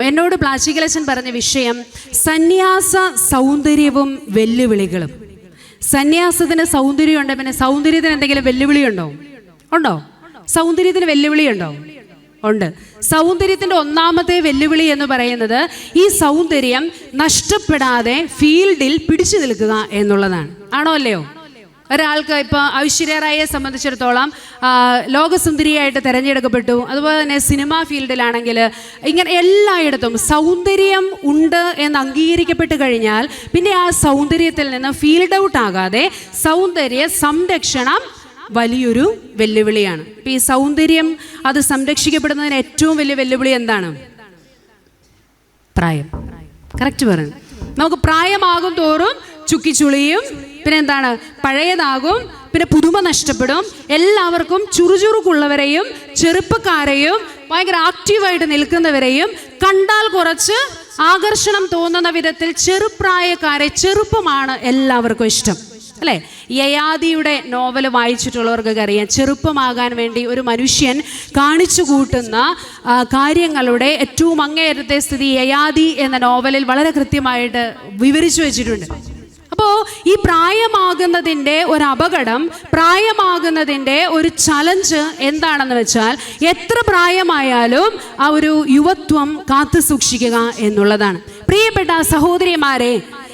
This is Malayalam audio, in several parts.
എന്നോട് പ്ലാച്ചിക്കലച്ചൻ പറഞ്ഞ വിഷയം സന്യാസ സൗന്ദര്യവും വെല്ലുവിളികളും. സന്യാസത്തിന് സൗന്ദര്യമുണ്ട്, പിന്നെ സൗന്ദര്യത്തിന് എന്തെങ്കിലും വെല്ലുവിളിയുണ്ടോ? ഉണ്ടോ? സൗന്ദര്യത്തിന് വെല്ലുവിളിയുണ്ടോ? ഉണ്ട്. സൗന്ദര്യത്തിൻ്റെ ഒന്നാമത്തെ വെല്ലുവിളി എന്ന് പറയുന്നത് ഈ സൗന്ദര്യം നഷ്ടപ്പെടാതെ ഫീൽഡിൽ പിടിച്ചു നിൽക്കുക എന്നുള്ളതാണ്. ആണോ അല്ലയോ? ഒരാൾക്ക് ഇപ്പോൾ ഐശ്വര്യ റായിയെ സംബന്ധിച്ചിടത്തോളം ലോകസുന്ദരിയായിട്ട് തിരഞ്ഞെടുക്കപ്പെട്ടു. അതുപോലെ തന്നെ സിനിമാ ഫീൽഡിലാണെങ്കിൽ ഇങ്ങനെ എല്ലായിടത്തും സൗന്ദര്യം ഉണ്ട് എന്ന് അംഗീകരിക്കപ്പെട്ട് കഴിഞ്ഞാൽ പിന്നെ ആ സൗന്ദര്യത്തിൽ നിന്ന് ഫീൽഡ് ഔട്ട് ആകാതെ സൗന്ദര്യ സംരക്ഷണം വലിയൊരു വെല്ലുവിളിയാണ്. ഇപ്പം ഈ സൗന്ദര്യം അത് സംരക്ഷിക്കപ്പെടുന്നതിന് ഏറ്റവും വലിയ വെല്ലുവിളി എന്താണ്? പ്രായം. കറക്റ്റ് പറഞ്ഞു. നമുക്ക് പ്രായമാകും തോറും ചുക്കിച്ചുളിയും, പിന്നെ എന്താണ്, പഴയതാകും, പിന്നെ പുതുമ നഷ്ടപ്പെടും. എല്ലാവർക്കും ചുറുചുറുക്കുള്ളവരെയും ചെറുപ്പക്കാരെയും ഭയങ്കര ആക്റ്റീവായിട്ട് നിൽക്കുന്നവരെയും കണ്ടാൽ കുറച്ച് ആകർഷണം തോന്നുന്ന വിധത്തിൽ ചെറുപ്രായക്കാരെ, ചെറുപ്പമാണ് എല്ലാവർക്കും ഇഷ്ടം അല്ലേ? യയാതിയുടെ നോവൽ വായിച്ചിട്ടുള്ളവർക്കൊക്കെ അറിയാം, ചെറുപ്പമാകാൻ വേണ്ടി ഒരു മനുഷ്യൻ കാണിച്ചു കൂട്ടുന്ന കാര്യങ്ങളുടെ ഏറ്റവും അങ്ങേയറ്റത്തെ സ്ഥിതി യയാതി എന്ന നോവലിൽ വളരെ കൃത്യമായിട്ട് വിവരിച്ചു വെച്ചിട്ടുണ്ട്. അപ്പോൾ ഈ പ്രായമാകുന്നതിൻ്റെ ഒരു അപകടം, പ്രായമാകുന്നതിൻ്റെ ഒരു ചലഞ്ച് എന്താണെന്ന് വെച്ചാൽ എത്ര പ്രായമായാലും ആ ഒരു യുവത്വം കാത്തു സൂക്ഷിക്കുക എന്നുള്ളതാണ്. പ്രിയപ്പെട്ട സഹോദരിമാരെ,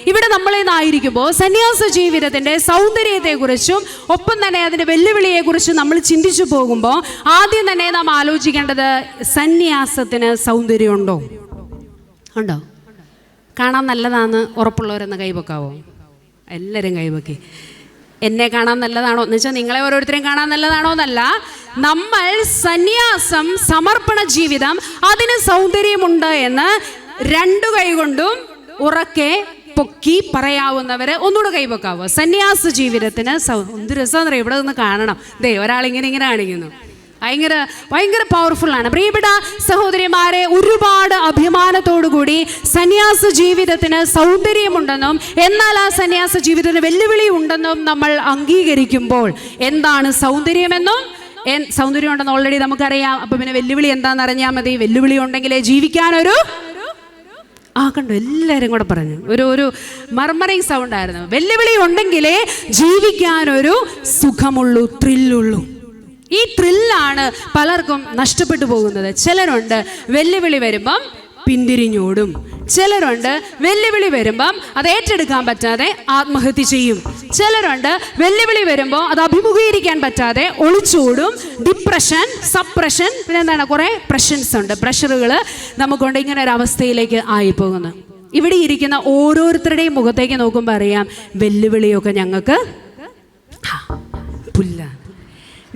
ഇവിടെ നമ്മളിന്നായിരിക്കുമ്പോൾ സന്യാസ ജീവിതത്തിൻ്റെ സൗന്ദര്യത്തെക്കുറിച്ചും ഒപ്പം തന്നെ അതിൻ്റെ വെല്ലുവിളിയെക്കുറിച്ചും നമ്മൾ ചിന്തിച്ചു പോകുമ്പോൾ ആദ്യം തന്നെ നാം ആലോചിക്കേണ്ടത് സന്യാസത്തിന് സൗന്ദര്യമുണ്ടോ? ഉണ്ടോ? കാണാൻ നല്ലതാണെന്ന് ഉറപ്പുള്ളവരെന്ന് കൈവെക്കാവോ? എല്ലാവരും കൈവെക്കി. എന്നെ കാണാൻ നല്ലതാണോ എന്ന് വെച്ചാൽ നിങ്ങളെ ഓരോരുത്തരെയും കാണാൻ നല്ലതാണോ എന്നല്ല, നമ്മൾ സന്യാസം, സമർപ്പണ ജീവിതം, അതിന് സൗന്ദര്യമുണ്ട് എന്ന് രണ്ടു കൈകൊണ്ടും ഉറക്കെ പൊക്കി പറയാവുന്നവരെ ഒന്നുകൂടെ കൈവെക്കാവോ? സന്യാസ ജീവിതത്തിന് എന്ത് രസമെന്ന് ഇവിടെ നിന്ന് കാണണം. ദേ ഒരാളിങ്ങനെ കാണിക്കുന്നു, ഭയങ്കര പവർഫുള്ളാണ്. പ്രിയപ്പെട്ട സഹോദരിമാരെ, ഒരുപാട് അഭിമാനത്തോടു കൂടി സന്യാസ ജീവിതത്തിന് സൗന്ദര്യമുണ്ടെന്നും എന്നാൽ ആ സന്യാസ ജീവിതത്തിന് വെല്ലുവിളി ഉണ്ടെന്നും നമ്മൾ അംഗീകരിക്കുമ്പോൾ എന്താണ് സൗന്ദര്യമെന്നും സൗന്ദര്യം ഉണ്ടെന്ന് ഓൾറെഡി നമുക്കറിയാം. അപ്പം പിന്നെ വെല്ലുവിളി എന്താണെന്ന് അറിഞ്ഞാൽ മതി. വെല്ലുവിളി ഉണ്ടെങ്കിലേ ജീവിക്കാനൊരു കണ്ടു, എല്ലാവരും കൂടെ പറഞ്ഞു, ഒരു മർമറിങ് സൗണ്ട് ആയിരുന്നു. വെല്ലുവിളി ഉണ്ടെങ്കിലേ ജീവിക്കാനൊരു സുഖമുള്ളൂ, ത്രില്ലുള്ളൂ. ഈ ത്രില്ലാണ് പലർക്കും നഷ്ടപ്പെട്ടു പോകുന്നത്. ചിലരുണ്ട് വെല്ലുവിളി വരുമ്പം പിന്തിരിഞ്ഞോടും, ചിലരുണ്ട് വെല്ലുവിളി വരുമ്പം അത് ഏറ്റെടുക്കാൻ പറ്റാതെ ആത്മഹത്യ ചെയ്യും, ചിലരുണ്ട് വെല്ലുവിളി വരുമ്പോൾ അത് അഭിമുഖീകരിക്കാൻ പറ്റാതെ ഒളിച്ചോടും. ഡിപ്രഷൻ, സപ്രഷൻ, പിന്നെ എന്താണ്, കുറേ പ്രഷൻസ് ഉണ്ട്, പ്രഷറുകൾ നമുക്കുണ്ട്. ഇങ്ങനെ ഒരു അവസ്ഥയിലേക്ക് ആയിപ്പോകുന്നു. ഇവിടെ ഇരിക്കുന്ന ഓരോരുത്തരുടെയും മുഖത്തേക്ക് നോക്കുമ്പോൾ അറിയാം, വെല്ലുവിളിയൊക്കെ ഞങ്ങൾക്ക് പുല്ലാണ്,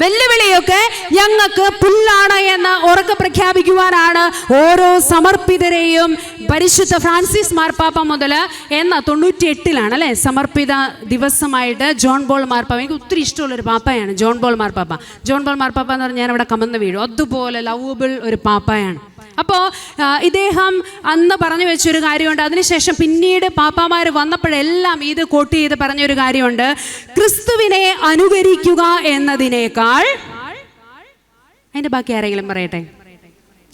വെല്ലുവിളിയൊക്കെ ഞങ്ങൾക്ക് പുല്ലാണ് എന്ന് ഉറക്കെ പ്രഖ്യാപിക്കുവാനാണ് ഓരോ സമർപ്പിതരെയും പരിശുദ്ധ ഫ്രാൻസിസ് മാർപ്പാപ്പ മുതൽ 98 അല്ലേ സമർപ്പിത ദിവസമായിട്ട് ജോൺ പോൾ മാർപ്പാപ്പ, എനിക്ക് ഒത്തിരി ഇഷ്ടമുള്ളൊരു പാപ്പയാണ് ജോൺ പോൾ മാർപ്പാപ്പ. ജോൺ പോൾ മാർപ്പാപ്പ എന്ന് പറഞ്ഞാൽ ഞാൻ ഇവിടെ കമന്ന് വീഴും, അതുപോലെ ലവബിൾ ഒരു പാപ്പയാണ്. അപ്പോൾ ഇദ്ദേഹം അന്ന് പറഞ്ഞു വെച്ചൊരു കാര്യമുണ്ട്. അതിനുശേഷം പിന്നീട് പാപ്പാമാർ വന്നപ്പോഴെല്ലാം ഇത് കോട്ട് ചെയ്ത് പറഞ്ഞൊരു കാര്യമുണ്ട്. ക്രിസ്തുവിനെ അനുകരിക്കുക എന്നതിനേക്കാൾ, അതിൻ്റെ ബാക്കി ആരെങ്കിലും പറയട്ടെ,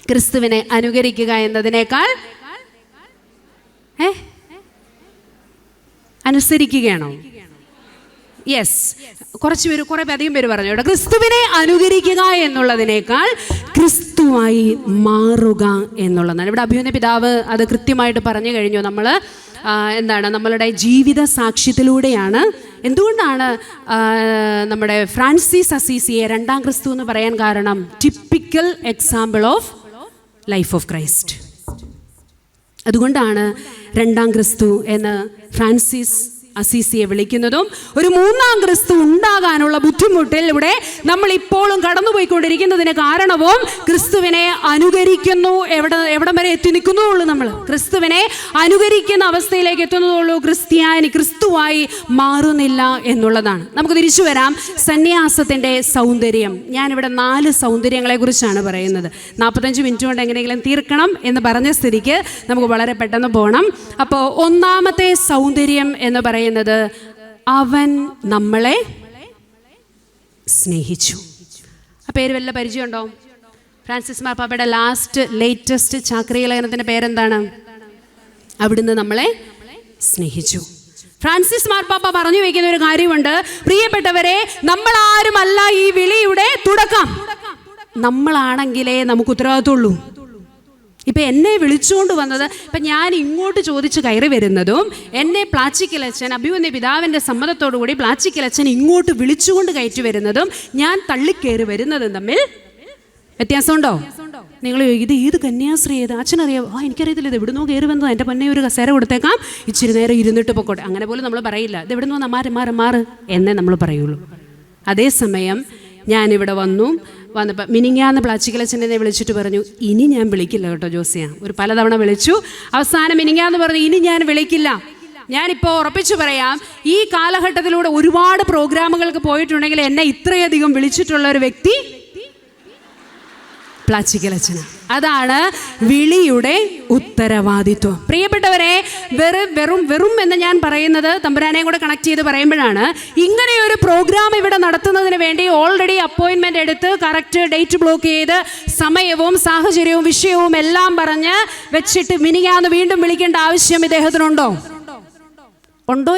ക്രിസ്തുവിനെ അനുകരിക്കുക എന്നതിനേക്കാൾ അനുസരിക്കുകയാണോ? യെസ്, കുറേ അധികം പേര് പറഞ്ഞു കേട്ടോ. ക്രിസ്തുവിനെ അനുകരിക്കുക എന്നുള്ളതിനേക്കാൾ ക്രിസ്തുവായി മാറുക എന്നുള്ളതാണ്. ഇവിടെ അഭിമന്യ പിതാവ് അത് കൃത്യമായിട്ട് പറഞ്ഞു കഴിഞ്ഞു. നമ്മൾ എന്താണ്, നമ്മളുടെ ജീവിത സാക്ഷ്യത്തിലൂടെയാണ്. എന്തുകൊണ്ടാണ് നമ്മുടെ ഫ്രാൻസിസ് അസീസിയെ രണ്ടാം ക്രിസ്തു എന്ന് പറയാൻ കാരണം? Typical example of life of Christ. അതുകൊണ്ടാണ് രണ്ടാം ക്രിസ്തു എന്ന് ഫ്രാൻസിസ് അസീസിയെ വിളിക്കുന്നതും. ഒരു മൂന്നാം ക്രിസ്തു ഉണ്ടാകാനുള്ള ബുദ്ധിമുട്ടിൽ ഇവിടെ നമ്മൾ ഇപ്പോഴും കടന്നുപോയിക്കൊണ്ടിരിക്കുന്നതിന് കാരണവും ക്രിസ്തുവിനെ അനുകരിക്കുന്നു. എവിടം വരെ എത്തി നിൽക്കുന്നുള്ളൂ, നമ്മൾ ക്രിസ്തുവിനെ അനുകരിക്കുന്ന അവസ്ഥയിലേക്ക് എത്തുന്നതുള്ളൂ. ക്രിസ്തുവായി മാറുന്നില്ല എന്നുള്ളതാണ്. നമുക്ക് തിരിച്ചു വരാം. സന്യാസത്തിൻ്റെ സൗന്ദര്യം. ഞാനിവിടെ 4 സൗന്ദര്യങ്ങളെ കുറിച്ചാണ് പറയുന്നത്. 45 മിനിറ്റ് കൊണ്ട് എങ്ങനെയെങ്കിലും തീർക്കണം എന്ന് പറഞ്ഞ സ്ഥിതിക്ക് നമുക്ക് വളരെ പെട്ടെന്ന് പോകണം. അപ്പോൾ ഒന്നാമത്തെ സൗന്ദര്യം എന്ന് പറയുന്നത്, അവൻ നമ്മളെ സ്നേഹിച്ചു. ആ പേര് വല്ല പരിചയമുണ്ടോ? ഫ്രാൻസിസ് മാർപ്പാപ്പയുടെ ലേറ്റസ്റ്റ് ചാക്രിക ലേഖനത്തിൻ്റെ പേരെന്താണ്? അവിടുന്ന് നമ്മളെ സ്നേഹിച്ചു. ഫ്രാൻസിസ് മാർപ്പാപ്പ പറഞ്ഞു വയ്ക്കുന്ന ഒരു കാര്യമുണ്ട്, പ്രിയപ്പെട്ടവരെ, നമ്മളാരുമല്ല ഈ വിളിയുടെ തുടക്കം, നമ്മളാണെങ്കിലേ നമുക്ക് ഉത്തരവാദിത്തമുള്ളൂ. ഇപ്പം എന്നെ വിളിച്ചുകൊണ്ട് വന്നത്, ഇപ്പം ഞാൻ ഇങ്ങോട്ട് ചോദിച്ച് കയറി വരുന്നതും എന്നെ പ്ലാച്ചിക്കലച്ചൻ അഭിമന്യ പിതാവിൻ്റെ സമ്മതത്തോടു കൂടി പ്ലാച്ചിക്കലച്ചൻ ഇങ്ങോട്ട് വിളിച്ചുകൊണ്ട് കയറ്റി വരുന്നതും ഞാൻ തള്ളിക്കയറി വരുന്നതും തമ്മിൽ വ്യത്യാസമുണ്ടോ? നിങ്ങൾ ഇത് ഏത് കന്യാസ്ത്രീ ഏത് അച്ഛനറിയാം? എനിക്കറിയത്തില്ല, ഇത് എവിടുന്നോ കയറി വന്നോ, എൻ്റെ പൊന്നെ ഒരു കസേര കൊടുത്തേക്കാം, ഇച്ചിരി നേരം ഇരുന്നിട്ട് പൊക്കോട്ടെ. അങ്ങനെ പോലും നമ്മൾ പറയില്ല, ഇത് എവിടുന്നോ മാറ് എന്നേ നമ്മൾ പറയുള്ളൂ. അതേസമയം ഞാനിവിടെ വന്നപ്പോൾ മിനിങ്ങാന്ന് പ്ലാച്ചിക്കലച്ചനെ വിളിച്ചിട്ട് പറഞ്ഞു, ഇനി ഞാൻ വിളിക്കില്ല കേട്ടോ ജോസിയ. ഒരു പലതവണ വിളിച്ചു, അവസാനം മിനിങ്ങാന്ന് പറഞ്ഞു, ഇനി ഞാൻ വിളിക്കില്ല. ഞാനിപ്പോൾ ഉറപ്പിച്ചു പറയാം, ഈ കാലഘട്ടത്തിലൂടെ ഒരുപാട് പ്രോഗ്രാമുകൾക്ക് പോയിട്ടുണ്ടെങ്കിൽ എന്നെ ഇത്രയധികം വിളിച്ചിട്ടുള്ള ഒരു വ്യക്തി പ്ലാച്ചിക്കലച്ചന. അതാണ് വിളിയുടെ ഉത്തരവാദിത്വം. പ്രിയപ്പെട്ടവരെ, വെറും എന്ന് ഞാൻ പറയുന്നത് തമ്പുരാനെയും കൂടെ കണക്ട് ചെയ്ത് പറയുമ്പോഴാണ്, ഇങ്ങനെയൊരു പ്രോഗ്രാം ഇവിടെ നടത്തുന്നതിന് വേണ്ടി ഓൾറെഡി അപ്പോയിൻമെൻ്റ് എടുത്ത് കറക്റ്റ് ഡേറ്റ് ബ്ലോക്ക് ചെയ്ത് സമയവും സാഹചര്യവും വിഷയവും എല്ലാം പറഞ്ഞ് വെച്ചിട്ട് മിനിങ്ങാന്ന് വീണ്ടും വിളിക്കേണ്ട ആവശ്യം ഇദ്ദേഹത്തിനുണ്ടോ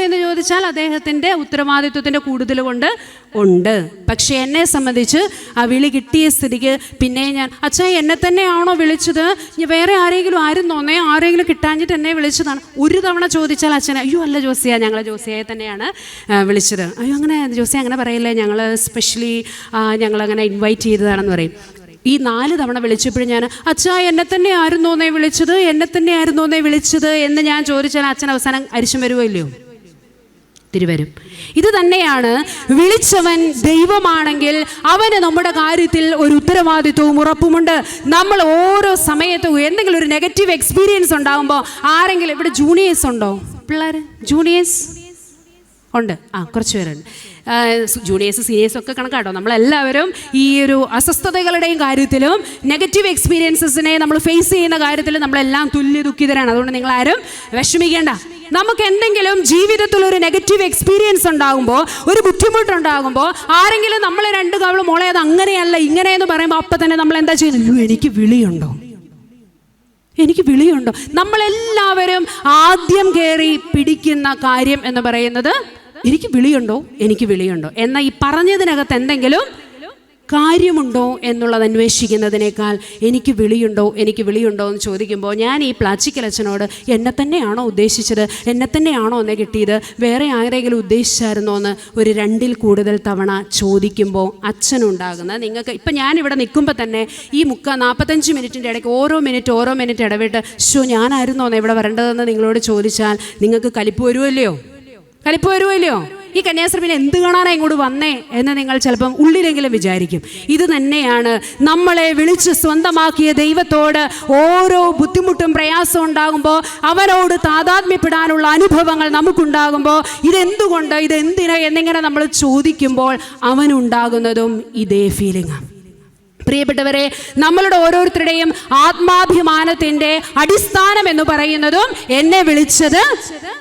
എന്ന് ചോദിച്ചാൽ അദ്ദേഹത്തിൻ്റെ ഉത്തരവാദിത്വത്തിൻ്റെ കൂടുതൽ കൊണ്ട് ഉണ്ട്. പക്ഷേ എന്നെ സംബന്ധിച്ച് ആ വിളി കിട്ടിയ സ്ഥിതിക്ക് പിന്നെ ഞാൻ, അച്ഛാ എന്നെ തന്നെയാണോ വിളിച്ചത്, വേറെ ആരെങ്കിലും കിട്ടാഞ്ഞിട്ട് എന്നെ വിളിച്ചതാണ് ഒരു തവണ ചോദിച്ചാൽ അച്ഛനെ, അയ്യോ അല്ല ജോസിയ, ഞങ്ങൾ ജോസിയയെ തന്നെയാണ് വിളിച്ചത്. അയ്യോ അങ്ങനെ ജോസിയ അങ്ങനെ പറയില്ലേ, ഞങ്ങൾ സ്പെഷ്യലി ഞങ്ങളങ്ങനെ ഇൻവൈറ്റ് ചെയ്തതാണെന്ന് പറയും. ഈ 4 തവണ വിളിച്ചപ്പോഴും ഞാൻ, അച്ഛാ എന്നെ തന്നെ ആയിരുന്നോന്നേ വിളിച്ചത് എന്ന് ഞാൻ ചോദിച്ചാൽ അച്ഛൻ അവസാനം അരിശം വരുമോ ഇല്ലയോ? തിരുവരും. ഇത് തന്നെയാണ്, വിളിച്ചവൻ ദൈവമാണെങ്കിൽ അവന് നമ്മുടെ കാര്യത്തിൽ ഒരു ഉത്തരവാദിത്വവും ഉറപ്പുമുണ്ട്. നമ്മൾ ഓരോ സമയത്തും എന്തെങ്കിലും ഒരു നെഗറ്റീവ് എക്സ്പീരിയൻസ് ഉണ്ടാകുമ്പോൾ, ആരെങ്കിലും ഇവിടെ ജൂനിയേഴ്സ് ഉണ്ടോ? പിള്ളേർ ജൂനിയേഴ്സ് ഉണ്ട്, കുറച്ച് പേരുണ്ട്. ജൂനിയേഴ്സ് സീനിയേഴ്സ് ഒക്കെ കണക്കാട്ടോ. നമ്മളെല്ലാവരും ഈ ഒരു അസ്വസ്ഥതകളുടെയും കാര്യത്തിലും നെഗറ്റീവ് എക്സ്പീരിയൻസസിനെ നമ്മൾ ഫേസ് ചെയ്യുന്ന കാര്യത്തിലും നമ്മളെല്ലാം തുല്യ ദുഃഖിതരാണ്. അതുകൊണ്ട് നിങ്ങളാരും വിഷമിക്കേണ്ട. നമുക്ക് എന്തെങ്കിലും ജീവിതത്തിൽ ഒരു നെഗറ്റീവ് എക്സ്പീരിയൻസ് ഉണ്ടാകുമ്പോൾ, ഒരു ബുദ്ധിമുട്ടുണ്ടാകുമ്പോൾ, ആരെങ്കിലും നമ്മളെ 2 കവള് മോളെ അത് അങ്ങനെയല്ല ഇങ്ങനെയെന്ന് പറയുമ്പോൾ അപ്പം തന്നെ നമ്മൾ എന്താ ചെയ്യുന്നത്? എനിക്ക് വിളിയുണ്ടോ? നമ്മളെല്ലാവരും ആദ്യം കയറി പിടിക്കുന്ന കാര്യം എന്ന് പറയുന്നത് എനിക്ക് വിളിയുണ്ടോ എന്നാൽ ഈ പറഞ്ഞതിനകത്ത് എന്തെങ്കിലും കാര്യമുണ്ടോ എന്നുള്ളത് അന്വേഷിക്കുന്നതിനേക്കാൾ എനിക്ക് വിളിയുണ്ടോ എന്ന് ചോദിക്കുമ്പോൾ, ഞാൻ ഈ പ്ലാച്ചിക്കലച്ചനോട് എന്നെ തന്നെയാണോ ഉദ്ദേശിച്ചത്, എന്നെ തന്നെയാണോ എന്നെ കിട്ടിയത്, വേറെ ആരെങ്കിലും ഉദ്ദേശിച്ചായിരുന്നോ എന്ന് ഒരു 2ൽ കൂടുതൽ തവണ ചോദിക്കുമ്പോൾ അച്ഛനുണ്ടാകുന്ന നിങ്ങൾക്ക് ഇപ്പം ഞാനിവിടെ നിൽക്കുമ്പോൾ തന്നെ ഈ 45 മിനിറ്റിൻ്റെ ഇടയ്ക്ക് ഓരോ മിനിറ്റ് ഇടവിട്ട് ഞാനായിരുന്നോ ഇവിടെ വരേണ്ടതെന്ന് നിങ്ങളോട് ചോദിച്ചാൽ നിങ്ങൾക്ക് കലിപ്പ് വരുമല്ലോ? ഈ കന്യാസ്ത്രീ എന്ത് കാണാനാണ് ഇങ്ങോട്ട് വന്നേ എന്ന് നിങ്ങൾ ചിലപ്പം ഉള്ളിലെങ്കിലും വിചാരിക്കും. ഇത് തന്നെയാണ് നമ്മളെ വിളിച്ച് സ്വന്തമാക്കിയ ദൈവത്തോട് ഓരോ ബുദ്ധിമുട്ടും പ്രയാസവും ഉണ്ടാകുമ്പോൾ, അവനോട് താതാത്മ്യപ്പെടാനുള്ള അനുഭവങ്ങൾ നമുക്കുണ്ടാകുമ്പോൾ, ഇതെന്തിന് എന്നിങ്ങനെ നമ്മൾ ചോദിക്കുമ്പോൾ അവനുണ്ടാകുന്നതും ഇതേ ഫീലിംഗാണ്. പ്രിയപ്പെട്ടവരെ, നമ്മളുടെ ഓരോരുത്തരുടെയും ആത്മാഭിമാനത്തിൻ്റെ അടിസ്ഥാനം എന്ന് പറയുന്നതും എന്നെ വിളിച്ചത്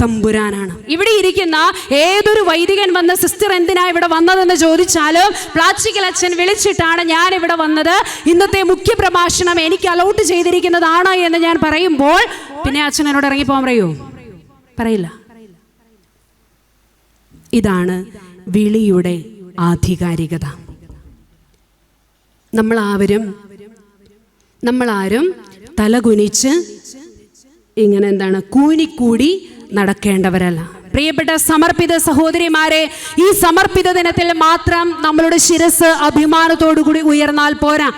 തമ്പുരാനാണ്. ഇവിടെ ഇരിക്കുന്ന ഏതൊരു വൈദികൻ വന്ന് സിസ്റ്റർ എന്തിനാ ഇവിടെ വന്നതെന്ന് ചോദിച്ചാലും പ്ലാച്ചിക്കലച്ചൻ വിളിച്ചിട്ടാണ് ഞാൻ ഇവിടെ വന്നത്, ഇന്നത്തെ മുഖ്യ പ്രഭാഷണം എനിക്ക് അലോട്ട് ചെയ്തിരിക്കുന്നതാണ് എന്ന് ഞാൻ പറയുമ്പോൾ പിന്നെ അച്ഛൻ എന്നോട് ഇറങ്ങിപ്പോകാൻ പറയില്ല. ഇതാണ് വിളിയുടെ ആധികാരികത. നമ്മളാരും തലകുനിച്ച് ഇങ്ങനെ കൂനിക്കൂടി നടക്കേണ്ടവരല്ല. പ്രിയപ്പെട്ട സമർപ്പിത സഹോദരിമാരെ, ഈ സമർപ്പിത ദിനത്തിൽ മാത്രം നമ്മളുടെ ശിരസ് അഭിമാനത്തോടുകൂടി ഉയർന്നാൽ പോരാ.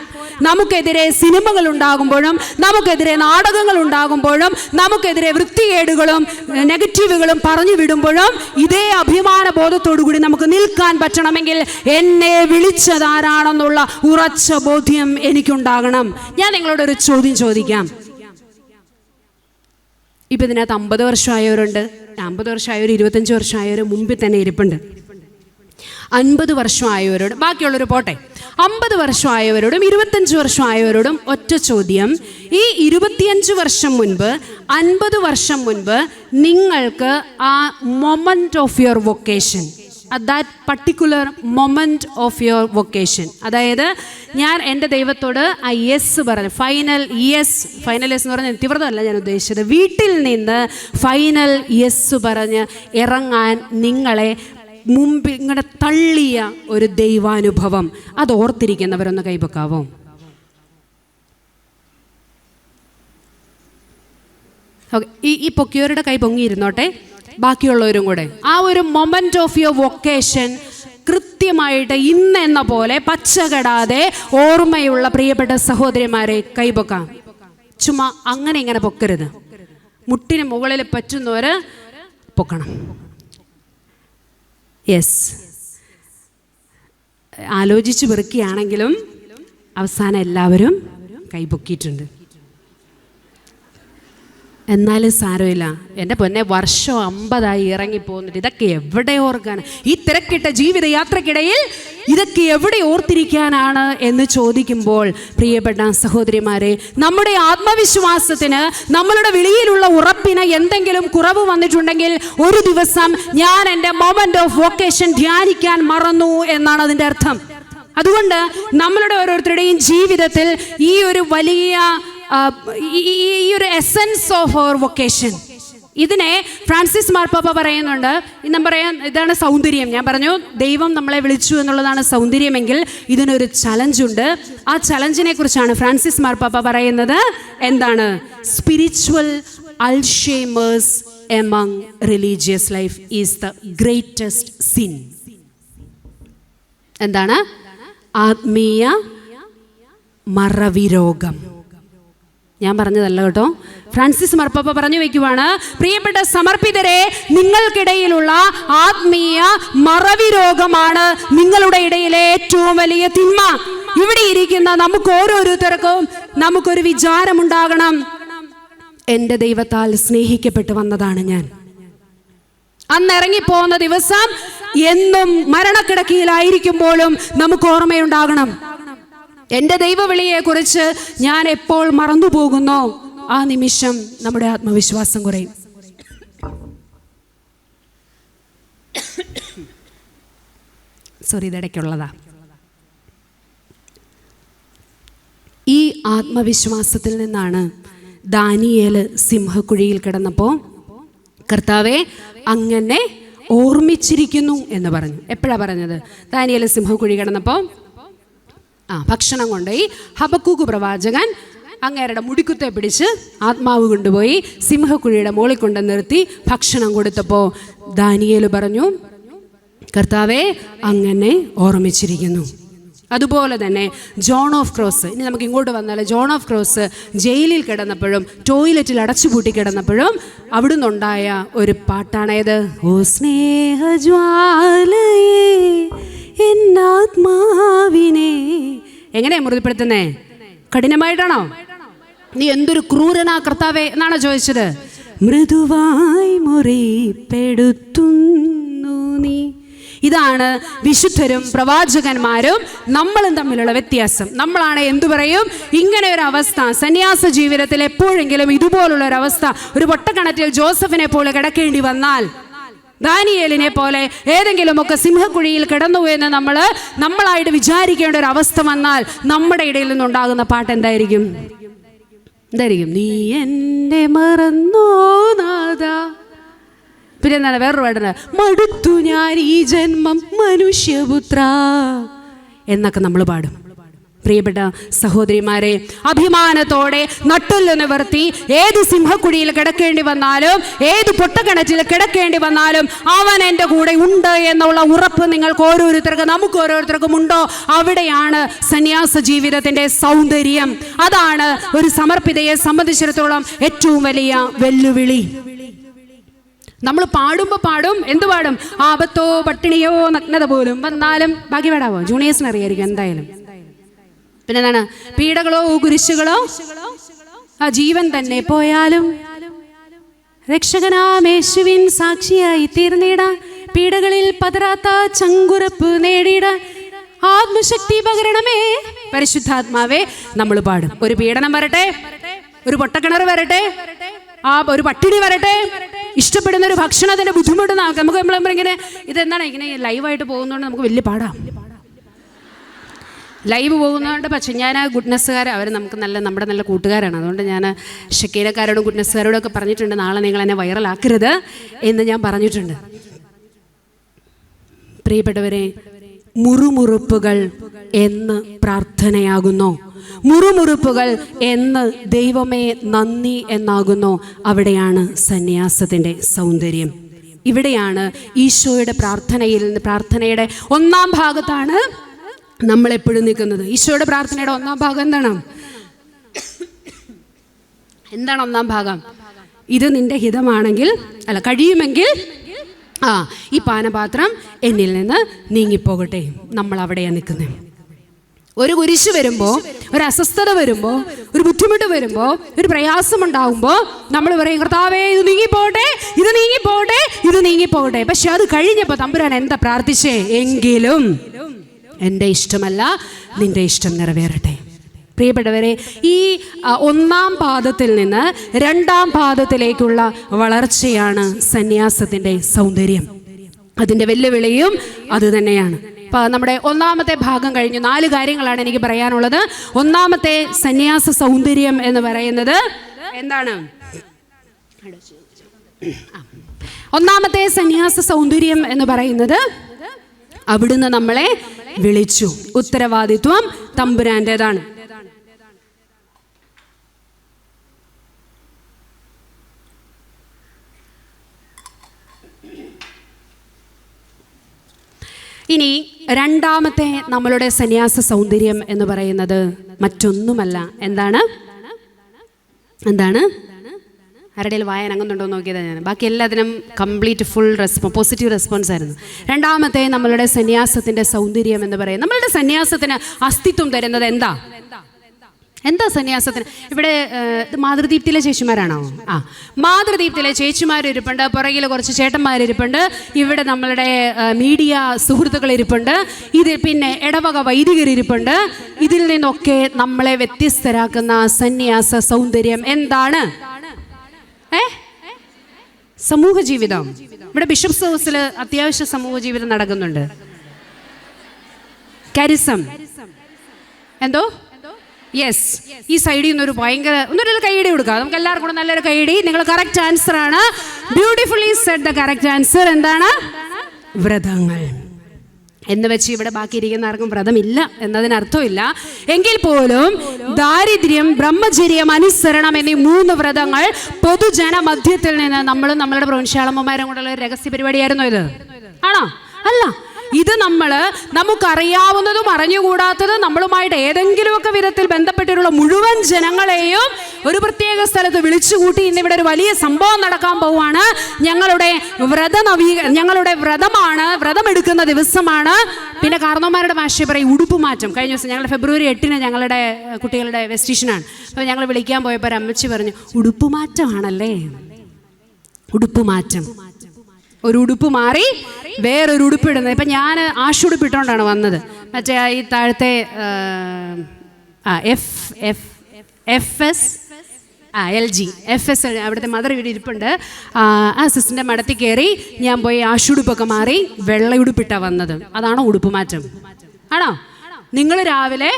നമുക്കെതിരെ സിനിമകൾ ഉണ്ടാകുമ്പോഴും, നമുക്കെതിരെ നാടകങ്ങൾ ഉണ്ടാകുമ്പോഴും, നമുക്കെതിരെ വൃത്തികേടുകളും നെഗറ്റീവുകളും പറഞ്ഞു വിടുമ്പോഴും ഇതേ അഭിമാന ബോധത്തോടുകൂടി നമുക്ക് നിൽക്കാൻ പറ്റണമെങ്കിൽ എന്നെ വിളിച്ചതാരാണെന്നുള്ള ഉറച്ച ബോധ്യം എനിക്കുണ്ടാകണം. ഞാൻ നിങ്ങളോടൊരു ചോദ്യം ചോദിക്കാം. ഇപ്പം ഇതിനകത്ത് 50 വർഷമായവരുണ്ട്, 50 വർഷമായവർ, 25 വർഷമായവർ മുമ്പിൽ തന്നെ ഇരിപ്പുണ്ട്. 50 വർഷമായവരോട്, ബാക്കിയുള്ളൊരു പോട്ടെ, 50 വർഷമായവരോടും 25 വർഷമായവരോടും ഒറ്റ ചോദ്യം. ഈ 25 വർഷം മുൻപ്, 50 വർഷം മുൻപ് നിങ്ങൾക്ക് ആ moment of your vocation, at that particular moment of your vocation. അതായത് ഞാൻ എൻ്റെ ദൈവത്തോട് ആ യെസ് പറഞ്ഞു, ഫൈനൽ യെസ് എന്ന് പറഞ്ഞാൽ നിത്യവ്രതമല്ല ഞാൻ ഉദ്ദേശിച്ചത്, വീട്ടിൽ നിന്ന് ഫൈനൽ യെസ് പറഞ്ഞ് ഇറങ്ങാൻ നിങ്ങളെ മുമ്പിൽ ഇങ്ങനെ തള്ളിയ ഒരു ദൈവാനുഭവം, അത് ഓർത്തിരിക്കുന്നവരൊന്ന് കൈവെക്കാവോ? ഓക്കെ, ഈ പൊക്കിയവരുടെ കൈ പൊങ്ങിയിരുന്നോട്ടെ, ബാക്കിയുള്ളവരും കൂടെ. ആ ഒരു മൊമെന്റ് ഓഫ് യുവർ വൊക്കേഷൻ കൃത്യമായിട്ട് ഇന്ന് എന്ന പോലെ പച്ചകടാതെ ഓർമ്മയുള്ള പ്രിയപ്പെട്ട സഹോദരിമാരെ കൈപൊക്കാം. ചുമ്മാ അങ്ങനെ ഇങ്ങനെ പൊക്കരുത്, മുട്ടിന് മുകളിൽ പറ്റുന്നവര് പൊക്കണം. യെസ്, ആലോചിച്ച് വെറുക്കുകയാണെങ്കിലും അവസാനം എല്ലാവരും കൈപൊക്കിയിട്ടുണ്ട്. എന്നാലും സാരമില്ല എൻ്റെ പൊന്നെ, വർഷം 50 ഇറങ്ങിപ്പോന്നിട്ട് ഇതൊക്കെ എവിടെ ഓർക്കാൻ? ഈ തിരക്കിട്ട ജീവിതയാത്രക്കിടയിൽ ഇതൊക്കെ എവിടെ ഓർത്തിരിക്കാനാണ് എന്ന് ചോദിക്കുമ്പോൾ പ്രിയപ്പെട്ട സഹോദരിമാരെ, നമ്മുടെ ആത്മവിശ്വാസത്തിന്, നമ്മളുടെ വിളിയിലുള്ള ഉറപ്പിന് എന്തെങ്കിലും കുറവ് വന്നിട്ടുണ്ടെങ്കിൽ ഒരു ദിവസം ഞാൻ എൻ്റെ മൊമെന്റ് ഓഫ് വൊക്കേഷൻ ധ്യാനിക്കാൻ മറന്നു എന്നാണ് അതിൻ്റെ അർത്ഥം. അതുകൊണ്ട് നമ്മളുടെ ഓരോരുത്തരുടെയും ജീവിതത്തിൽ ഈ ഒരു വലിയ ഈ ഒരു എസൻസ് ഓഫ് അവർ വൊക്കേഷൻ, ഇതിനെ ഫ്രാൻസിസ് മാർപ്പാപ്പ പറയുന്നുണ്ട്. ഞാൻ പറയാൻ, ഇതാണ് സൗന്ദര്യം. ഞാൻ പറഞ്ഞു ദൈവം നമ്മളെ വിളിച്ചു എന്നുള്ളതാണ് സൗന്ദര്യമെങ്കിൽ ഇതിനൊരു ചലഞ്ചുണ്ട്. ആ ചലഞ്ചിനെ കുറിച്ചാണ് ഫ്രാൻസിസ് മാർപ്പാപ്പ പറയുന്നത്. എന്താണ്? Spiritual Alzheimer's among religious life is the greatest sin. എന്താണ്? ആത്മീയ മറവിരോഗം. ഞാൻ പറഞ്ഞതല്ല കേട്ടോ, ഫ്രാൻസിസ് മാർപ്പാപ്പ പറഞ്ഞു വയ്ക്കുവാണ്, പ്രിയപ്പെട്ട സമർപ്പിതരെ, നിങ്ങൾക്കിടയിലുള്ള ആത്മീയ മറവിരോഗമാണ് നിങ്ങളുടെ ഇടയിലെ ഏറ്റവും വലിയ തിന്മ. ഇവിടെ ഇരിക്കുന്ന നമുക്ക് ഓരോരുത്തർക്കും നമുക്കൊരു വിചാരമുണ്ടാകണം, എൻ്റെ ദൈവത്താൽ സ്നേഹിക്കപ്പെട്ട് വന്നതാണ് ഞാൻ. അന്ന് ഇറങ്ങിപ്പോകുന്ന ദിവസം എന്നും മരണക്കിടക്കയിലായിരിക്കുമ്പോഴും നമുക്ക് ഓർമ്മയുണ്ടാകണം, എൻ്റെ ദൈവവിളിയെ കുറിച്ച് ഞാൻ എപ്പോൾ മറന്നു പോകുന്നോ ആ നിമിഷം നമ്മുടെ ആത്മവിശ്വാസം കുറയും. ഇതിടയ്ക്കുള്ളതാ. ഈ ആത്മവിശ്വാസത്തിൽ നിന്നാണ് ദാനിയേല് സിംഹക്കുഴിയിൽ കിടന്നപ്പോൾ കർത്താവെ അങ്ങനെ ഓർമ്മിച്ചിരിക്കുന്നു എന്ന് പറഞ്ഞു. എപ്പോഴാണ് പറഞ്ഞത്? ദാനിയേല് സിംഹക്കുഴി കിടന്നപ്പോൾ ഭക്ഷണം കൊണ്ടുപോയി ഹബക്കൂക്ക് പ്രവാചകൻ അങ്ങേരുടെ മുടിക്കുത്തെ പിടിച്ച് ആത്മാവ് കൊണ്ടുപോയി സിംഹക്കുഴിയുടെ മുകളിൽ കൊണ്ട് നിർത്തി ഭക്ഷണം കൊടുത്തപ്പോൾ ദാനിയേല് പറഞ്ഞു, കർത്താവെ അങ്ങനെ ഓർമ്മിച്ചിരിക്കുന്നു. അതുപോലെ തന്നെ ജോൺ ഓഫ് ക്രോസ്, ഇനി നമുക്ക് ഇങ്ങോട്ട് വന്നാൽ ജോൺ ഓഫ് ക്രോസ് ജയിലിൽ കിടന്നപ്പോഴും ടോയ്ലറ്റിൽ അടച്ചുപൂട്ടി കിടന്നപ്പോഴും അവിടുന്നുണ്ടായ ഒരു പാട്ടാണേത്? ഓ സ്നേഹജ്വാലയേ എന്നാത്മാവിനെ. എങ്ങനെയാ മുറിപ്പെടുത്തുന്നേ? കഠിനമായിട്ടാണോ? നീ എന്തൊരു ക്രൂരനാ കർത്താവേ എന്നാണോ ചോദിച്ചത്? മൃദുവായി മുറിപ്പെടുത്തുന്നു നീ. ഇതാണ് വിശുദ്ധരും പ്രവാചകന്മാരും നമ്മളും തമ്മിലുള്ള വ്യത്യാസം. നമ്മളാണ് എന്തു പറയും, ഇങ്ങനെ ഒരു അവസ്ഥ സന്യാസ ജീവിതത്തിൽ എപ്പോഴെങ്കിലും ഇതുപോലുള്ള ഒരു അവസ്ഥ, ഒരു പൊട്ടക്കണറ്റിൽ ജോസഫിനെ പോലെ കിടക്കേണ്ടി വന്നാൽ, ദാനിയേലിനെ പോലെ ഏതെങ്കിലുമൊക്കെ സിംഹക്കുഴിയിൽ കിടന്നു എന്ന് നമ്മളായിട്ട് വിചാരിക്കേണ്ട ഒരു അവസ്ഥ വന്നാൽ നമ്മുടെ ഇടയിൽ നിന്നുണ്ടാകുന്ന പാട്ട് എന്തായിരിക്കും? നീ എന്നെ മറന്നോ നാഥ. പിന്നെ എന്താണ് വേറൊരു പാട്ടുണ്ട്? മടുത്തു ഞാൻ ഈ ജന്മം മനുഷ്യപുത്ര എന്നൊക്കെ നമ്മൾ പാടും. പ്രിയപ്പെട്ട സഹോദരിമാരെ, അഭിമാനത്തോടെ നട്ടുല്ല നിവർത്തി ഏത് സിംഹക്കുഴിയിൽ കിടക്കേണ്ടി വന്നാലും, ഏത് പൊട്ടക്കിണറ്റിൽ കിടക്കേണ്ടി വന്നാലും അവൻ എൻ്റെ കൂടെ ഉണ്ട് എന്നുള്ള ഉറപ്പ് നിങ്ങൾക്ക് ഓരോരുത്തർക്കും, നമുക്ക് ഓരോരുത്തർക്കും ഉണ്ടോ? അവിടെയാണ് സന്യാസ ജീവിതത്തിൻ്റെ സൗന്ദര്യം. അതാണ് ഒരു സമർപ്പിതയെ സംബന്ധിച്ചിടത്തോളം ഏറ്റവും വലിയ വെല്ലുവിളി. നമ്മൾ പാടും, എന്ത് പാടും? ആപത്തോ പട്ടിണിയോ നഗ്നത പോലും വന്നാലും, ബാക്കി പാടാവോ? ജൂനിയേഴ്സിന് അറിയായിരിക്കും എന്തായാലും. പിന്നെ എന്താണ്? പീഡകളോ കുരിശുകളോ ആ ജീവൻ തന്നെ പോയാലും രക്ഷകനാമേശുവിൻ സാക്ഷിയായി തീർന്നിടാൻ, പീഡകളിൽ പതറാത്ത ചങ്കുറപ്പ് നേടിയിടാൻ ആത്മശക്തി പകരണമേ പരിശുദ്ധാത്മാവേ. നമ്മൾ പാടും. ഒരു പീഡനം വരട്ടെ, ഒരു പൊട്ടക്കിണർ വരട്ടെ, ഒരു പട്ടിണി വരട്ടെ, ഇഷ്ടപ്പെടുന്ന ഒരു ഭക്ഷണത്തിൻ്റെ ബുദ്ധിമുട്ട് നമുക്ക് നമ്മളിങ്ങനെ ഇതെന്താണ് ഇങ്ങനെ ലൈവായിട്ട് പോകുന്നതുകൊണ്ട് നമുക്ക് വലിയ പാടാം. ലൈവ് പോകുന്നതുകൊണ്ട് പക്ഷേ ഞാൻ ആ ഗുഡ്നെസ്സുകാർ അവർ നമുക്ക് നമ്മുടെ നല്ല കൂട്ടുകാരാണ്. അതുകൊണ്ട് ഞാൻ ഷക്കീലക്കാരോടും ഗുഡ്നെസ്സുകാരോടും ഒക്കെ പറഞ്ഞിട്ടുണ്ട്, നാളെ നിങ്ങൾ എന്നെ വൈറലാക്കരുത് എന്ന് ഞാൻ പറഞ്ഞിട്ടുണ്ട്. പ്രിയപ്പെട്ടവരെ, മുറുമുറുപ്പുകൾ എന്ന് പ്രാർത്ഥനയാകുന്നോ, മുറുമുറുപ്പുകൾ എന്ന് ദൈവമേ നന്ദി എന്നാകുന്നോ, അവിടെയാണ് സന്യാസത്തിൻ്റെ സൗന്ദര്യം. ഇവിടെയാണ് ഈശോയുടെ പ്രാർത്ഥനയുടെ ഒന്നാം ഭാഗത്താണ് നമ്മളെപ്പോഴും നിൽക്കുന്നത്. ഈശോയുടെ പ്രാർത്ഥനയുടെ ഒന്നാം ഭാഗം എന്താണ് ഒന്നാം ഭാഗം? ഇത് നിന്റെ ഹിതമാണെങ്കിൽ കഴിയുമെങ്കിൽ ഈ പാനപാത്രം എന്നിൽ നിന്ന് നീങ്ങിപ്പോകട്ടെ. നമ്മൾ അവിടെയാണ് നിൽക്കുന്നത്. ഒരു കുരിശ് വരുമ്പോൾ, ഒരു അസ്വസ്ഥത വരുമ്പോൾ, ഒരു ബുദ്ധിമുട്ട് വരുമ്പോൾ, ഒരു പ്രയാസമുണ്ടാകുമ്പോൾ നമ്മൾ പറയും, കർത്താവേ ഇത് നീങ്ങിപ്പോകട്ടെ, ഇത് നീങ്ങിപ്പോകട്ടെ, ഇത് നീങ്ങിപ്പോകട്ടെ. പക്ഷെ അത് കഴിഞ്ഞപ്പോൾ തമ്പുരാൻ എന്താ പ്രാർത്ഥിച്ചേ? എങ്കിലും എൻ്റെ ഇഷ്ടമല്ല നിന്റെ ഇഷ്ടം നിറവേറട്ടെ. പ്രിയപ്പെട്ടവരെ, ഈ ഒന്നാം പാദത്തിൽ നിന്ന് രണ്ടാം പാദത്തിലേക്കുള്ള വളർച്ചയാണ് സന്യാസത്തിൻ്റെ സൗന്ദര്യം. അതിൻ്റെ വെല്ലുവിളിയും അത് തന്നെയാണ്. അപ്പോൾ നമ്മുടെ ഒന്നാമത്തെ ഭാഗം കഴിഞ്ഞു. 4 കാര്യങ്ങളാണ് എനിക്ക് പറയാനുള്ളത്. ഒന്നാമത്തെ സന്യാസ സൗന്ദര്യം എന്ന് പറയുന്നത് എന്താണ്? ഒന്നാമത്തെ സന്യാസ സൗന്ദര്യം എന്ന് പറയുന്നത് അവിടുന്ന് നമ്മളെ വിളിച്ചു. ഉത്തരവാദിത്വം തമ്പുരാൻ്റെതാണ്. ഇനി രണ്ടാമത്തെ നമ്മളുടെ സന്യാസ സൗന്ദര്യം എന്ന് പറയുന്നത് മറ്റൊന്നുമല്ല. എന്താണ്? ആരുടെയിൽ വായനങ്ങുന്നുണ്ടോ നോക്കിയതാണ് ഞാൻ. ബാക്കി എല്ലാത്തിനും കംപ്ലീറ്റ് ഫുൾ പോസിറ്റീവ് റെസ്പോൺസ് ആയിരുന്നു. രണ്ടാമത്തെ നമ്മളുടെ സന്യാസത്തിൻ്റെ സൗന്ദര്യം എന്ന് പറയുന്നത്, നമ്മളുടെ സന്യാസത്തിന് അസ്തിത്വം തരുന്നത് എന്താ സന്യാസത്തിന്? ഇവിടെ മാതൃദീപ്തിയിലെ ചേച്ചിമാരാണോ? മാതൃദീപ്തിയിലെ ചേച്ചിമാരിരിപ്പുണ്ട്, പുറകിൽ കുറച്ച് ചേട്ടന്മാരിരിപ്പുണ്ട്, ഇവിടെ നമ്മളുടെ മീഡിയ സുഹൃത്തുക്കൾ ഇരിപ്പുണ്ട്, പിന്നെ ഇടവക വൈദികരിരിപ്പുണ്ട്. ഇതിൽ നിന്നൊക്കെ നമ്മളെ വ്യത്യസ്തരാക്കുന്ന സന്യാസ സൗന്ദര്യം എന്താണ്? സമൂഹ ജീവിതം. ഇവിടെ ബിഷപ്സ് ഹൗസിൽ അത്യാവശ്യ സമൂഹ ജീവിതം നടക്കുന്നുണ്ട്. കരിസം എന്തോ? യെസ്. ഈ സൈഡിൽ നിന്നൊരു ഒന്നൊരു കൈയടി കൊടുക്കുക. നമുക്ക് എല്ലാവർക്കും കൂടെ നല്ലൊരു കൈയടി. നിങ്ങൾ കറക്റ്റ് ആൻസർ ആണ്. Beautifully said the correct answer. എന്താണ്? വ്രതങ്ങൾ എന്ന് വെച്ച് ഇവിടെ ബാക്കി ഇരിക്കുന്നവർക്കും വ്രതമില്ല എന്നതിനർത്ഥമില്ല. എങ്കിൽ പോലും ദാരിദ്ര്യം, ബ്രഹ്മചര്യം, അനുസരണം എന്നീ 3 വ്രതങ്ങൾ പൊതുജന മധ്യത്തിൽ നിന്ന് നമ്മളും നമ്മളുടെ പ്രൊവിൻഷ്യാളമ്മമാരും കൂടെയുള്ള ഒരു രഹസ്യ പരിപാടിയായിരുന്നു ഇത്. ആണോ? അല്ല. ഇത് നമുക്കറിയാവുന്നതും അറിഞ്ഞുകൂടാത്തതും നമ്മളുമായിട്ട് ഏതെങ്കിലുമൊക്കെ വിധത്തിൽ ബന്ധപ്പെട്ടിട്ടുള്ള മുഴുവൻ ജനങ്ങളെയും ഒരു പ്രത്യേക സ്ഥലത്ത് വിളിച്ചുകൂട്ടി ഇന്നിവിടെ ഒരു വലിയ സംഭവം നടക്കാൻ പോവുകയാണ്. ഞങ്ങളുടെ വ്രതമാണ്, വ്രതമെടുക്കുന്ന ദിവസമാണ്. പിന്നെ കാർന്നോമാരുടെ ഭാഷ പറയും ഉടുപ്പ് മാറ്റം. കഴിഞ്ഞ ദിവസം ഞങ്ങൾ ഫെബ്രുവരി 8 ഞങ്ങളുടെ കുട്ടികളുടെ വെസ്റ്റീഷനാണ്. അപ്പോൾ ഞങ്ങൾ വിളിക്കാൻ പോയപ്പോൾ ഒരു അമ്മച്ചി പറഞ്ഞു, ഉടുപ്പ് മാറ്റമാണല്ലേ? ഉടുപ്പ് മാറ്റം. ഒരു ഉടുപ്പ് മാറി വേറൊരു ഉടുപ്പിടുന്നത്. ഇപ്പം ഞാൻ ആഷുടുപ്പിട്ടുകൊണ്ടാണ് വന്നത്. മറ്റേ ഈ താഴത്തെ LG FS അവിടുത്തെ മദർ ഇവിടെ ഇരിപ്പുണ്ട്. ആ സിസ്റ്ററിൻ്റെ മടത്തി കയറി ഞാൻ പോയി ആഷുടുപ്പൊക്കെ മാറി വെള്ളയുടുപ്പിട്ടാണ് വന്നത്. അതാണോ ഉടുപ്പ് മാറ്റം? ആണോ? നിങ്ങൾ രാവിലെ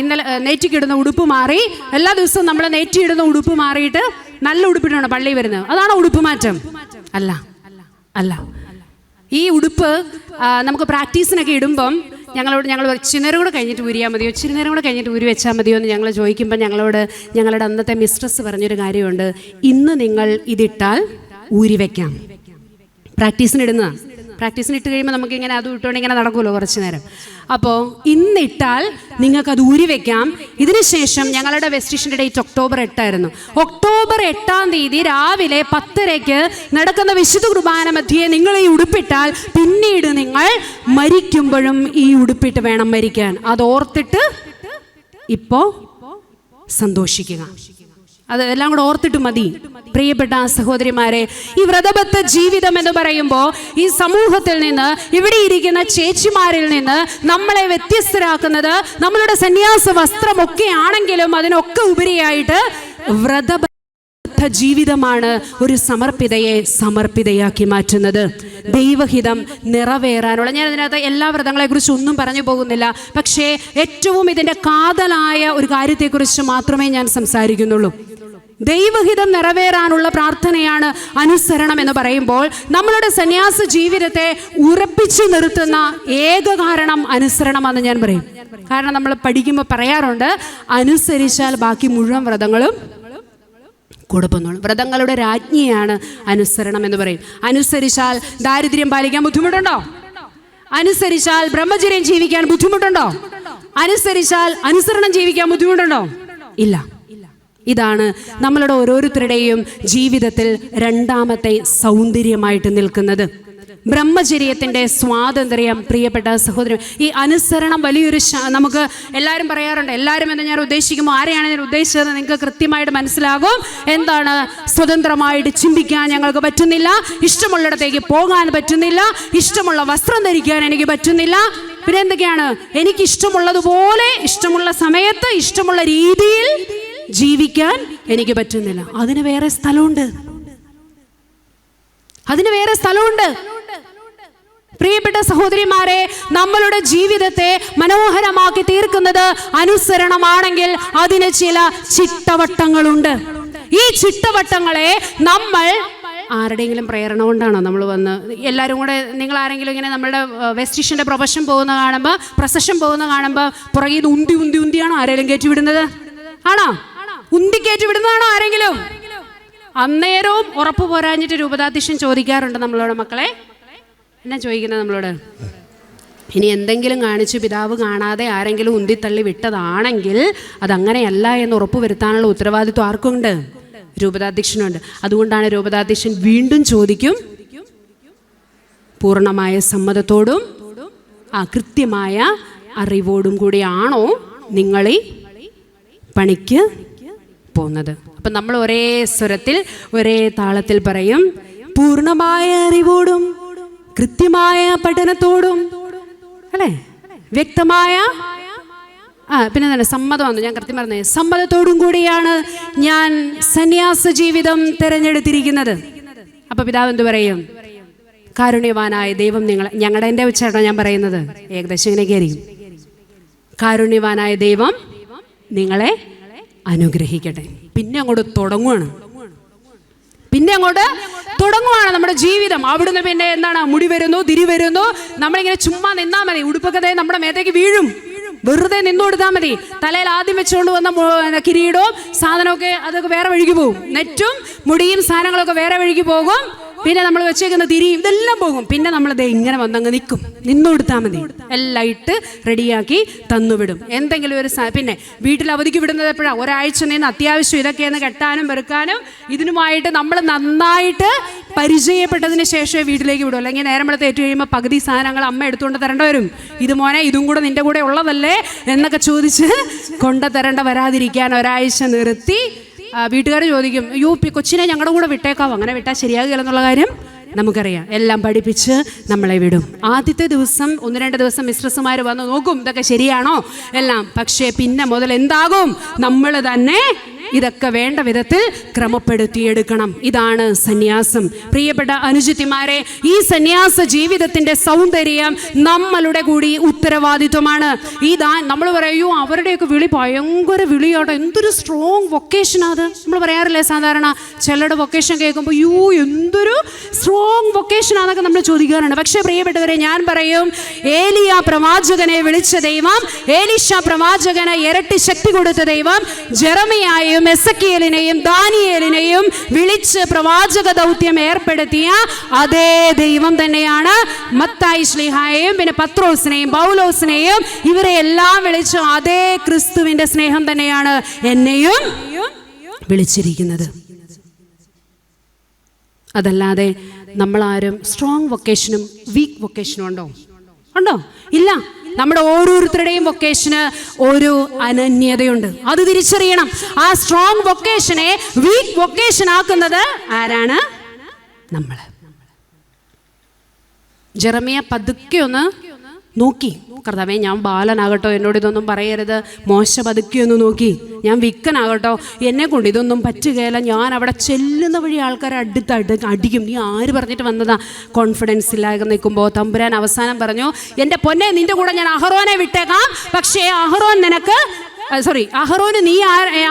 ഇന്നലെ നെറ്റിക്കിടുന്ന ഉടുപ്പ് മാറി, എല്ലാ ദിവസവും നമ്മൾ നെറ്റിയിടുന്ന ഉടുപ്പ് മാറിയിട്ട് നല്ല ഉടുപ്പിട്ടാണ് പള്ളിയിൽ വരുന്നത്. അതാണോ ഉടുപ്പ് മാറ്റം? അല്ല. ഈ ഉടുപ്പ് നമുക്ക് പ്രാക്ടീസിനൊക്കെ ഇടുമ്പം ഞങ്ങൾ ഇച്ചിരി നേരം കൂടെ കഴിഞ്ഞിട്ട് ഊരിയാൽ മതിയോ, ഇച്ചിരി നേരം കൂടെ കഴിഞ്ഞിട്ട് ഊരി വെച്ചാൽ മതിയോ എന്ന് ഞങ്ങൾ ചോദിക്കുമ്പോൾ ഞങ്ങളുടെ അന്നത്തെ മിസ്ട്രസ് പറഞ്ഞൊരു കാര്യമുണ്ട്. ഇന്ന് നിങ്ങൾ ഇതിട്ടാൽ ഊരി വയ്ക്കാം. പ്രാക്ടീസിന് ഇട്ട് കഴിയുമ്പോൾ നമുക്കിങ്ങനെ അത് ഇട്ടുകൊണ്ട് ഇങ്ങനെ നടക്കുമല്ലോ കുറച്ച് നേരം. അപ്പോൾ ഇന്നിട്ടാൽ നിങ്ങൾക്കത് ഊരി വെക്കാം. ഇതിനുശേഷം ഞങ്ങളുടെ വെസ്റ്റീഷൻ്റെ ഡേറ്റ് ഒക്ടോബർ 8 ആയിരുന്നു. ഒക്ടോബർ 8-ാം തീയതി രാവിലെ 10:30 നടക്കുന്ന വിശുദ്ധ കുർബാന മധ്യേ നിങ്ങൾ ഈ ഉടുപ്പിട്ടാൽ പിന്നീട് നിങ്ങൾ മരിക്കുമ്പോഴും ഈ ഉടുപ്പിട്ട് വേണം മരിക്കാൻ. അതോർത്തിട്ട് ഇപ്പോൾ സന്തോഷിക്കുക. അത് എല്ലാം കൂടെ ഓർത്തിട്ട് മതി. പ്രിയപ്പെട്ട സഹോദരിമാരെ, ഈ വ്രതബദ്ധ ജീവിതം എന്ന് പറയുമ്പോൾ ഈ സമൂഹത്തിൽ നിന്ന്, ഇവിടെ ഇരിക്കുന്ന ചേച്ചിമാരിൽ നിന്ന് നമ്മളെ വ്യത്യസ്തരാക്കുന്നത് നമ്മളുടെ സന്യാസ വസ്ത്രമൊക്കെ ആണെങ്കിലും അതിനൊക്കെ ഉപരിയായിട്ട് വ്രതബദ്ധ പ്രതിബദ്ധ ജീവിതമാണ് ഒരു സമർപ്പിതയാക്കി മാറ്റുന്നത്. ദൈവഹിതം നിറവേറാനുള്ള, ഞാൻ ഇതിനകത്ത് എല്ലാ വ്രതങ്ങളെക്കുറിച്ച് ഒന്നും പറഞ്ഞു പോകുന്നില്ല, പക്ഷേ ഏറ്റവും ഇതിൻ്റെ കാതലായ ഒരു കാര്യത്തെക്കുറിച്ച് മാത്രമേ ഞാൻ സംസാരിക്കുന്നുള്ളൂ. ദൈവഹിതം നിറവേറാനുള്ള പ്രാർത്ഥനയാണ് അനുസരണം എന്ന് പറയുമ്പോൾ നമ്മളുടെ സന്യാസ ജീവിതത്തെ ഉറപ്പിച്ചു നിർത്തുന്ന ഏക കാരണം അനുസരണമാണെന്ന് ഞാൻ പറയും. കാരണം നമ്മൾ പഠിക്കുമ്പോൾ പറയാറുണ്ട്, അനുസരിച്ചാൽ ബാക്കി മുഴുവൻ വ്രതങ്ങളും കൊടുപ്പുന്നുള്ളൂ. വ്രതങ്ങളുടെ രാജ്ഞിയാണ് അനുസരണം എന്ന് പറയും. അനുസരിച്ചാൽ ദാരിദ്ര്യം പാലിക്കാൻ ബുദ്ധിമുട്ടുണ്ടോ? അനുസരിച്ചാൽ ബ്രഹ്മചര്യം ജീവിക്കാൻ ബുദ്ധിമുട്ടുണ്ടോ? അനുസരിച്ചാൽ അനുസരണം ജീവിക്കാൻ ബുദ്ധിമുട്ടുണ്ടോ? ഇല്ല. ഇതാണ് നമ്മളുടെ ഓരോരുത്തരുടെയും ജീവിതത്തിൽ രണ്ടാമത്തെ സൗന്ദര്യമായിട്ട് നിൽക്കുന്നത്. ബ്രഹ്മചര്യത്തിൻ്റെ സ്വാതന്ത്ര്യം. പ്രിയപ്പെട്ട സഹോദരൻ, ഈ അനുസരണം വലിയൊരു നമുക്ക് എല്ലാവരും പറയാറുണ്ട്, എല്ലാവരും എന്ന് ഞാൻ ഉദ്ദേശിക്കുമ്പോൾ ആരെയാണ് ഞാൻ ഉദ്ദേശിച്ചത് നിങ്ങൾക്ക് കൃത്യമായിട്ട് മനസ്സിലാകും. എന്താണ്? സ്വതന്ത്രമായിട്ട് ചിന്തിക്കാൻ ഞങ്ങൾക്ക് പറ്റുന്നില്ല, ഇഷ്ടമുള്ളിടത്തേക്ക് പോകാൻ പറ്റുന്നില്ല, ഇഷ്ടമുള്ള വസ്ത്രം ധരിക്കാൻ എനിക്ക് പറ്റുന്നില്ല, പിന്നെ എന്തൊക്കെയാണ്, എനിക്ക് ഇഷ്ടമുള്ളതുപോലെ ഇഷ്ടമുള്ള സമയത്ത് ഇഷ്ടമുള്ള രീതിയിൽ ജീവിക്കാൻ എനിക്ക് പറ്റുന്നില്ല. അതിന് വേറെ സ്ഥലമുണ്ട്, അതിന് വേറെ സ്ഥലമുണ്ട്. പ്രിയപ്പെട്ട സഹോദരിമാരെ, നമ്മളുടെ ജീവിതത്തെ മനോഹരമാക്കി തീർക്കുന്നത് അനുസരണമാണെങ്കിൽ അതിന് ചില ചിട്ടവട്ടങ്ങളുണ്ട്. ഈ ചിട്ടവട്ടങ്ങളെ നമ്മൾ ആരുടെയെങ്കിലും പ്രേരണ കൊണ്ടാണോ നമ്മൾ വന്ന് എല്ലാവരും കൂടെ, നിങ്ങൾ ആരെങ്കിലും ഇങ്ങനെ നമ്മളുടെ വെസ്റ്റിഷൻ്റെ പ്രൊഫഷൻ പോകുന്ന കാണുമ്പോൾ, പ്രൊസഷൻ പോകുന്ന കാണുമ്പോൾ പുറകിൽ നിന്ന് ഉന്തിയാണോ ആരെങ്കിലും കയറ്റി വിടുന്നത്? ആണോ? ഉന്തിക്കയറ്റി വിടുന്നതാണോ ആരെങ്കിലും? അന്നേരവും ഉറപ്പ് പോരാഞ്ഞിട്ട് രൂപതാധ്യക്ഷൻ ചോദിക്കാറുണ്ട് നമ്മളോട്, മക്കളെ എന്നാ ചോദിക്കുന്നത് നമ്മളോട്, ഇനി എന്തെങ്കിലും കാണിച്ച് പിതാവ് കാണാതെ ആരെങ്കിലും ഉന്തിത്തള്ളി വിട്ടതാണെങ്കിൽ അതങ്ങനെയല്ല എന്ന് ഉറപ്പ് വരുത്താനുള്ള ഉത്തരവാദിത്വം ആർക്കുണ്ട്? രൂപതാധ്യക്ഷനുണ്ട്. അതുകൊണ്ടാണ് രൂപതാധ്യക്ഷൻ വീണ്ടും ചോദിക്കും, പൂർണ്ണമായ സമ്മതത്തോടും കൃത്യമായ അറിവോടും കൂടിയാണോ നിങ്ങളീ പണിക്ക് പോകുന്നത്? അപ്പം നമ്മൾ ഒരേ സ്വരത്തിൽ ഒരേ താളത്തിൽ പറയും, പൂർണ്ണമായ അറിവോടും കൃത്യമായ പഠനത്തോടും, അല്ലേ, വ്യക്തമായ പിന്നെ തന്നെ സമ്മതമാണ്, ഞാൻ കൃത്യം പറഞ്ഞത്, സമ്മതത്തോടും കൂടിയാണ് ഞാൻ സന്യാസ ജീവിതം തിരഞ്ഞെടുത്തിരിക്കുന്നത്. അപ്പൊ പിതാവ് എന്ത് പറയും? കാരുണ്യവാനായ ദൈവം ഞങ്ങളുടെ എൻ്റെ ഉച്ചാരണം ഞാൻ പറയുന്നത് ഏകദേശം ഇങ്ങനെയൊക്കെ ആയിരിക്കും. കാരുണ്യവാനായ ദൈവം നിങ്ങളെ അനുഗ്രഹിക്കട്ടെ. പിന്നെ അങ്ങോട്ട് തുടങ്ങുവാണ് നമ്മുടെ ജീവിതം. അവിടുന്ന് പിന്നെ എന്താണ്? മുടി വരുന്നു, തിരി വരുന്നു. നമ്മളിങ്ങനെ ചുമ്മാ നിന്നാ മതി, ഉടുപ്പൊക്കെ നമ്മുടെ മേത്തേക്ക് വീഴും. വെറുതെ നിന്നു കൊടുത്താൽ മതി. തലയിൽ ആദ്യം വെച്ചുകൊണ്ട് വന്ന കിരീടവും സാധനമൊക്കെ അതൊക്കെ വേറെ വഴിക്ക് പോകും. നെറ്റും മുടിയും സാധനങ്ങളൊക്കെ വേറെ വഴിക്ക് പോകും. പിന്നെ നമ്മൾ വെച്ചേക്കുന്ന തിരി ഇതെല്ലാം പോകും. പിന്നെ നമ്മളത് ഇങ്ങനെ വന്നങ്ങ് നിന്നു കൊടുത്താൽ മതി. എല്ലാം ഇട്ട് റെഡിയാക്കി തന്നുവിടും. എന്തെങ്കിലും ഒരു പിന്നെ വീട്ടിൽ അവധിക്ക് വിടുന്നത് എപ്പോഴാണ്? ഒരാഴ്ച നിന്ന് അത്യാവശ്യം ഇതൊക്കെയെന്ന് കെട്ടാനും പെറുക്കാനും ഇതിനുമായിട്ട് നമ്മൾ നന്നായിട്ട് പരിചയപ്പെട്ടതിന് ശേഷമേ വീട്ടിലേക്ക് വിടും. അല്ലെങ്കിൽ നേരം വെളുത്ത് ഏറ്റു കഴിയുമ്പോൾ പകുതി സാധനങ്ങൾ അമ്മ എടുത്തുകൊണ്ട് തരേണ്ട വരും. ഇത് മോനെ ഇതും കൂടെ നിന്റെ കൂടെ ഉള്ളതല്ലേ എന്നൊക്കെ ചോദിച്ച് കൊണ്ടുതരേണ്ട വരാതിരിക്കാൻ ഒരാഴ്ച നിർത്തി വീട്ടുകാർ ചോദിക്കും, അയ്യോ കൊച്ചിനെ ഞങ്ങളുടെ കൂടെ വിട്ടേക്കാവോ? അങ്ങനെ വിട്ടാൽ ശരിയാകില്ലെന്നുള്ള കാര്യം നമുക്കറിയാം. എല്ലാം പഠിപ്പിച്ച് നമ്മളെ വിടും. ആദ്യത്തെ ദിവസം 1-2 ദിവസം മിസ്ട്രസ്സുമാർ വന്ന് നോക്കും ഇതൊക്കെ ശരിയാണോ എല്ലാം. പക്ഷേ പിന്നെ മുതൽ എന്താകും? നമ്മൾ തന്നെ ഇതൊക്കെ വേണ്ട വിധത്തിൽ ക്രമപ്പെടുത്തിയെടുക്കണം. ഇതാണ് സന്യാസം. പ്രിയപ്പെട്ട അനുജത്തിമാരെ, ഈ സന്യാസ ജീവിതത്തിന്റെ സൗന്ദര്യം നമ്മളുടെ കൂടി ഉത്തരവാദിത്വമാണ്. നമ്മൾ പറയൂ അവരുടെയൊക്കെ വിളി ഭയങ്കര വിളിയോടെ, എന്തൊരു സ്ട്രോങ് വൊക്കേഷനാണ് അത്. നമ്മൾ പറയാറില്ലേ സാധാരണ ചിലരുടെ വൊക്കേഷൻ കേൾക്കുമ്പോൾ യോ എന്തൊരു സ്ട്രോങ് വൊക്കേഷനാന്നൊക്കെ നമ്മൾ ചോദിക്കാറുണ്ട്. പക്ഷേ പ്രിയപ്പെട്ടവരെ, ഞാൻ പറയും, ഏലിയ പ്രവാചകനെ വിളിച്ച ദൈവം, ഏലീശ പ്രവാചകന് ഇരട്ടി ശക്തി കൊടുത്ത ദൈവം, ജെറമിയായും എസക്കിയേലിനെയും ദാനിയേലിനെയും വിളിച്ച് പ്രവാചക ദൗത്യം ഏർപ്പെടുത്തിയ അതേ ദൈവം തന്നെയാണ് മത്തായി ശ്ലീഹായെയും പിന്നെ പത്രോസിനെയും പൗലോസിനെയും ഇവരെ എല്ലാം വിളിച്ച് അതേ ക്രിസ്തുവിന്റെ സ്നേഹം തന്നെയാണ് എന്നെയും വിളിച്ചിരിക്കുന്നത്. അതല്ലാതെ നമ്മളാരും സ്ട്രോങ് വൊക്കേഷനും വീക്ക് വൊക്കേഷനും ഉണ്ടോ? ഇല്ല. നമ്മുടെ ഓരോരുത്തരുടെയും വൊക്കേഷന് ഒരു അനന്യതയുണ്ട്. അത് തിരിച്ചറിയണം. ആ സ്ട്രോങ് വൊക്കേഷനെ വീക്ക് വൊക്കേഷൻ ആക്കുന്നത് ആരാണ്? നമ്മൾ. ജെറമിയ പതുക്കെ ഒന്ന് നോക്കി. കർത്താവേ, ഞാൻ ബാലനാകട്ടോ, എന്നോട് ഇതൊന്നും പറയരുത്. മോശ പതുക്കിയൊന്ന് നോക്കി. ഞാൻ വിക്കനാകട്ടോ, എന്നെ കൊണ്ട് ഇതൊന്നും പറ്റുകയില്ല. ഞാൻ അവിടെ ചെല്ലുന്ന വഴി ആൾക്കാരെ അടിക്കും. നീ ആര് പറഞ്ഞിട്ട് വന്നതാ? കോൺഫിഡൻസ് ഇല്ലാതെ നിൽക്കുമ്പോൾ തമ്പുരാൻ അവസാനം പറഞ്ഞു, എൻ്റെ പൊന്നെ, നിൻ്റെ കൂടെ ഞാൻ അഹറോനെ വിട്ടേക്കാം, പക്ഷേ അഹറോന് നീ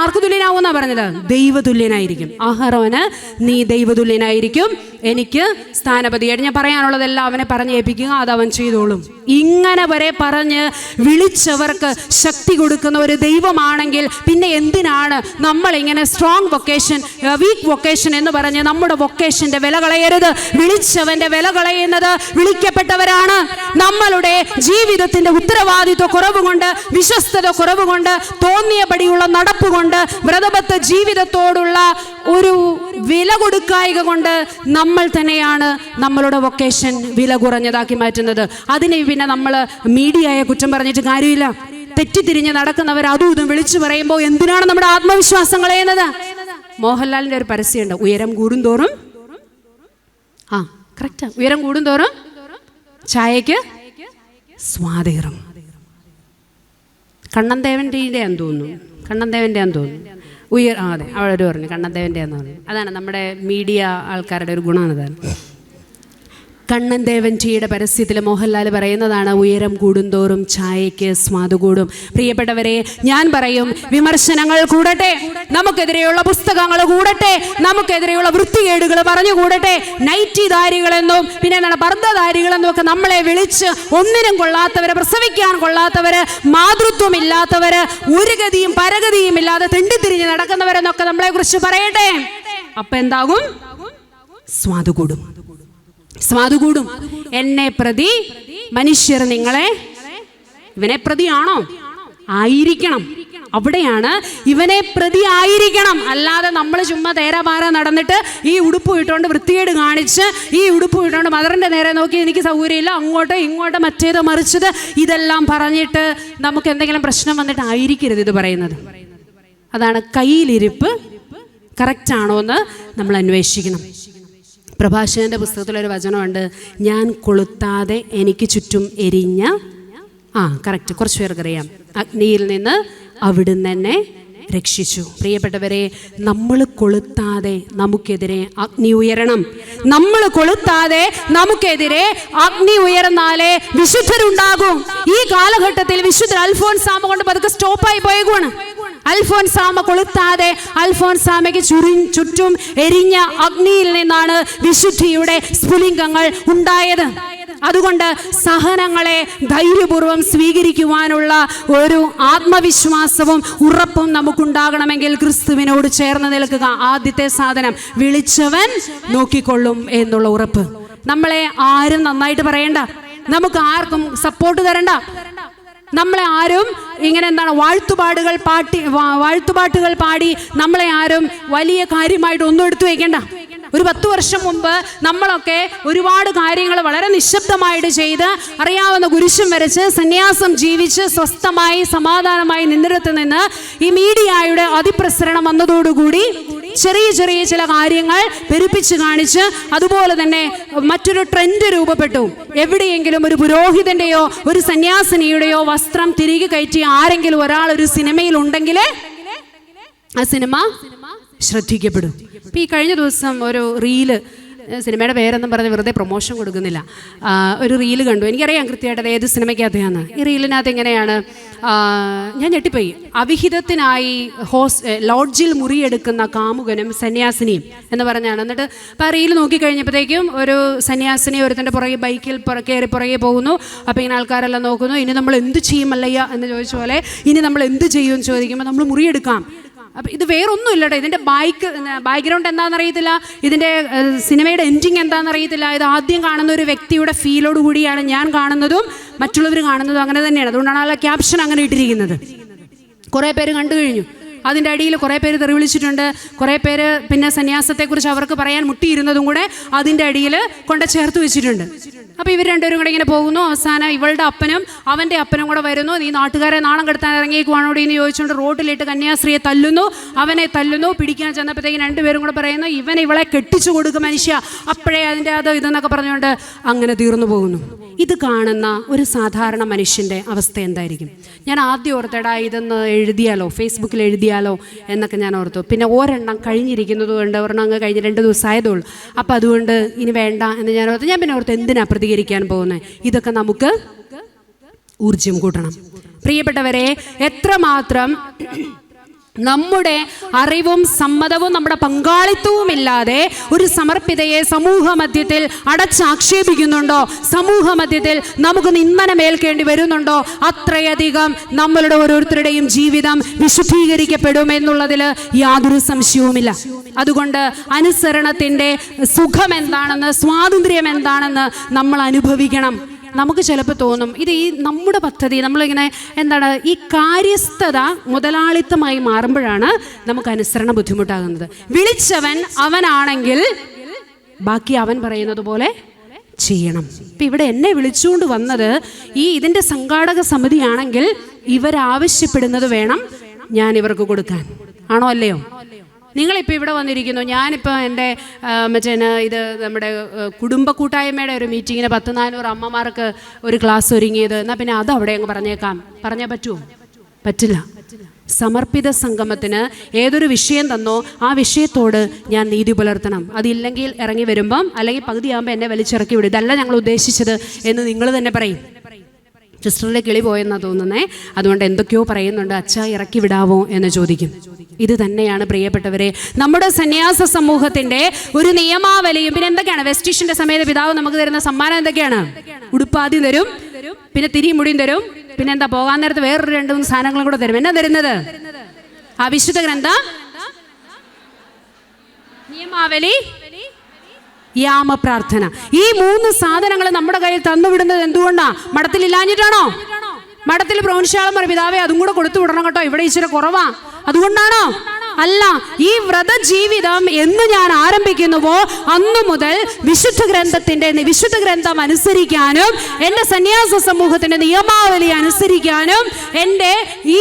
ആർക്ക് തുല്യനാവുമെന്നാ പറഞ്ഞത്? ദൈവതുല്യനായിരിക്കും. അഹറോന് നീ ദൈവതുല്യനായിരിക്കും, എനിക്ക് സ്ഥാനപതിയായിട്ട്. ഞാൻ പറയാനുള്ളതെല്ലാം അവനെ പറഞ്ഞേൽപ്പിക്കുക, അത് അവൻ ചെയ്തോളും. ഇങ്ങനെ വരെ പറഞ്ഞ് വിളിച്ചവർക്ക് ശക്തി കൊടുക്കുന്ന ഒരു ദൈവമാണെങ്കിൽ പിന്നെ എന്തിനാണ് നമ്മളിങ്ങനെ സ്ട്രോങ് വൊക്കേഷൻ, വീക്ക് വൊക്കേഷൻ എന്ന് പറഞ്ഞ് നമ്മുടെ വൊക്കേഷന്റെ വില കളയരുത്. വിളിച്ചവന്റെ വില കളയുന്നത് വിളിക്കപ്പെട്ടവരാണ്. നമ്മളുടെ ജീവിതത്തിന്റെ ഉത്തരവാദിത്വ കുറവ് കൊണ്ട്, വിശ്വസ്തത കുറവ് കൊണ്ട്, തോന്നിയപടിയുള്ള നടപ്പ് കൊണ്ട്, വ്രതബദ്ധ ജീവിതത്തോടുള്ള ഒരു വില കൊടുക്കായിക കൊണ്ട് നമ്മൾ തന്നെയാണ് നമ്മളുടെ വൊക്കേഷൻ വില കുറഞ്ഞതാക്കി മാറ്റുന്നത്. അതിനെ പിന്നെ നമ്മൾ മീഡിയയെ കുറ്റം പറഞ്ഞിട്ട് കാര്യമില്ല. തെറ്റിത്തിരിഞ്ഞ് നടക്കുന്നവർ അതും ഇതും വിളിച്ചു പറയുമ്പോൾ എന്തിനാണ് നമ്മുടെ ആത്മവിശ്വാസം കളയുന്നത്? മോഹൻലാലിന്റെ ഒരു പരസ്യമുണ്ട്, ഉയരം കൂടുന്തോറും കറക്റ്റാ, ഉയരം കൂടുന്തോറും ചായക്ക് സ്വാദേറും. കണ്ണൻദേവൻ്റെ ആണെന്ന് തോന്നുന്നു. അതെ, അവളൊരു പറഞ്ഞു കണ്ണൻദേവൻ്റെ ആണെന്ന് പറഞ്ഞു. അതാണ് നമ്മുടെ മീഡിയ ആൾക്കാരുടെ ഒരു ഗുണമാണ്. അതാണ് കണ്ണൻദേവൻ ടീയുടെ പരസ്യത്തിൽ മോഹൻലാൽ പറയുന്നതാണ്, ഉയരം കൂടുന്തോറും ചായയ്ക്ക് സ്വാദ് കൂടും. പ്രിയപ്പെട്ടവരെ, ഞാൻ പറയും, വിമർശനങ്ങൾ കൂടട്ടെ, നമുക്കെതിരെയുള്ള പുസ്തകങ്ങൾ കൂടട്ടെ, നമുക്കെതിരെയുള്ള വൃത്തികേടുകൾ പറഞ്ഞു കൂടട്ടെ, നൈറ്റിധാരികളെന്നും പിന്നെ എന്താണ് പർദ്ദധാരികളെന്നും ഒക്കെ നമ്മളെ വിളിച്ച് ഒന്നിനും കൊള്ളാത്തവര്, പ്രസവിക്കാൻ കൊള്ളാത്തവര്, മാതൃത്വമില്ലാത്തവര്, ഒരു ഗതിയും പരഗതിയും ഇല്ലാതെ തെണ്ടിത്തിരിഞ്ഞ് നടക്കുന്നവരെന്നൊക്കെ നമ്മളെ കുറിച്ച് പറയട്ടെ. അപ്പൊ എന്താകും? സ്വാദ് കൂടും. എന്നെ പ്രതി മനുഷ്യർ നിങ്ങളെ, ഇവനെ പ്രതിയാണോ? ആയിരിക്കണം. അവിടെയാണ് ഇവനെ പ്രതി ആയിരിക്കണം. അല്ലാതെ നമ്മൾ ചുമ്മാ തേരാപാര നടന്നിട്ട് ഈ ഉടുപ്പ് ഇട്ടുകൊണ്ട് വൃത്തികേട് കാണിച്ച്, ഈ ഉടുപ്പ് ഇട്ടുകൊണ്ട് മദറിൻ്റെ നേരെ നോക്കി എനിക്ക് സൗകര്യമില്ല, അങ്ങോട്ട് ഇങ്ങോട്ട് മറ്റേത് മറിച്ചത് ഇതെല്ലാം പറഞ്ഞിട്ട് നമുക്ക് എന്തെങ്കിലും പ്രശ്നം വന്നിട്ട് ആയിരിക്കരുത് ഇത് പറയുന്നത്. അതാണ് കയ്യിലിരിപ്പ് കറക്റ്റാണോ എന്ന് നമ്മൾ അന്വേഷിക്കണം. പ്രഭാഷകന്റെ പുസ്തകത്തിലൊരു വചനമുണ്ട്, ഞാൻ കൊളുത്താതെ എനിക്ക് ചുറ്റും എരിഞ്ഞ കറക്റ്റ്, കുറച്ച് പേർക്കറിയാം, അഗ്നിയിൽ നിന്ന് അവിടുന്ന് എന്നെ രക്ഷിച്ചു. പ്രിയപ്പെട്ടവരെ, നമ്മൾ കൊളുത്താതെ നമുക്കെതിരെ അഗ്നി ഉയരണം. നമ്മൾ കൊളുത്താതെ നമുക്കെതിരെ അഗ്നി ഉയർന്നാലേ വിശുദ്ധരുണ്ടാകും. ഈ കാലഘട്ടത്തിൽ വിശുദ്ധ അൽഫോൻസാമ കൊണ്ട് പതുക്കെ സ്റ്റോപ്പായി പോയേക്കുവാണ്. അൽഫോൻസാമ കൊളുത്താതെ അൽഫോൻസാമയ്ക്ക് ചുറ്റും എരിഞ്ഞ അഗ്നിയിൽ നിന്നാണ് വിശുദ്ധിയുടെ സ്ഫുലിംഗങ്ങൾ ഉണ്ടായത്. അതുകൊണ്ട് സഹനങ്ങളെ ധൈര്യപൂർവ്വം സ്വീകരിക്കുവാനുള്ള ഒരു ആത്മവിശ്വാസവും ഉറപ്പും നമുക്കുണ്ടാകണമെങ്കിൽ ക്രിസ്തുവിനോട് ചേർന്ന് നിൽക്കുക. ആദ്യത്തെ സാധനം, വിളിച്ചവൻ നോക്കിക്കൊള്ളും എന്നുള്ള ഉറപ്പ്. നമ്മളെ ആരും നന്നായിട്ട് പറയണ്ട, നമുക്ക് ആർക്കും സപ്പോർട്ട് തരണ്ട, നമ്മളെ ആരും ഇങ്ങനെ വാഴ്ത്തുപാട്ടുകൾ പാടി നമ്മളെ ആരും വലിയ കാര്യമായിട്ട് ഒന്നും എടുത്തു വയ്ക്കേണ്ട. ഒരു 10 വർഷം മുമ്പ് നമ്മളൊക്കെ ഒരുപാട് കാര്യങ്ങൾ വളരെ നിശബ്ദമായിട്ട് ചെയ്ത്, അറിയാവുന്ന കുരിശും വരച്ച് സന്യാസം ജീവിച്ച് സ്വസ്ഥമായി സമാധാനമായി നിന്നിടത്ത് നിന്ന് ഈ മീഡിയയുടെ അതിപ്രസരണം വന്നതോടുകൂടി ചെറിയ ചെറിയ ചില കാര്യങ്ങൾ പെരുപ്പിച്ച് കാണിച്ച്, അതുപോലെ തന്നെ മറ്റൊരു ട്രെൻഡ് രൂപപ്പെട്ടു. എവിടെയെങ്കിലും ഒരു പുരോഹിതന്റെയോ ഒരു സന്യാസിനിയുടെയോ വസ്ത്രം തിരികെ കയറ്റി ആരെങ്കിലും ഒരാൾ ഒരു സിനിമയിൽ ഉണ്ടെങ്കിൽ ആ സിനിമ ശ്രദ്ധിക്കപ്പെടും. ഇപ്പം ഈ കഴിഞ്ഞ ദിവസം ഒരു റീല്, സിനിമയുടെ പേരൊന്നും പറഞ്ഞ് വെറുതെ പ്രൊമോഷൻ കൊടുക്കുന്നില്ല, ഒരു റീല് കണ്ടു. എനിക്കറിയാം കൃത്യമായിട്ട് അത് ഏത് സിനിമയ്ക്കകത്തെയാണ്. ഈ റീലിനകത്ത് എങ്ങനെയാണ്, ഞാൻ ഞെട്ടിപ്പോയി. അവിഹിതത്തിനായി ലോഡ്ജിൽ മുറിയെടുക്കുന്ന കാമുകനും സന്യാസിനിയും എന്ന് പറഞ്ഞാണ്. എന്നിട്ട് അപ്പോൾ ആ റീല് നോക്കിക്കഴിഞ്ഞപ്പോഴത്തേക്കും ഒരു സന്യാസിനി ഒരുത്തൻ്റെ പുറകെ ബൈക്കിൽ കയറി പുറകെ പോകുന്നു. അപ്പോൾ ഇങ്ങനെ ആൾക്കാരെല്ലാം നോക്കുന്നു. ഇനി നമ്മൾ എന്ത് ചെയ്യും അല്ലയ്യ എന്ന് ചോദിച്ച പോലെ, ഇനി നമ്മൾ എന്ത് ചെയ്യുമെന്ന് ചോദിക്കുമ്പോൾ നമ്മൾ മുറിയെടുക്കാം. അപ്പം ഇത് വേറൊന്നും ഇല്ലട്ടോ, ഇതിൻ്റെ ബാക്ക്ഗ്രൗണ്ട് എന്താണെന്നറിയത്തില്ല, ഇതിൻ്റെ സിനിമയുടെ എൻഡിങ് എന്താണെന്നറിയത്തില്ല. ഇത് ആദ്യം കാണുന്ന ഒരു വ്യക്തിയുടെ ഫീലോട് കൂടിയാണ് ഞാൻ കാണുന്നതും മറ്റുള്ളവർ കാണുന്നതും അങ്ങനെ തന്നെയാണ്. അതുകൊണ്ടാണ് ആ ക്യാപ്ഷൻ അങ്ങനെ ഇട്ടിരിക്കുന്നത്. കുറേ പേര് കണ്ടു കഴിഞ്ഞു. അതിൻ്റെ അടിയിൽ കുറേ പേര് തെറി വിളിച്ചിട്ടുണ്ട്. കുറേ പേര് പിന്നെ സന്യാസത്തെക്കുറിച്ച് അവർക്ക് പറയാൻ മുട്ടിയിരുന്നതും കൂടെ അതിൻ്റെ അടിയിൽ കൊണ്ട് ചേർത്ത് വെച്ചിട്ടുണ്ട്. അപ്പോൾ ഇവർ രണ്ടുപേരും കൂടെ ഇങ്ങനെ പോകുന്നു. അവസാനം ഇവളുടെ അപ്പനും അവൻ്റെ അപ്പനും കൂടെ വരുന്നു. നീ നാട്ടുകാരെ നാണം കെടുത്താൻ ഇറങ്ങിയേക്കുവാണോടി എന്ന് ചോദിച്ചുകൊണ്ട് റോഡിലിട്ട് കന്യാസ്ത്രീയെ തല്ലുന്നു, അവനെ തല്ലുന്നു. പിടിക്കാൻ ചെന്നപ്പോഴത്തേക്കും രണ്ടുപേരും കൂടെ പറയുന്നു, ഇവൻ ഇവളെ കെട്ടിച്ചു കൊടുക്കും മനുഷ്യ, അപ്പോഴേ അതിൻ്റെ ഇതെന്നൊക്കെ പറഞ്ഞുകൊണ്ട് അങ്ങനെ തീർന്നു പോകുന്നു. ഇത് കാണുന്ന ഒരു സാധാരണ മനുഷ്യൻ്റെ അവസ്ഥ എന്തായിരിക്കും? ഞാൻ ആദ്യം ഓർത്തേടാ ഇതൊന്ന് എഴുതിയാലോ, ഫേസ്ബുക്കിൽ എഴുതിയാലോ എന്നൊക്കെ ഞാൻ ഓർത്തു. പിന്നെ ഒരെണ്ണം കഴിഞ്ഞിരിക്കുന്നത് കൊണ്ട് ഒരെണ്ണം അങ്ങ് കഴിഞ്ഞ് 2 ദിവസം ആയതുള്ളൂ. അപ്പോൾ അതുകൊണ്ട് ഇനി വേണ്ട എന്ന് ഞാൻ ഓർത്തു. ഞാൻ പിന്നെ ഓർത്ത് എന്തിനാ പ്രതികരിക്കാൻ പോകുന്നത്? ഇതൊക്കെ നമുക്ക് ഊർജ്ജം കൂട്ടണം. പ്രിയപ്പെട്ടവരെ, എത്രമാത്രം നമ്മുടെ അറിവും സമ്മതവും നമ്മുടെ പങ്കാളിത്തവും ഇല്ലാതെ ഒരു സമർപ്പിതയെ സമൂഹ മധ്യത്തിൽ അടച്ചാക്ഷേപിക്കുന്നുണ്ടോ, സമൂഹ മധ്യത്തിൽ നമുക്ക് നിന്ദനമേൽക്കേണ്ടി വരുന്നുണ്ടോ, അത്രയധികം നമ്മളുടെ ഓരോരുത്തരുടെയും ജീവിതം വിശുദ്ധീകരിക്കപ്പെടും എന്നുള്ളതിൽ യാതൊരു സംശയവുമില്ല. അതുകൊണ്ട് അനുസരണത്തിൻ്റെ സുഖം എന്താണെന്ന്, സ്വാതന്ത്ര്യം എന്താണെന്ന് നമ്മൾ അനുഭവിക്കണം. നമുക്ക് ചിലപ്പോൾ തോന്നും ഇത് ഈ നമ്മുടെ പദ്ധതി നമ്മളിങ്ങനെ എന്താണ് ഈ കാര്യസ്ഥത മുതലാളിത്തമായി മാറുമ്പോഴാണ് നമുക്ക് അനുസരണ ബുദ്ധിമുട്ടാകുന്നത്. വിളിച്ചവൻ അവനാണെങ്കിൽ ബാക്കി അവൻ പറയുന്നത് പോലെ ചെയ്യണം. ഇപ്പം ഇവിടെ എന്നെ വിളിച്ചുകൊണ്ട് വന്നത് ഇതിൻ്റെ സംഘാടക സമിതിയാണെങ്കിൽ ഇവരാവശ്യപ്പെടുന്നത് വേണം ഞാൻ ഇവർക്ക് കൊടുക്കാൻ. ആണോ അല്ലയോ? നിങ്ങളിപ്പോൾ ഇവിടെ വന്നിരിക്കുന്നു, ഞാനിപ്പോൾ എൻ്റെ ഇത് നമ്മുടെ കുടുംബ കൂട്ടായ്മയുടെ ഒരു മീറ്റിങ്ങിന് 100-400 അമ്മമാർക്ക് ഒരു ക്ലാസ് ഒരുങ്ങിയത്. എന്നാൽ പിന്നെ അത് അവിടെ അങ്ങ് പറഞ്ഞേക്കാം. പറഞ്ഞാൽ പറ്റുമോ? പറ്റില്ല. സമർപ്പിത സംഗമത്തിന് ഏതൊരു വിഷയം തന്നോ ആ വിഷയത്തോട് ഞാൻ നീതി പുലർത്തണം. അതില്ലെങ്കിൽ ഇറങ്ങി വരുമ്പം അല്ലെങ്കിൽ പകുതിയാകുമ്പോൾ എന്നെ വലിച്ചിറക്കി വിടും, ഇതല്ല ഞങ്ങൾ ഉദ്ദേശിച്ചത് എന്ന് നിങ്ങൾ തന്നെ പറയും. സിസ്റ്ററിൻ്റെ കിളി പോയെന്നാണ് തോന്നുന്നേ, അതുകൊണ്ട് എന്തൊക്കെയോ പറയുന്നുണ്ട്, അച്ഛാ ഇറക്കി വിടാവോ എന്ന് ചോദിക്കും. ഇത് തന്നെയാണ് പ്രിയപ്പെട്ടവരെ നമ്മുടെ സന്യാസ സമൂഹത്തിൻ്റെ ഒരു നിയമാവലിയും. പിന്നെ എന്തൊക്കെയാണ്? വെസ്റ്റീഷിൻ്റെ സമയത്ത് പിതാവ് നമുക്ക് തരുന്ന സമ്മാനം എന്തൊക്കെയാണ്? ഉടുപ്പാദ്യം തരും, പിന്നെ തിരിയും മുടിയും തരും, പിന്നെ എന്താ പോകാൻ നേരത്ത് വേറൊരു 2-3 സാധനങ്ങളും കൂടെ തരും. എന്നാ തരുന്നത്? ആ വിശുദ്ധ ഗ്രന്ഥം, നിയമാവലി, യാമപ്രാർത്ഥന. ഈ 3 സാധനങ്ങൾ നമ്മുടെ കയ്യിൽ തന്നുവിടുന്നത് എന്തുകൊണ്ടാ? മഠത്തിലില്ലാഞ്ഞിട്ടാണോ? മഠത്തിൽ പ്രൗഢശാലം പിതാവേ അതും കൂടെ കൊടുത്തു വിടണം കേട്ടോ, ഇവിടെ ഇച്ചിരി കുറവാ, അതുകൊണ്ടാണോ? അല്ല. ഈ വ്രതജീവിതം എന്ന് ഞാൻ ആരംഭിക്കുന്നുവോ അന്നു മുതൽ വിശുദ്ധ ഗ്രന്ഥം അനുസരിക്കാനും എൻ്റെ സന്യാസ സമൂഹത്തിൻ്റെ നിയമാവലി അനുസരിക്കാനും എൻ്റെ ഈ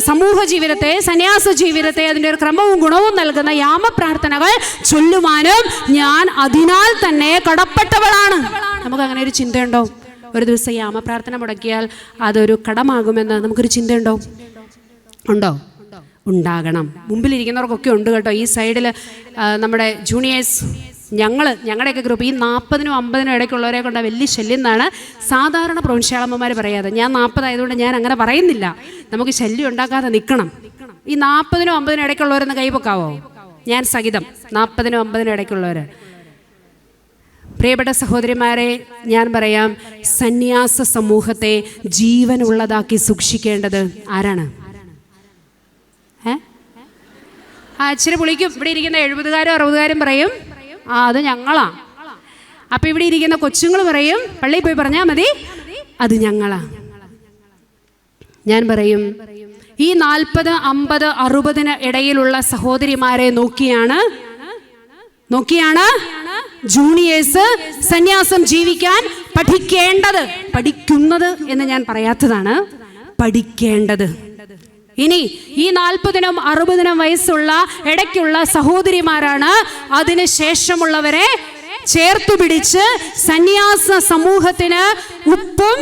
സമൂഹ ജീവിതത്തെ, സന്യാസ ജീവിതത്തെ അതിൻ്റെ ഒരു ക്രമവും ഗുണവും നൽകുന്ന യാമപ്രാർത്ഥനകൾ ചൊല്ലുവാനും ഞാൻ അതിനാൽ തന്നെ കടപ്പെട്ടവളാണ്. നമുക്ക് അങ്ങനെ ഒരു ചിന്തയുണ്ടോ? ഒരു ദിവസം യാമപ്രാർത്ഥന മുടക്കിയാൽ അതൊരു കടമാകുമെന്ന് നമുക്കൊരു ചിന്തയുണ്ടോ? ഉണ്ടോ? ഉണ്ടാകണം. മുമ്പിലിരിക്കുന്നവർക്കൊക്കെ ഉണ്ട് കേട്ടോ. ഈ സൈഡിൽ നമ്മുടെ ജൂനിയേഴ്സ്, ഞങ്ങളുടെയൊക്കെ ഗ്രൂപ്പ് ഈ 40-നും 50-നും ഇടയ്ക്കുള്ളവരെ കൊണ്ട് വലിയ ശല്യം എന്നാണ് സാധാരണ പ്രൊവിൻഷ്യാളമ്മമാർ പറയാതെ. ഞാൻ 40 ആയതുകൊണ്ട് ഞാൻ അങ്ങനെ പറയുന്നില്ല. നമുക്ക് ശല്യം ഉണ്ടാക്കാതെ നിൽക്കണം. ഈ 40-നും 50-നും ഇടയ്ക്കുള്ളവരെന്ന് കൈപൊക്കാവോ? ഞാൻ സഹിതം 40-നും 50-നും ഇടയ്ക്കുള്ളവർ. പ്രിയപ്പെട്ട സഹോദരിമാരെ, ഞാൻ പറയാം, സന്യാസ സമൂഹത്തെ ജീവനുള്ളതാക്കി സൂക്ഷിക്കേണ്ടത് ആരാണ്? ഇച്ചിരി പുളിക്കും. ഇവിടെ ഇരിക്കുന്ന 70-കാരും 60-കാരും പറയും അത് ഞങ്ങളാ. അപ്പം ഇവിടെ ഇരിക്കുന്ന കൊച്ചുങ്ങൾ പറയും, പള്ളിയിൽ പോയി പറഞ്ഞാൽ മതി, അത് ഞങ്ങളാ. ഞാൻ പറയും, ഈ 40, 50, 60-ന് ഇടയിലുള്ള സഹോദരിമാരെ നോക്കിയാണ് ജൂനിയേഴ്സ് സന്യാസം ജീവിക്കാൻ പഠിക്കുന്നത് എന്ന് ഞാൻ പറയാത്തതാണ്, പഠിക്കേണ്ടത്. ഇനി ഈ 40-നും 60-നും വയസ്സുള്ള ഇടയ്ക്കുള്ള സഹോദരിമാരാണ് അതിന് ശേഷമുള്ളവരെ ചേർത്തു പിടിച്ച് സന്യാസ സമൂഹത്തിന് ഉപ്പും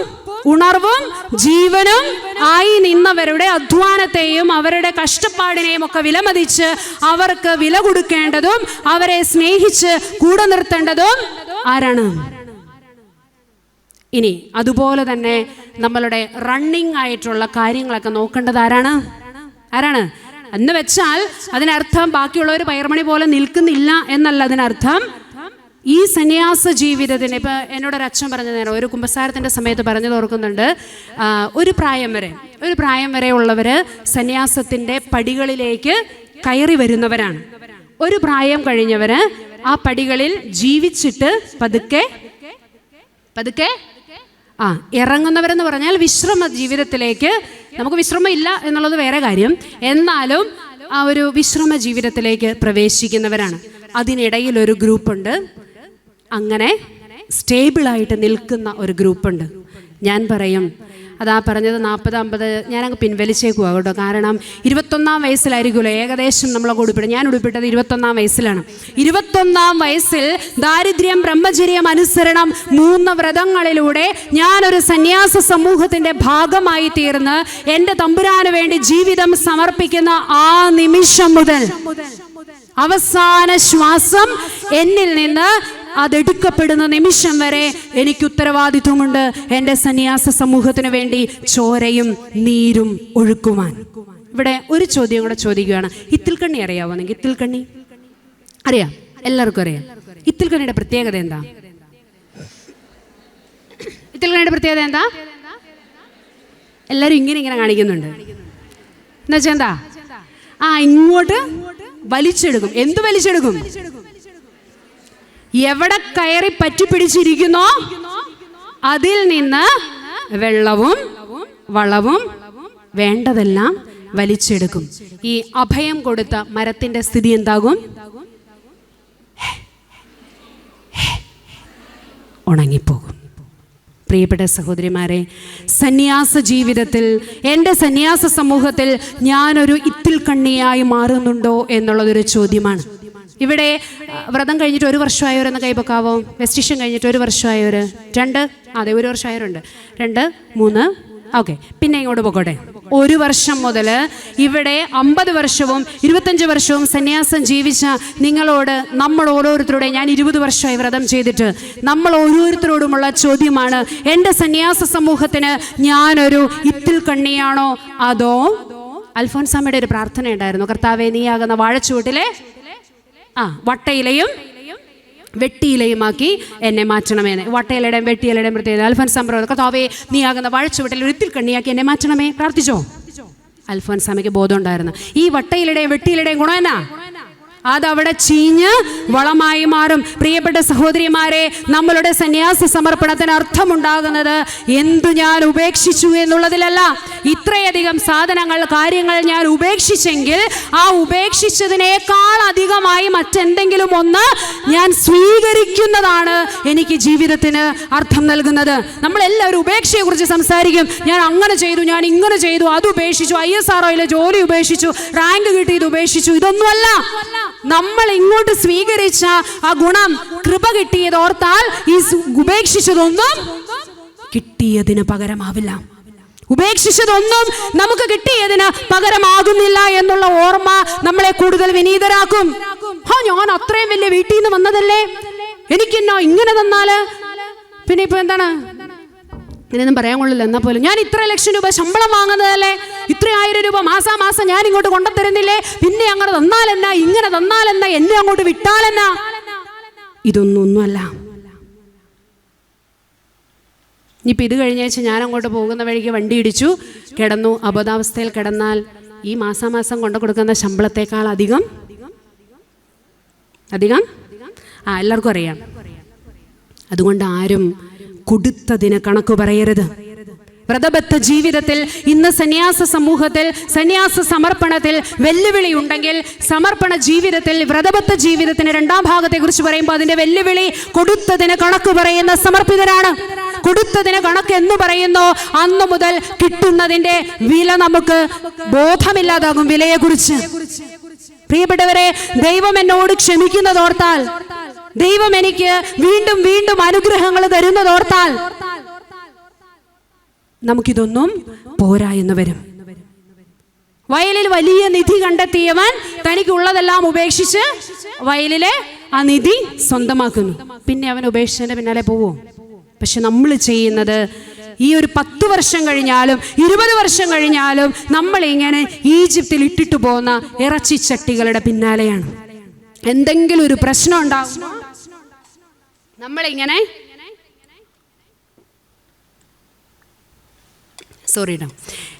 ഉണർവും ജീവനും ആയി നിന്നവരുടെ അധ്വാനത്തെയും അവരുടെ കഷ്ടപ്പാടിനെയും ഒക്കെ വിലമതിച്ച് അവർക്ക് വില കൊടുക്കേണ്ടതും അവരെ സ്നേഹിച്ച് കൂടെ നിർത്തേണ്ടതും ആരാണ്? ഇനി അതുപോലെ തന്നെ നമ്മളുടെ റണ്ണിങ് ആയിട്ടുള്ള കാര്യങ്ങളൊക്കെ നോക്കേണ്ടത് ആരാണ്? എന്ന് വെച്ചാൽ അതിനർത്ഥം ബാക്കിയുള്ളവർ പയർമണി പോലെ നിൽക്കുന്നില്ല എന്നല്ല. അതിനർത്ഥം ഈ സന്യാസ ജീവിതത്തിന്, ഇപ്പം എന്നോടൊരു അച്ഛൻ പറഞ്ഞു നേരം ഒരു കുമ്പസാരത്തിൻ്റെ സമയത്ത് പറഞ്ഞത് ഓർക്കുന്നുണ്ട്, ഒരു പ്രായം വരെ ഉള്ളവർ സന്യാസത്തിൻ്റെ പടികളിലേക്ക് കയറി വരുന്നവരാണ്. ഒരു പ്രായം കഴിഞ്ഞവർ ആ പടികളിൽ ജീവിച്ചിട്ട് പതുക്കെ ഇറങ്ങുന്നവരെന്ന് പറഞ്ഞാൽ വിശ്രമ ജീവിതത്തിലേക്ക്, നമുക്ക് വിശ്രമം ഇല്ല എന്നുള്ളത് വേറെ കാര്യം, എന്നാലും ആ ഒരു വിശ്രമ ജീവിതത്തിലേക്ക് പ്രവേശിക്കുന്നവരാണ്. അതിനിടയിൽ ഒരു ഗ്രൂപ്പുണ്ട്, അങ്ങനെ സ്റ്റേബിളായിട്ട് നിൽക്കുന്ന ഒരു ഗ്രൂപ്പുണ്ട്. ഞാൻ പറയും, അതാ പറഞ്ഞത് 40-50 ഞാനങ്ങ് പിൻവലിച്ചേക്കുവാ കേട്ടോ. കാരണം 21-ാം വയസ്സിലായിരിക്കുമല്ലോ ഏകദേശം നമ്മളൊക്കെ ഉടുപ്പിട്ടത്. ഞാൻ ഉടുപ്പിട്ടത് 21-ാം വയസ്സിലാണ്. 21-ാം വയസ്സിൽ ദാരിദ്ര്യം, ബ്രഹ്മചര്യം, അനുസരണം 3 വ്രതങ്ങളിലൂടെ ഞാനൊരു സന്യാസ സമൂഹത്തിൻ്റെ ഭാഗമായി തീർന്ന് എൻ്റെ തമ്പുരാന് വേണ്ടി ജീവിതം സമർപ്പിക്കുന്ന ആ നിമിഷം മുതൽ അവസാന ശ്വാസം എന്നിൽ നിന്ന് അതെടുക്കപ്പെടുന്ന നിമിഷം വരെ എനിക്ക് ഉത്തരവാദിത്വമുണ്ട് എൻ്റെ സന്യാസ സമൂഹത്തിന് വേണ്ടി ചോരയും നീരും ഒഴുക്കുവാൻ. ഇവിടെ ഒരു ചോദ്യം കൂടെ ചോദിക്കുകയാണ്. ഇത്തിൽക്കണ്ണി അറിയാവോ നിങ്ങൾക്ക്? ഇത്തിൽക്കണ്ണി അറിയാം, എല്ലാവർക്കും അറിയാം. ഇത്തിൽക്കണ്ണിയുടെ പ്രത്യേകത എന്താ? ഇത്തിൽക്കണ്ണിയുടെ പ്രത്യേകത എന്താ? എല്ലാവരും ഇങ്ങനെ കാണിക്കുന്നുണ്ട്. എന്നുവെച്ചാൽ എന്താ? ഇങ്ങോട്ട് വലിച്ചെടുക്കും. എന്ത് വലിച്ചെടുക്കും? എവിടെ കയറി പറ്റിപ്പിടിച്ചിരിക്കുന്നോ അതിൽ നിന്ന് വെള്ളവും വളവും വേണ്ടതെല്ലാം വലിച്ചെടുക്കും. ഈ അഭയം കൊടുത്ത മരത്തിന്റെ സ്ഥിതി എന്താകും? ഉണങ്ങിപ്പോകും. പ്രിയപ്പെട്ട സഹോദരിമാരെ, സന്യാസ ജീവിതത്തിൽ, എൻ്റെ സന്യാസ സമൂഹത്തിൽ ഞാനൊരു ഇത്തിൽക്കണ്ണിയായി മാറുന്നുണ്ടോ എന്നുള്ളതൊരു ചോദ്യമാണ്. ഇവിടെ വ്രതം കഴിഞ്ഞിട്ട് 1 വർഷമായവരെന്ന് കൈപൊക്കാവോ? വെസ്റ്റിഷൻ കഴിഞ്ഞിട്ട് 1 വർഷമായവർ? 2? അതെ, 1 വർഷമായവരുണ്ട്. 2, 3, ഓക്കെ. പിന്നെ ഇങ്ങോട്ട് പോകട്ടെ. 1 വർഷം മുതൽ ഇവിടെ 50 വർഷവും 25 വർഷവും സന്യാസം ജീവിച്ച നിങ്ങളോട്, നമ്മൾ ഓരോരുത്തരോടെ, ഞാൻ 20 വർഷമായി വ്രതം ചെയ്തിട്ട്, നമ്മൾ ഓരോരുത്തരോടുമുള്ള ചോദ്യമാണ്, എൻ്റെ സന്യാസ സമൂഹത്തിന് ഞാനൊരു ഇത്തിൽക്കണ്ണിയാണോ അതോ? അൽഫോൻസാമ്മയുടെ ഒരു പ്രാർത്ഥന ഉണ്ടായിരുന്നു, കർത്താവേ നീയാകുന്ന വാഴച്ചുവട്ടിലെ വട്ടയിലയും വെട്ടിയിലയുമാക്കി എന്നെ മാറ്റണമേ. വട്ടയിലയുടെയും വെട്ടിയിലയുടെയും പ്രത്യേകത അൽഫോൻസാമ്മ, കർത്താവേ നീയാകുന്ന വാഴച്ചുവട്ടിൽ ഒരു ഇത്തിൽക്കണ്ണിയാക്കി എന്നെ മാറ്റണമേ. പ്രാർത്ഥിച്ചോ? അൽഫോൻസാമ്മയ്ക്ക് ബോധം ഉണ്ടായിരുന്നു. ഈ വട്ടയിലയുടെയും വെട്ടിയിലയുടെയും ഗുണം എന്നാ? അതവിടെ ചീഞ്ഞ് വളമായി മാറും. പ്രിയപ്പെട്ട സഹോദരിമാരെ, നമ്മളുടെ സന്യാസ സമർപ്പണത്തിന് അർത്ഥമുണ്ടാകുന്നത് എന്തു ഞാൻ ഉപേക്ഷിച്ചു എന്നുള്ളതിലല്ല. ഇത്രയധികം സാധനങ്ങൾ, കാര്യങ്ങൾ ഞാൻ ഉപേക്ഷിച്ചെങ്കിൽ ആ ഉപേക്ഷിച്ചതിനേക്കാൾ അധികമായി മറ്റെന്തെങ്കിലും ഒന്ന് ഞാൻ സ്വീകരിക്കുന്നതാണ് എനിക്ക് ജീവിതത്തിന് അർത്ഥം നൽകുന്നത്. നമ്മളെല്ലാവരും ഉപേക്ഷയെക്കുറിച്ച് സംസാരിക്കും. ഞാൻ അങ്ങനെ ചെയ്തു, ഞാൻ ഇങ്ങനെ ചെയ്തു, അത് ഉപേക്ഷിച്ചു, ISROയിലെ ജോലി ഉപേക്ഷിച്ചു, റാങ്ക് കിട്ടിയത് ഉപേക്ഷിച്ചു. ഇതൊന്നുമല്ല. നമ്മൾ ഇങ്ങോട്ട് സ്വീകരിച്ച ആ ഗുണം, കൃപ കിട്ടിയത് ഓർത്താൽ ഈ ഉപേക്ഷിച്ചതൊന്നും കിട്ടിയതിന് പകരമാവില്ല. ഉപേക്ഷിച്ചതൊന്നും നമുക്ക് കിട്ടിയതിന് പകരമാകുന്നില്ല എന്നുള്ള ഓർമ്മ നമ്മളെ കൂടുതൽ വിനീതരാക്കും. ഞാൻ അത്രയും വലിയ വീട്ടിൽ നിന്ന് വന്നതല്ലേ, എനിക്കെന്നോ ഇങ്ങനെ തന്നാല് പിന്നെ ഇപ്പൊ എന്താണ്? ഇങ്ങനെയൊന്നും പറയാൻ കൊള്ളില്ല. എന്നാൽ പോലും ഞാൻ ഇത്ര ലക്ഷം രൂപ ശമ്പളം വാങ്ങുന്നതല്ലേ, ഇത്ര 1000 രൂപ മാസാമാസം ഞാൻ ഇങ്ങോട്ട് കൊണ്ടുതരുന്നില്ലേ, പിന്നെ അങ്ങനെ തന്നാലെന്നാ, ഇങ്ങനെ തന്നാലെന്നാ, എന്നെ അങ്ങോട്ട് വിട്ടാലെന്നാ? ഇതൊന്നുമല്ല. ഇനിയിപ്പോൾ ഇത് കഴിഞ്ഞാഴ്ച ഞാൻ അങ്ങോട്ട് പോകുന്ന വഴിക്ക് വണ്ടി ഇടിച്ചു, കിടന്നു. അബോധാവസ്ഥയിൽ കിടന്നാൽ ഈ മാസാമാസം കൊണ്ടു കൊടുക്കുന്ന ശമ്പളത്തെക്കാൾ അധികം എല്ലാവർക്കും അറിയാം. അതുകൊണ്ട് ആരും കൊടുത്തതിന് കണക്ക് പറയരുത്. വ്രതബദ്ധ ജീവിതത്തിൽ ഇന്ന് സന്യാസ സമൂഹത്തിൽ, സന്യാസ സമർപ്പണത്തിൽ വെല്ലുവിളി ഉണ്ടെങ്കിൽ, സമർപ്പണ ജീവിതത്തിൽ, വ്രതബദ്ധ ജീവിതത്തിന് 2ാം ഭാഗത്തെ കുറിച്ച് പറയുമ്പോൾ അതിന്റെ വെല്ലുവിളി കൊടുത്തതിന് കണക്ക് പറയുന്ന സമർപ്പിതരാണ്. കൊടുത്തതിന് കണക്ക് എന്ന് പറയുന്നു, അന്നു മുതൽ കിട്ടുന്നതിന്റെ വില നമുക്ക് ബോധമില്ലാതാകും. വിലയെക്കുറിച്ച് പ്രിയപ്പെട്ടവരെ, ദൈവം എന്നോട് ക്ഷമിക്കുന്നതോർത്താൽ, ദൈവം എനിക്ക് വീണ്ടും വീണ്ടും അനുഗ്രഹങ്ങൾ തരുന്നതോർത്താൽ നമുക്കിതൊന്നും പോരാ എന്ന് വരും. വയലിൽ വലിയ നിധി കണ്ടെത്തിയവൻ തനിക്കുള്ളതെല്ലാം ഉപേക്ഷിച്ച് വയലിലെ ആ നിധി സ്വന്തമാക്കുന്നു. പിന്നെ അവൻ ഉപേക്ഷിച്ചതിന്റെ പിന്നാലെ പോവോ? പക്ഷെ നമ്മൾ ചെയ്യുന്നത് ഈ ഒരു 10 വർഷം കഴിഞ്ഞാലും 20 വർഷം കഴിഞ്ഞാലും നമ്മൾ ഇങ്ങനെ ഈജിപ്തിൽ ഇട്ടിട്ട് പോകുന്ന ഇറച്ചിച്ചട്ടികളുടെ പിന്നാലെയാണ്. എന്തെങ്കിലും ഒരു പ്രശ്നം ഉണ്ടാകും, നമ്മളിങ്ങനെ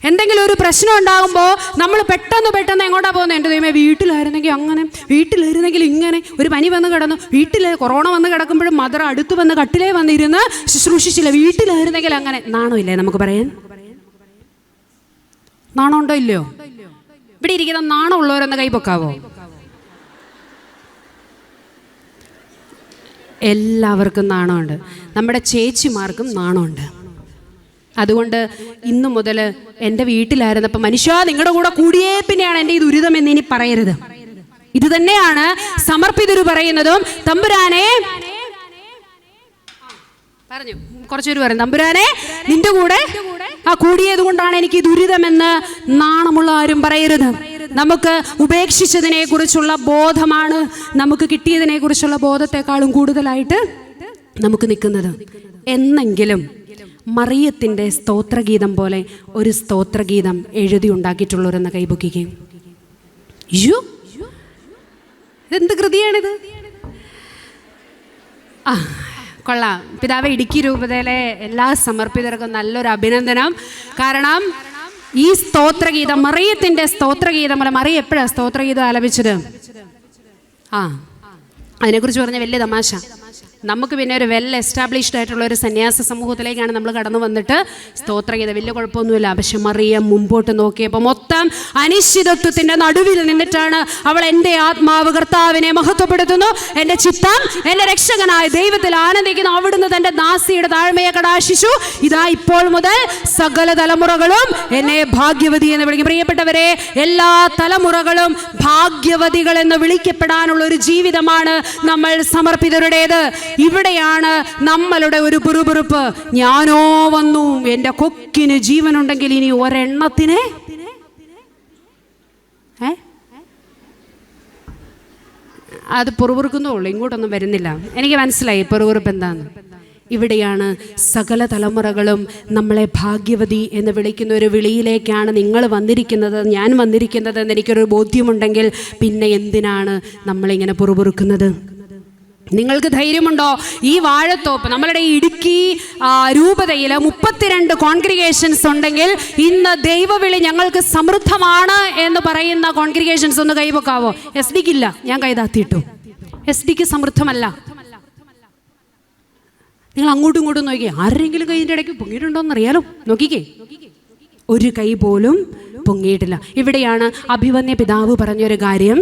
എന്തെങ്കിലും ഒരു പ്രശ്നം ഉണ്ടാകുമ്പോൾ നമ്മൾ പെട്ടെന്ന് എങ്ങോട്ടാ പോകുന്നത്? എൻ്റെ ദൈവമേ, വീട്ടിലായിരുന്നെങ്കിൽ അങ്ങനെ, വീട്ടിലായിരുന്നെങ്കിൽ ഇങ്ങനെ. ഒരു പനി വന്ന് കിടന്നു, വീട്ടിൽ കൊറോണ വന്ന് കിടക്കുമ്പോഴും മദർ അടുത്ത് വന്ന് കട്ടിലേ വന്നിരുന്ന് ശുശ്രൂഷിച്ചില്ല, വീട്ടിലായിരുന്നെങ്കിൽ അങ്ങനെ. നാണോ ഇല്ലേ നമുക്ക് പറയാൻ? നാണം ഉണ്ടോ ഇല്ലയോ? ഇവിടെ ഇരിക്കുന്ന നാണം ഉള്ളവരെന്ന് കൈ പൊക്കാവോ? എല്ലാവർക്കും നാണമുണ്ട്, നമ്മുടെ ചേച്ചിമാർക്കും നാണമുണ്ട്. അതുകൊണ്ട് ഇന്നു മുതൽ എൻ്റെ വീട്ടിലായിരുന്നപ്പോൾ മനുഷ്യ നിങ്ങളുടെ കൂടെ കൂടിയേ പിന്നെയാണ് എൻ്റെ ഈ ദുരിതം എന്ന് ഇനി പറയരുത്. ഇത് തന്നെയാണ് സമർപ്പിതര് പറയുന്നതും. തമ്പുരാനെ പറഞ്ഞു, കുറച്ചുപേര് പറയും തമ്പുരാനെ നിന്റെ കൂടെ കൂടിയത് കൊണ്ടാണ് എനിക്ക് ദുരിതമെന്ന് നാണമുള്ള ആരും പറയരുത്. നമുക്ക് ഉപേക്ഷിച്ചതിനെ കുറിച്ചുള്ള ബോധമാണ് നമുക്ക് കിട്ടിയതിനെ കുറിച്ചുള്ള ബോധത്തെക്കാളും കൂടുതലായിട്ട് നമുക്ക് നിൽക്കുന്നത്. എന്നെങ്കിലും മറിയത്തിൻ്റെ സ്തോത്രഗീതം പോലെ ഒരു സ്തോത്രഗീതം എഴുതി ഉണ്ടാക്കിയിട്ടുള്ളവരെന്ന കൈപൊക്കിക്കുകയും ഇതെന്ത് കൃതിയാണിത്? കൊള്ളാം. പിതാവ് ഇടുക്കി രൂപതയിലെ എല്ലാ സമർപ്പിതർക്കും നല്ലൊരു അഭിനന്ദനം. കാരണം ഈ സ്തോത്രഗീതം, മറിയത്തിൻ്റെ സ്തോത്രഗീതം പോലെ, മറിയ എപ്പോഴാണ് സ്തോത്രഗീതം ആലപിച്ചത്? അതിനെക്കുറിച്ച് പറഞ്ഞ വലിയ തമാശ. നമുക്ക് പിന്നെ ഒരു വെൽ എസ്റ്റാബ്ലിഷ്ഡ് ആയിട്ടുള്ള ഒരു സന്യാസ സമൂഹത്തിലേക്കാണ് നമ്മൾ കടന്നു വന്നിട്ട് സ്തോത്രഗീതം വലിയ കുഴപ്പമൊന്നുമില്ല. പക്ഷെ മറിയം മുമ്പോട്ട് നോക്കിയപ്പോൾ മൊത്തം അനിശ്ചിതത്വത്തിൻ്റെ നടുവിൽ നിന്നിട്ടാണ് അവൾ എൻ്റെ ആത്മാവ് കർത്താവിനെ മഹത്വപ്പെടുത്തുന്നു, എൻ്റെ ചിത്തം എൻ്റെ രക്ഷകനായ ദൈവത്തിൽ ആനന്ദിക്കുന്നു, അവിടുന്ന് തൻ്റെ ദാസിയുടെ താഴ്മയെ കടാശിച്ചു, ഇതാ ഇപ്പോൾ മുതൽ സകല തലമുറകളും എന്നെ ഭാഗ്യവതി എന്ന് വിളിക്കും. പ്രിയപ്പെട്ടവരെ, എല്ലാ തലമുറകളും ഭാഗ്യവതികൾ എന്ന് വിളിക്കപ്പെടാനുള്ള ഒരു ജീവിതമാണ് നമ്മൾ സമർപ്പിതരുടേത്. ഇവിടെയാണ് നമ്മളുടെ ഒരു പിറുപിറുപ്പ്. ഞാനോ വന്നു, എൻ്റെ കൊക്കിന് ജീവനുണ്ടെങ്കിൽ ഇനി ഒരെണ്ണത്തിന് അത് പിറുപിറുക്കുന്നുള്ളൂ, ഇങ്ങോട്ടൊന്നും വരുന്നില്ല. എനിക്ക് മനസ്സിലായി പിറുപിറുപ്പ് എന്താന്ന്. ഇവിടെയാണ് സകല തലമുറകളും നമ്മളെ ഭാഗ്യവതി എന്ന് വിളിക്കുന്ന ഒരു വിളിയിലേക്കാണ് നിങ്ങൾ വന്നിരിക്കുന്നത്, ഞാൻ വന്നിരിക്കുന്നത് എന്ന് എനിക്കൊരു ബോധ്യമുണ്ടെങ്കിൽ പിന്നെ എന്തിനാണ് നമ്മളിങ്ങനെ പിറുപിറുക്കുന്നത്? നിങ്ങൾക്ക് ധൈര്യമുണ്ടോ? ഈ വാഴത്തോപ്പ്, നമ്മളുടെ ഇടുക്കി രൂപതയിൽ 32 കോൺഗ്രിഗേഷൻസ് ഉണ്ടെങ്കിൽ ഇന്ന് ദൈവവിളി ഞങ്ങൾക്ക് സമൃദ്ധമാണ് എന്ന് പറയുന്ന കോൺഗ്രിഗേഷൻസ് ഒന്ന് കൈവെക്കാവോ? എസ് ഡിക്കില്ല, ഞാൻ കൈതാത്തിയിട്ടു. എസ് ഡിക്ക് സമൃദ്ധമല്ല. നിങ്ങൾ അങ്ങോട്ടും ഇങ്ങോട്ടും നോക്കിയേ, ആരെങ്കിലും കൈൻ്റെ ഇടയ്ക്ക് പൊങ്ങിയിട്ടുണ്ടോന്ന് അറിയാലോ? നോക്കിക്കേ, ഒരു കൈ പോലും പൊങ്ങിയിട്ടില്ല. ഇവിടെയാണ് അഭിവന്യ പിതാവ് പറഞ്ഞൊരു കാര്യം,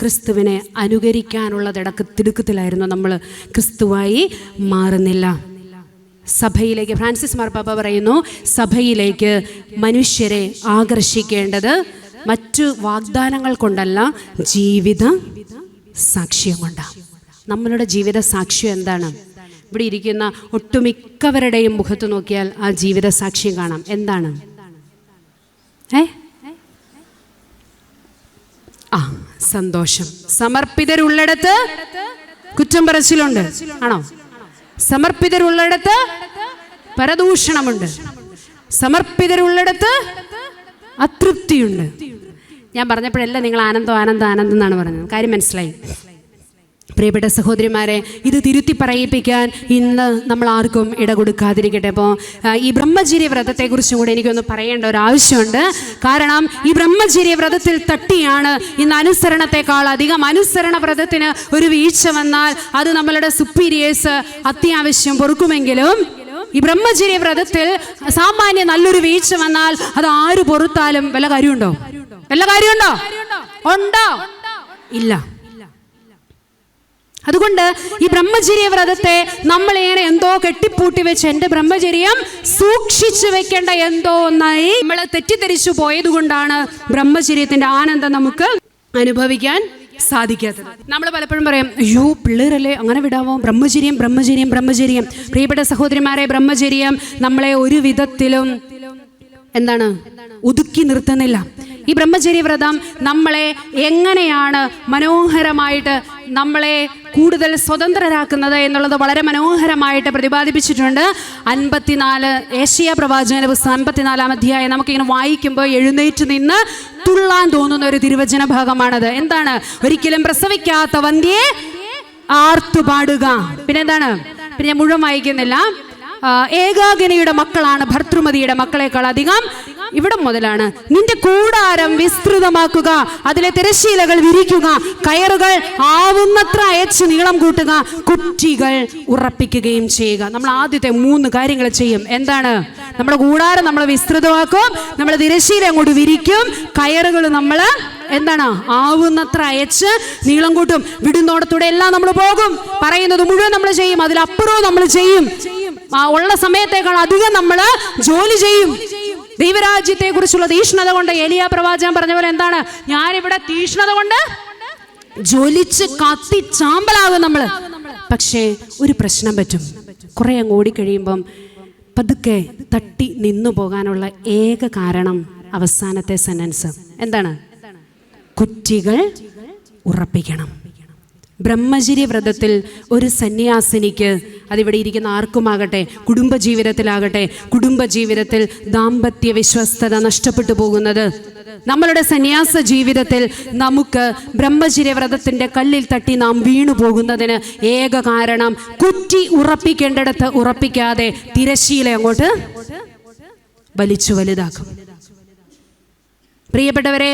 ക്രിസ്തുവിനെ അനുകരിക്കാനുള്ള തിടുക്കത്തിലായിരുന്നു നമ്മൾ, ക്രിസ്തുവായി മാറുന്നില്ല. സഭയിലേക്ക് ഫ്രാൻസിസ് മാർപ്പാപ്പ പറയുന്നു, സഭയിലേക്ക് മനുഷ്യരെ ആകർഷിക്കേണ്ടത് മറ്റു വാഗ്ദാനങ്ങൾ കൊണ്ടല്ല, ജീവിത സാക്ഷ്യം കൊണ്ടാണ്. നമ്മളുടെ ജീവിത സാക്ഷ്യം എന്താണ്? ഇവിടെ ഇരിക്കുന്ന ഒട്ടുമിക്കവരുടെയും മുഖത്ത് നോക്കിയാൽ ആ ജീവിത സാക്ഷ്യം കാണാം. എന്താണ്? സന്തോഷം. സമർപ്പിതരുള്ളിടത്ത് കുറ്റം പറച്ചിലുണ്ട്, ആണോ? സമർപ്പിതരുള്ളിടത്ത് പരദൂഷണമുണ്ട്, സമർപ്പിതരുള്ളിടത്ത് അതൃപ്തിയുണ്ട്. ഞാൻ പറഞ്ഞപ്പോഴെല്ലാം നിങ്ങൾ ആനന്ദം ആനന്ദം ആനന്ദം എന്നാണ് പറഞ്ഞത്. കാര്യം മനസ്സിലായി? പ്രിയപ്പെട്ട സഹോദരിമാരെ, ഇത് തിരുത്തി പറയിപ്പിക്കാൻ ഇന്ന് നമ്മൾ ആർക്കും ഇട കൊടുക്കാതിരിക്കട്ടെ. അപ്പോൾ ഈ ബ്രഹ്മചര്യ വ്രതത്തെക്കുറിച്ചും കൂടെ എനിക്കൊന്ന് പറയേണ്ട ഒരു ആവശ്യമുണ്ട്. കാരണം ഈ ബ്രഹ്മചര്യ വ്രതത്തിൽ തട്ടിയാണ് ഇന്ന് അനുസരണത്തെക്കാൾ അധികം. അനുസരണ വ്രതത്തിന് ഒരു വീഴ്ച വന്നാൽ അത് നമ്മളുടെ സുപ്പീരിയേഴ്സ് അത്യാവശ്യം പൊറുക്കുമെങ്കിലും ഈ ബ്രഹ്മചര്യ വ്രതത്തിൽ സാമാന്യ നല്ലൊരു വീഴ്ച വന്നാൽ അത് ആര് പൊറുത്താലും വല്ല കാര്യമുണ്ടോ? വല്ല കാര്യമുണ്ടോ? ഉണ്ടോ? ഇല്ല. അതുകൊണ്ട് ഈ ബ്രഹ്മചര്യ വ്രതത്തെ നമ്മളേറെ എന്തോ കെട്ടിപ്പൂട്ടി വെച്ച് എൻ്റെ ബ്രഹ്മചര്യം സൂക്ഷിച്ചു വെക്കേണ്ട എന്തോ ഒന്നായി നമ്മൾ തെറ്റിദ്ധരിച്ചു പോയതുകൊണ്ടാണ് ബ്രഹ്മചര്യത്തിൻ്റെ ആനന്ദം നമുക്ക് അനുഭവിക്കാൻ സാധിക്കാത്തത്. നമ്മൾ പലപ്പോഴും പറയാം, അയ്യോ പിള്ളേരല്ലേ അങ്ങനെ വിടാമോ? ബ്രഹ്മചര്യം ബ്രഹ്മചര്യം ബ്രഹ്മചര്യം. പ്രിയപ്പെട്ട സഹോദരിമാരെ, ബ്രഹ്മചര്യം നമ്മളെ ഒരു വിധത്തിലും എന്താണ് ഒതുക്കി നിർത്തുന്നില്ല. ഈ ബ്രഹ്മചര്യ വ്രതം നമ്മളെ എങ്ങനെയാണ് മനോഹരമായിട്ട് നമ്മളെ കൂടുതൽ സ്വതന്ത്രരാക്കുന്നത് എന്നുള്ളത് വളരെ മനോഹരമായിട്ട് പ്രതിപാദിപ്പിച്ചിട്ടുണ്ട്. 54 ഏശയ്യാ പ്രവാചകന്റെ പുസ്തകം 54-ാം അധ്യായം നമുക്കിങ്ങനെ വായിക്കുമ്പോൾ എഴുന്നേറ്റ് നിന്ന് തുള്ളാൻ തോന്നുന്ന ഒരു തിരുവചന ഭാഗമാണത്. എന്താണ്? ഒരിക്കലും പ്രസവിക്കാത്ത വന്ധ്യയെ ആർത്തുപാടുക. പിന്നെ എന്താണ്? പിന്നെ ഞാൻ മുഴുവൻ വായിക്കുന്നില്ല. ഏകാകിനിയുടെ മക്കളാണ് ഭർതൃമതിയുടെ മക്കളെക്കാൾ അധികം ഇവിടെ മുതലാണ്. നിന്റെ കൂടാരം വിസ്തൃതമാക്കുക, അതിലെ തിരശ്ശീലകൾ വിരിക്കുക, കയറുകൾ ആവുന്നത്ര അയച്ച് നീളം കൂട്ടുക, കുറ്റികൾ ഉറപ്പിക്കുകയും ചെയ്യുക. നമ്മൾ ആദ്യത്തെ 3 കാര്യങ്ങൾ ചെയ്യും. എന്താണ്? നമ്മുടെ കൂടാരം നമ്മൾ വിസ്തൃതമാക്കും, നമ്മൾ തിരശ്ശീല അങ്ങോട്ട് വിരിക്കും, കയറുകൾ നമ്മൾ എന്താണ് ആവുന്നത്ര അയച്ച് നീളം കൂട്ടും. വിടുന്നോടത്തൂടെ എല്ലാം നമ്മൾ പോകും. പറയുന്നത് മുഴുവൻ നമ്മൾ ചെയ്യും, അതിലപ്പുറവും നമ്മൾ ചെയ്യും. ഉള്ള സമയത്തേക്കാൾ അധികം നമ്മൾ ജോലി ചെയ്യും. ദൈവരാജ്യത്തെ കുറിച്ചുള്ള തീഷ്ണത കൊണ്ട് ഏലിയാ പ്രവാചകൻ പറഞ്ഞ പോലെ എന്താണ്? ഞാനിവിടെ തീഷ്ണത കൊണ്ട് ജ്വലിച്ച് കത്തി ചാമ്പലാകും നമ്മള്. പക്ഷേ ഒരു പ്രശ്നം പറ്റും. കുറെ അങ്ങ് ഓടിക്കഴിയുമ്പം പതുക്കെ തട്ടി നിന്നു പോകാനുള്ള ഏക കാരണം അവസാനത്തെ സെന്റൻസ് എന്താണ്? കുറ്റികൾ ഉറപ്പിക്കണം. ബ്രഹ്മചര്യ വ്രതത്തിൽ ഒരു സന്യാസിനിക്ക്, അതിവിടെ ഇരിക്കുന്ന ആർക്കുമാകട്ടെ, കുടുംബജീവിതത്തിൽ ദാമ്പത്യ വിശ്വസ്തത നഷ്ടപ്പെട്ടു പോകുന്നത്, നമ്മളുടെ സന്യാസ ജീവിതത്തിൽ നമുക്ക് ബ്രഹ്മചര്യ വ്രതത്തിന്റെ കല്ലിൽ തട്ടി നാം വീണു പോകുന്നതിന് ഏക കാരണം കുറ്റി ഉറപ്പിക്കേണ്ടിടത്ത് ഉറപ്പിക്കാതെ തിരശ്ശീല അങ്ങോട്ട് വലിച്ചു വലുതാക്കും. പ്രിയപ്പെട്ടവരെ,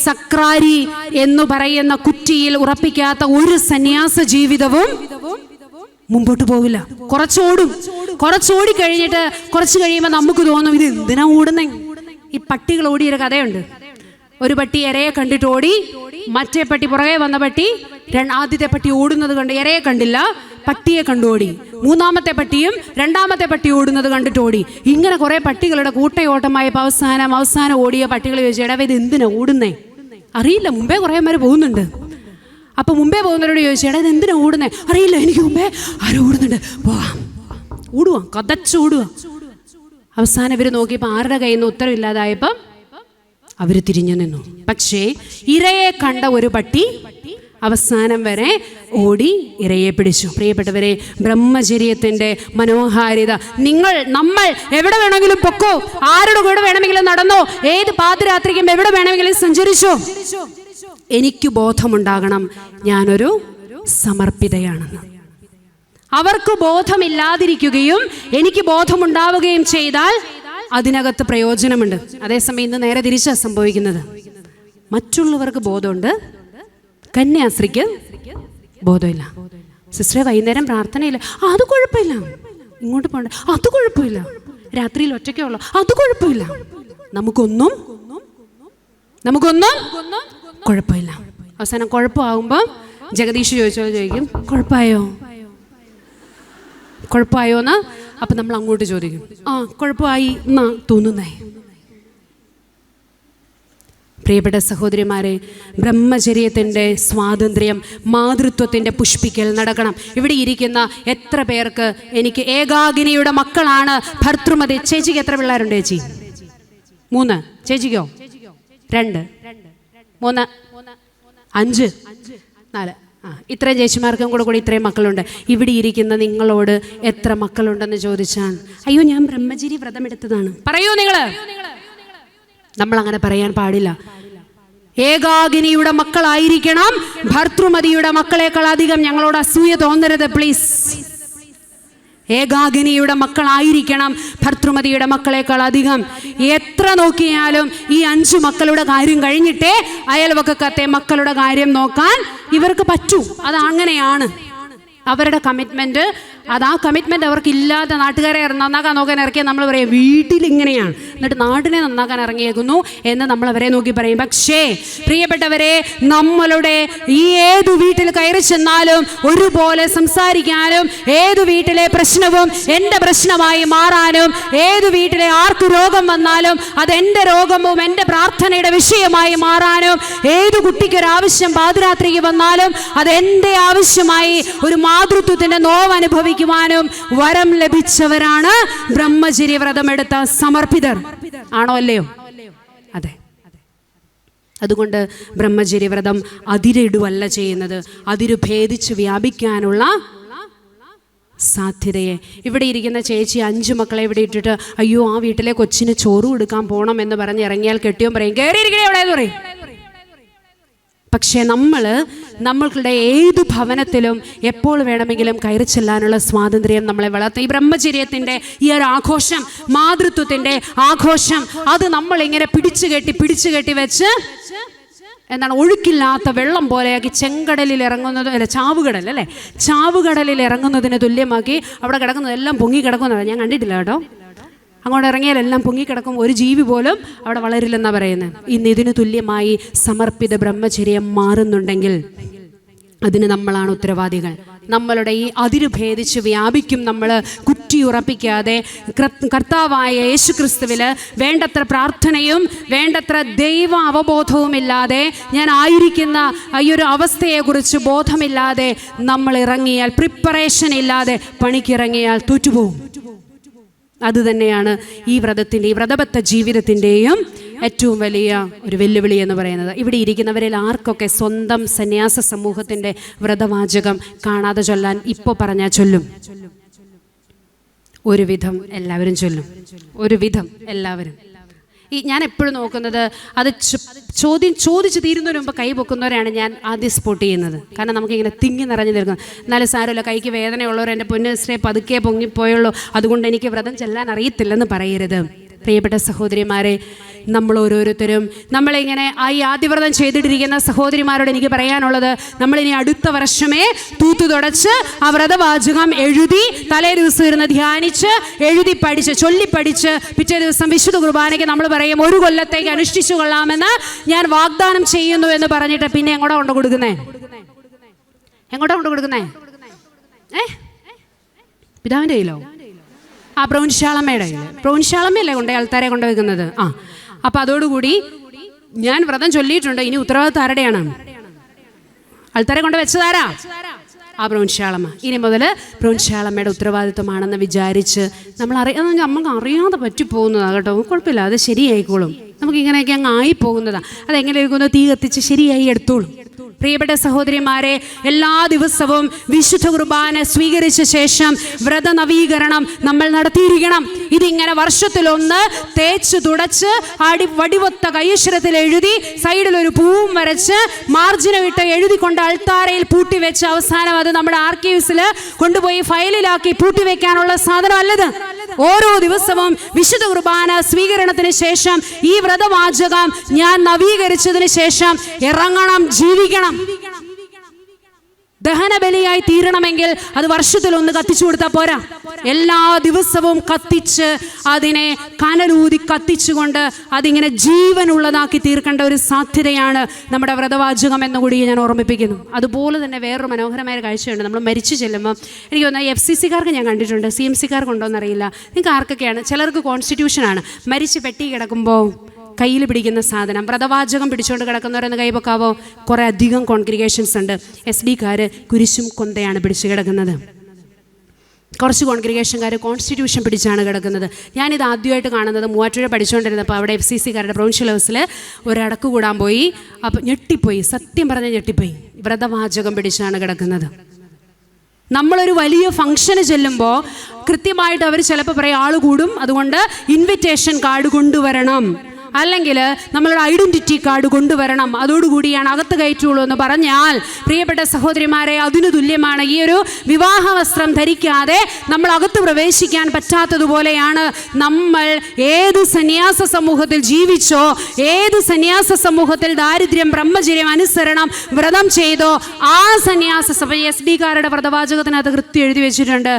സക്രാരി എന്ന് പറയുന്ന കുറ്റിയിൽ ഉറപ്പിക്കാത്ത ഒരു സന്യാസ ജീവിതവും മുമ്പോട്ട് പോവില്ല. കുറച്ചോടി കഴിഞ്ഞിട്ട് കുറച്ച് കഴിയുമ്പോൾ നമുക്ക് തോന്നും, ഇത് എന്തിനാ ഓടുന്നേ? ഈ പട്ടികൾ ഓടിയൊരു കഥയുണ്ട്. ഒരു പട്ടി ഇരയെ കണ്ടിട്ട് ഓടി, മറ്റേ പട്ടി പുറകെ വന്ന പട്ടി ആദ്യത്തെ പട്ടി ഓടുന്നത് കണ്ട് ഇരയെ കണ്ടില്ല, പട്ടിയെ കണ്ടോടി. മൂന്നാമത്തെ പട്ടിയും രണ്ടാമത്തെ പട്ടി ഓടുന്നത് കണ്ടിട്ട് ഓടി. ഇങ്ങനെ കുറെ പട്ടികളുടെ കൂട്ടയോട്ടമായപ്പോൾ അവസാനം ഓടിയ പട്ടികൾ ചോദിച്ചു, എടാ ഇത് എന്തിനാ ഓടുന്നേ? അറിയില്ല, മുമ്പേ കുറേ പേര് പോകുന്നുണ്ട്. അപ്പൊ മുമ്പേ പോകുന്നവരോട് ചോദിച്ചു, എടാ ഇത് എന്തിനാ ഓടുന്നേ? അറിയില്ല, എനിക്ക് മുമ്പേ ആരും ഓടുന്നുണ്ട്, ഓടുവാ, കതച്ചോടുക. അവസാനം ഇവർ നോക്കിയപ്പോൾ ആരുടെ കയ്യിൽ നിന്ന് ഉത്തരവില്ലാതായപ്പോൾ അവർ തിരിഞ്ഞു നിന്നു. പക്ഷേ ഇരയെ കണ്ട ഒരു പട്ടി അവസാനം വരെ ഓടി ഇരയെ പിടിച്ചു. പ്രിയപ്പെട്ടവരെ, ബ്രഹ്മചര്യത്തിന്റെ മനോഹാരിത, നമ്മൾ എവിടെ വേണമെങ്കിലും പൊക്കോ, ആരുടെ കൂടെ വേണമെങ്കിലും നടന്നോ, ഏത് പാതിരാത്രിക്കും എവിടെ വേണമെങ്കിലും സഞ്ചരിച്ചോ, എനിക്ക് ബോധമുണ്ടാകണം ഞാനൊരു സമർപ്പിതയാണെന്ന്. അവർക്ക് ബോധമില്ലാതിരിക്കുകയും എനിക്ക് ബോധമുണ്ടാവുകയും ചെയ്താൽ അതിനകത്ത് പ്രയോജനമുണ്ട്. അതേസമയം ഇന്ന് നേരെ തിരിച്ചാണ് സംഭവിക്കുന്നത്. മറ്റുള്ളവർക്ക് ബോധമുണ്ട്, കന്യാസ്ത്രീക്ക് ബോധമില്ല. സിസ്റ്ററെ വൈകുന്നേരം പ്രാർത്ഥനയില്ല, അത് കുഴപ്പമില്ല, ഇങ്ങോട്ട് പോകണ്ട, അത് കുഴപ്പമില്ല, രാത്രിയിൽ ഒറ്റയ്ക്കുള്ള, അത് കുഴപ്പമില്ല, നമുക്കൊന്നും കുഴപ്പമില്ല. അവസാനം കുഴപ്പമാകുമ്പോൾ ജഗദീഷ് ചോദിക്കും, കുഴപ്പമായോന്ന്. അപ്പൊ നമ്മൾ അങ്ങോട്ട് ചോദിക്കും, കുഴപ്പമായി എന്നാ തോന്നുന്നേ. പ്രിയപ്പെട്ട സഹോദരിമാരെ, ബ്രഹ്മചര്യത്തിൻ്റെ സ്വാതന്ത്ര്യം, മാതൃത്വത്തിൻ്റെ പുഷ്പിക്കൽ നടക്കണം. ഇവിടെ ഇരിക്കുന്ന എത്ര പേർക്ക് എനിക്ക് ഏകാകിനിയുടെ മക്കളാണ് ഭർത്തൃമതി? ചേച്ചിക്ക് എത്ര പിള്ളേരുണ്ട് ചേച്ചി? 3. ചേച്ചിക്കോ? 2, 3, 5, 4. ഇത്രയും ചേച്ചിമാർക്കും കൂടി ഇത്രയും മക്കളുണ്ട്. ഇവിടെ ഇരിക്കുന്ന നിങ്ങളോട് എത്ര മക്കളുണ്ടെന്ന് ചോദിച്ചാൽ, അയ്യോ ഞാൻ ബ്രഹ്മചര്യ വ്രതം എടുത്തതാണ് പറയൂ നിങ്ങൾ. നമ്മൾ അങ്ങനെ പറയാൻ പാടില്ല. ഏകാകിനിയുടെ മക്കളായിരിക്കണം, ഭർത്തൃമതിയുടെ മക്കളെക്കാൾ അധികം ഞങ്ങളോട് അസൂയ തോന്നരുത് പ്ലീസ്. ഏകാകിനിയുടെ മക്കളായിരിക്കണം, ഭർത്തൃമതിയുടെ മക്കളെക്കാൾ അധികം. എത്ര നോക്കിയാലും ഈ 5 മക്കളുടെ കാര്യം കഴിഞ്ഞിട്ടേ അയൽവക്കത്തെ മക്കളുടെ കാര്യം നോക്കാൻ ഇവർക്ക് പറ്റൂ. അത് അങ്ങനെയാണ് അവരുടെ കമ്മിറ്റ്മെന്റ്. ആ കമ്മിറ്റ്മെന്റ് അവർക്ക് ഇല്ലാത്ത നാട്ടുകാരെ നന്നാക്കാൻ നോക്കാൻ ഇറക്കിയ നമ്മൾ പറയും വീട്ടിൽ ഇങ്ങനെയാണ്, എന്നിട്ട് നാടിനെ നന്നാക്കാൻ ഇറങ്ങിയേക്കുന്നു എന്ന് നമ്മൾ അവരെ നോക്കി പറയും. പക്ഷേ പ്രിയപ്പെട്ടവരെ, നമ്മളുടെ ഈ ഏതു വീട്ടിൽ കയറി ചെന്നാലും ഒരുപോലെ സംസാരിക്കാനും, ഏതു വീട്ടിലെ പ്രശ്നവും എൻ്റെ പ്രശ്നമായി മാറാനും, ഏതു വീട്ടിലെ ആർക്ക് രോഗം വന്നാലും അത് എൻ്റെ രോഗവും എൻ്റെ പ്രാർത്ഥനയുടെ വിഷയമായി മാറാനും, ഏതു കുട്ടിക്കൊരാവശ്യം പാതിരാത്രിക്ക് വന്നാലും അത് എൻ്റെ ആവശ്യമായി ഒരു മാതൃത്വത്തിന്റെ നോവ് അനുഭവിക്കുവാനും വരം ലഭിച്ചവരാണ് ബ്രഹ്മചര്യ വ്രതമെടുത്ത സമർപ്പിതർ. ആണോ അല്ലയോ? അതെ. അതുകൊണ്ട് ബ്രഹ്മചര്യ വ്രതം അതിരിടുവല്ല ചെയ്യുന്നത്, അതിരു ഭേദിച്ച് വ്യാപിക്കാനുള്ള സാധ്യതയെ. ഇവിടെ ഇരിക്കുന്ന ചേച്ചി 5 മക്കളെ ഇവിടെ ഇട്ടിട്ട് അയ്യോ ആ വീട്ടിലെ കൊച്ചിന് ചോറ് കൊടുക്കാൻ പോകണം എന്ന് പറഞ്ഞ് ഇറങ്ങിയാൽ കെട്ടിയോ പറയും, കയറിയിരിക്കണേ എവിടെ എന്ന് പറയും. പക്ഷേ നമ്മളുടെ ഏതു ഭവനത്തിലും എപ്പോൾ വേണമെങ്കിലും കയറി ചെല്ലാനുള്ള സ്വാതന്ത്ര്യം നമ്മളെ വളർത്തും. ഈ ബ്രഹ്മചര്യത്തിൻ്റെ ഈ ഒരു ആഘോഷം, മാതൃത്വത്തിൻ്റെ ആഘോഷം, അത് നമ്മളിങ്ങനെ പിടിച്ചു കെട്ടി വെച്ച് എന്താണ് ഒഴുക്കില്ലാത്ത വെള്ളം പോലെയാക്കി ചെങ്കടലിൽ ഇറങ്ങുന്നത്, അല്ല ചാവുകടൽ, അല്ലേ, ചാവുകടലിൽ ഇറങ്ങുന്നതിന് തുല്യമാക്കി അവിടെ കിടക്കുന്നതെല്ലാം പൊങ്ങി കിടക്കുന്നതാണ്. ഞാൻ കണ്ടിട്ടില്ല കേട്ടോ. അങ്ങോട്ട് ഇറങ്ങിയാലെല്ലാം പൊങ്ങിക്കിടക്കും, ഒരു ജീവി പോലും അവിടെ വളരില്ലെന്നാണ് പറയുന്നത്. ഇന്ന് ഇതിന് തുല്യമായി സമർപ്പിത ബ്രഹ്മചര്യം മാറുന്നുണ്ടെങ്കിൽ അതിന് നമ്മളാണ് ഉത്തരവാദികൾ. നമ്മളുടെ ഈ അതിരു ഭേദിച്ച് വ്യാപിക്കും നമ്മൾ കുറ്റിയുറപ്പിക്കാതെ കർത്താവായ യേശുക്രിസ്തുവിൽ വേണ്ടത്ര പ്രാർത്ഥനയും വേണ്ടത്ര ദൈവ അവബോധവും ഇല്ലാതെ, ഞാൻ ആയിരിക്കുന്ന ഈ ഒരു അവസ്ഥയെക്കുറിച്ച് ബോധമില്ലാതെ നമ്മൾ ഇറങ്ങിയാൽ, പ്രിപ്പറേഷൻ ഇല്ലാതെ പണിക്കിറങ്ങിയാൽ തോറ്റുപോകും. അതുതന്നെയാണ് ഈ വ്രതബദ്ധ ജീവിതത്തിൻ്റെയും ഏറ്റവും വലിയ ഒരു വെല്ലുവിളി എന്ന് പറയുന്നത്. ഇവിടെ ഇരിക്കുന്നവരിൽ ആർക്കൊക്കെ സ്വന്തം സന്യാസ സമൂഹത്തിൻ്റെ വ്രതവാചകം കാണാതെ ചൊല്ലാൻ ഇപ്പോൾ പറഞ്ഞാൽ ചൊല്ലും? ഒരുവിധം എല്ലാവരും ചൊല്ലും. ഒരുവിധം എല്ലാവരും. ഞാൻ എപ്പോഴും നോക്കുന്നത് അത് ചോദിച്ച് തീരുന്നതിന് മുമ്പ് കൈ പൊക്കുന്നവരെയാണ് ഞാൻ ആദ്യം സ്പോട്ട് ചെയ്യുന്നത്. കാരണം നമുക്കിങ്ങനെ തിങ്ങി നിറഞ്ഞു നിൽക്കുന്നത്. എന്നാലും സാരമില്ല, കൈക്ക് വേദനയുള്ളവർ എൻ്റെ പൊന്നശ്രേ പതുക്കെ പൊങ്ങിപ്പോയുള്ളൂ, അതുകൊണ്ട് എനിക്ക് വ്രതം ചെല്ലാൻ അറിയത്തില്ലെന്ന് പറയരുത്. പ്രിയപ്പെട്ട സഹോദരിമാരെ, നമ്മൾ ഓരോരുത്തരും നമ്മളിങ്ങനെ ഈ ആദ്യവ്രതം ചെയ്തിട്ടിരിക്കുന്ന സഹോദരിമാരോട് എനിക്ക് പറയാനുള്ളത്, നമ്മളിനി അടുത്ത വർഷമേ തൂത്തുതുടച്ച് ആ വ്രതവാചകം എഴുതി തലേ ദിവസം ഇരുന്ന് ധ്യാനിച്ച് എഴുതി പഠിച്ച് ചൊല്ലിപ്പഠിച്ച് പിറ്റേ ദിവസം വിശുദ്ധ കുർബാനയ്ക്ക് നമ്മൾ പറയും 1 കൊല്ലത്തേക്ക് അനുഷ്ഠിച്ചു കൊള്ളാമെന്ന് ഞാൻ വാഗ്ദാനം ചെയ്യുന്നു എന്ന് പറഞ്ഞിട്ട് പിന്നെ എങ്ങോട്ടാ കൊണ്ട് കൊടുക്കുന്നേ? പിതാവിൻ്റെ കയ്യിലോ? ബ്രൗൺശാളമ്മയുടെ കയ്യിൽ. ബ്രൗൺശാളമ്മയല്ലേ കൊണ്ട് ആൾക്കാരെ കൊണ്ടുവയ്ക്കുന്നത്. അപ്പം അതോടുകൂടി ഞാൻ വ്രതം ചൊല്ലിയിട്ടുണ്ട്. ഇനി ഉത്തരവാദിത്വം ആരുടെയാണ്? ആൾക്കാരെ കൊണ്ട് വെച്ചതാരാ? ബ്രൗൺശാളമ്മ. ഇനി മുതൽ ബ്രൗൺശാളമ്മയുടെ ഉത്തരവാദിത്വമാണെന്ന് വിചാരിച്ച് നമുക്ക് അറിയാതെ പറ്റിപ്പോകുന്നതാണ് കേട്ടോ. കുഴപ്പമില്ല, അത് ശരിയായിക്കോളും. നമുക്കിങ്ങനെയൊക്കെ അങ്ങ് ആയിപ്പോകുന്നതാണ്. അതെങ്ങനെ ഇരിക്കുന്നു? തീ കത്തിച്ച് ശരിയായി എടുത്തോളും. പ്രിയപ്പെട്ട സഹോദരിമാരെ, എല്ലാ ദിവസവും വിശുദ്ധ കുർബാന സ്വീകരിച്ച ശേഷം വ്രത നവീകരണം നമ്മൾ നടത്തിയിരിക്കണം. ഇതിങ്ങനെ വർഷത്തിലൊന്ന് തേച്ച് തുടച്ച് വടിവൊത്ത കൈശ്വരത്തിൽ എഴുതി സൈഡിലൊരു പൂവും വരച്ച് മാർജിനമിട്ട് എഴുതിക്കൊണ്ട് അൾത്താരയിൽ പൂട്ടിവെച്ച് അവസാനം അത് നമ്മുടെ ആർക്കൈവ്സിൽ കൊണ്ടുപോയി ഫയലിലാക്കി പൂട്ടിവെക്കാനുള്ള സാധനമല്ലത്. ഓരോ ദിവസവും വിശുദ്ധ കുർബാന സ്വീകരണത്തിന് ശേഷം ഈ വ്രതവാചകം ഞാൻ നവീകരിച്ചതിന് ശേഷം ഇറങ്ങണം, ജീവിക്കണം. ദഹനബലിയായി തീരണമെങ്കിൽ അത് വർഷത്തിലൊന്ന് കത്തിച്ചു കൊടുത്താൽ പോരാ. എല്ലാ ദിവസവും കത്തിച്ച് അതിനെ കനലൂതി കത്തിച്ചുകൊണ്ട് അതിങ്ങനെ ജീവനുള്ളതാക്കി തീർക്കേണ്ട ഒരു സാധ്യതയാണ് നമ്മുടെ വ്രതവാചകം എന്നുകൂടി ഞാൻ ഓർമ്മിപ്പിക്കുന്നു. അതുപോലെ തന്നെ വേറൊരു മനോഹരമായ കാഴ്ചയുണ്ട്. നമ്മൾ മരിച്ചു ചെല്ലുമ്പോൾ എനിക്ക് തോന്നുന്നത് FCCക്കാർക്ക് ഞാൻ കണ്ടിട്ടുണ്ട്, CMCക്കാർക്ക് ഉണ്ടോയെന്നറിയില്ല. നിങ്ങൾക്ക് ആർക്കൊക്കെയാണ്? ചിലർക്ക് കോൺസ്റ്റിറ്റ്യൂഷനാണ്. മരിച്ച് പെട്ടി കിടക്കുമ്പോൾ കയ്യിൽ പിടിക്കുന്ന സാധനം, വ്രതവാചകം പിടിച്ചുകൊണ്ട് കിടക്കുന്നവരെന്ന് കൈവക്കാവോ? കുറേ അധികം കോൺഗ്രിഗേഷൻസ് ഉണ്ട്. SD-കാർ കുരിശും കൊന്തയാണ് പിടിച്ച് കിടക്കുന്നത്. കുറച്ച് കോൺഗ്രിഗേഷൻകാർ കോൺസ്റ്റിറ്റ്യൂഷൻ പിടിച്ചാണ് കിടക്കുന്നത്. ഞാനിത് ആദ്യമായിട്ട് കാണുന്നത് മൂവാറ്റുപുഴ പഠിച്ചുകൊണ്ടിരുന്നപ്പോൾ അവിടെ FCCക്കാരുടെ പ്രൊവിൻഷ്യൽ ഹൗസിൽ ഒരടക്ക് കൂടാൻ പോയി. അപ്പം ഞെട്ടിപ്പോയി, സത്യം പറഞ്ഞാൽ ഞെട്ടിപ്പോയി. വ്രതവാചകം പിടിച്ചാണ് കിടക്കുന്നത്. നമ്മളൊരു വലിയ ഫംഗ്ഷന് ചെല്ലുമ്പോൾ കൃത്യമായിട്ട് അവർ ചിലപ്പോൾ പറയും ആൾ കൂടും, അതുകൊണ്ട് ഇൻവിറ്റേഷൻ കാർഡ് കൊണ്ടുവരണം, അല്ലെങ്കിൽ നമ്മളുടെ ഐഡൻറ്റിറ്റി കാർഡ് കൊണ്ടുവരണം, അതോടുകൂടിയാണ് അകത്ത് കയറ്റുള്ളൂ എന്ന് പറഞ്ഞാൽ, പ്രിയപ്പെട്ട സഹോദരിമാരെ, അതിനു തുല്യമാണ് ഈ ഒരു വിവാഹ വസ്ത്രം ധരിക്കാതെ നമ്മൾ അകത്ത് പ്രവേശിക്കാൻ പറ്റാത്തതുപോലെയാണ് നമ്മൾ ഏത് സന്യാസ സമൂഹത്തിൽ ജീവിച്ചോ, ഏത് സന്യാസ സമൂഹത്തിൽ ദാരിദ്ര്യം, ബ്രഹ്മചര്യം, അനുസരണം വ്രതം ചെയ്തോ ആ സന്യാസ സഭ. SD-കാരുടെ വ്രതവാചകത്തിനകത്ത് കൃത്യം എഴുതി വെച്ചിട്ടുണ്ട്,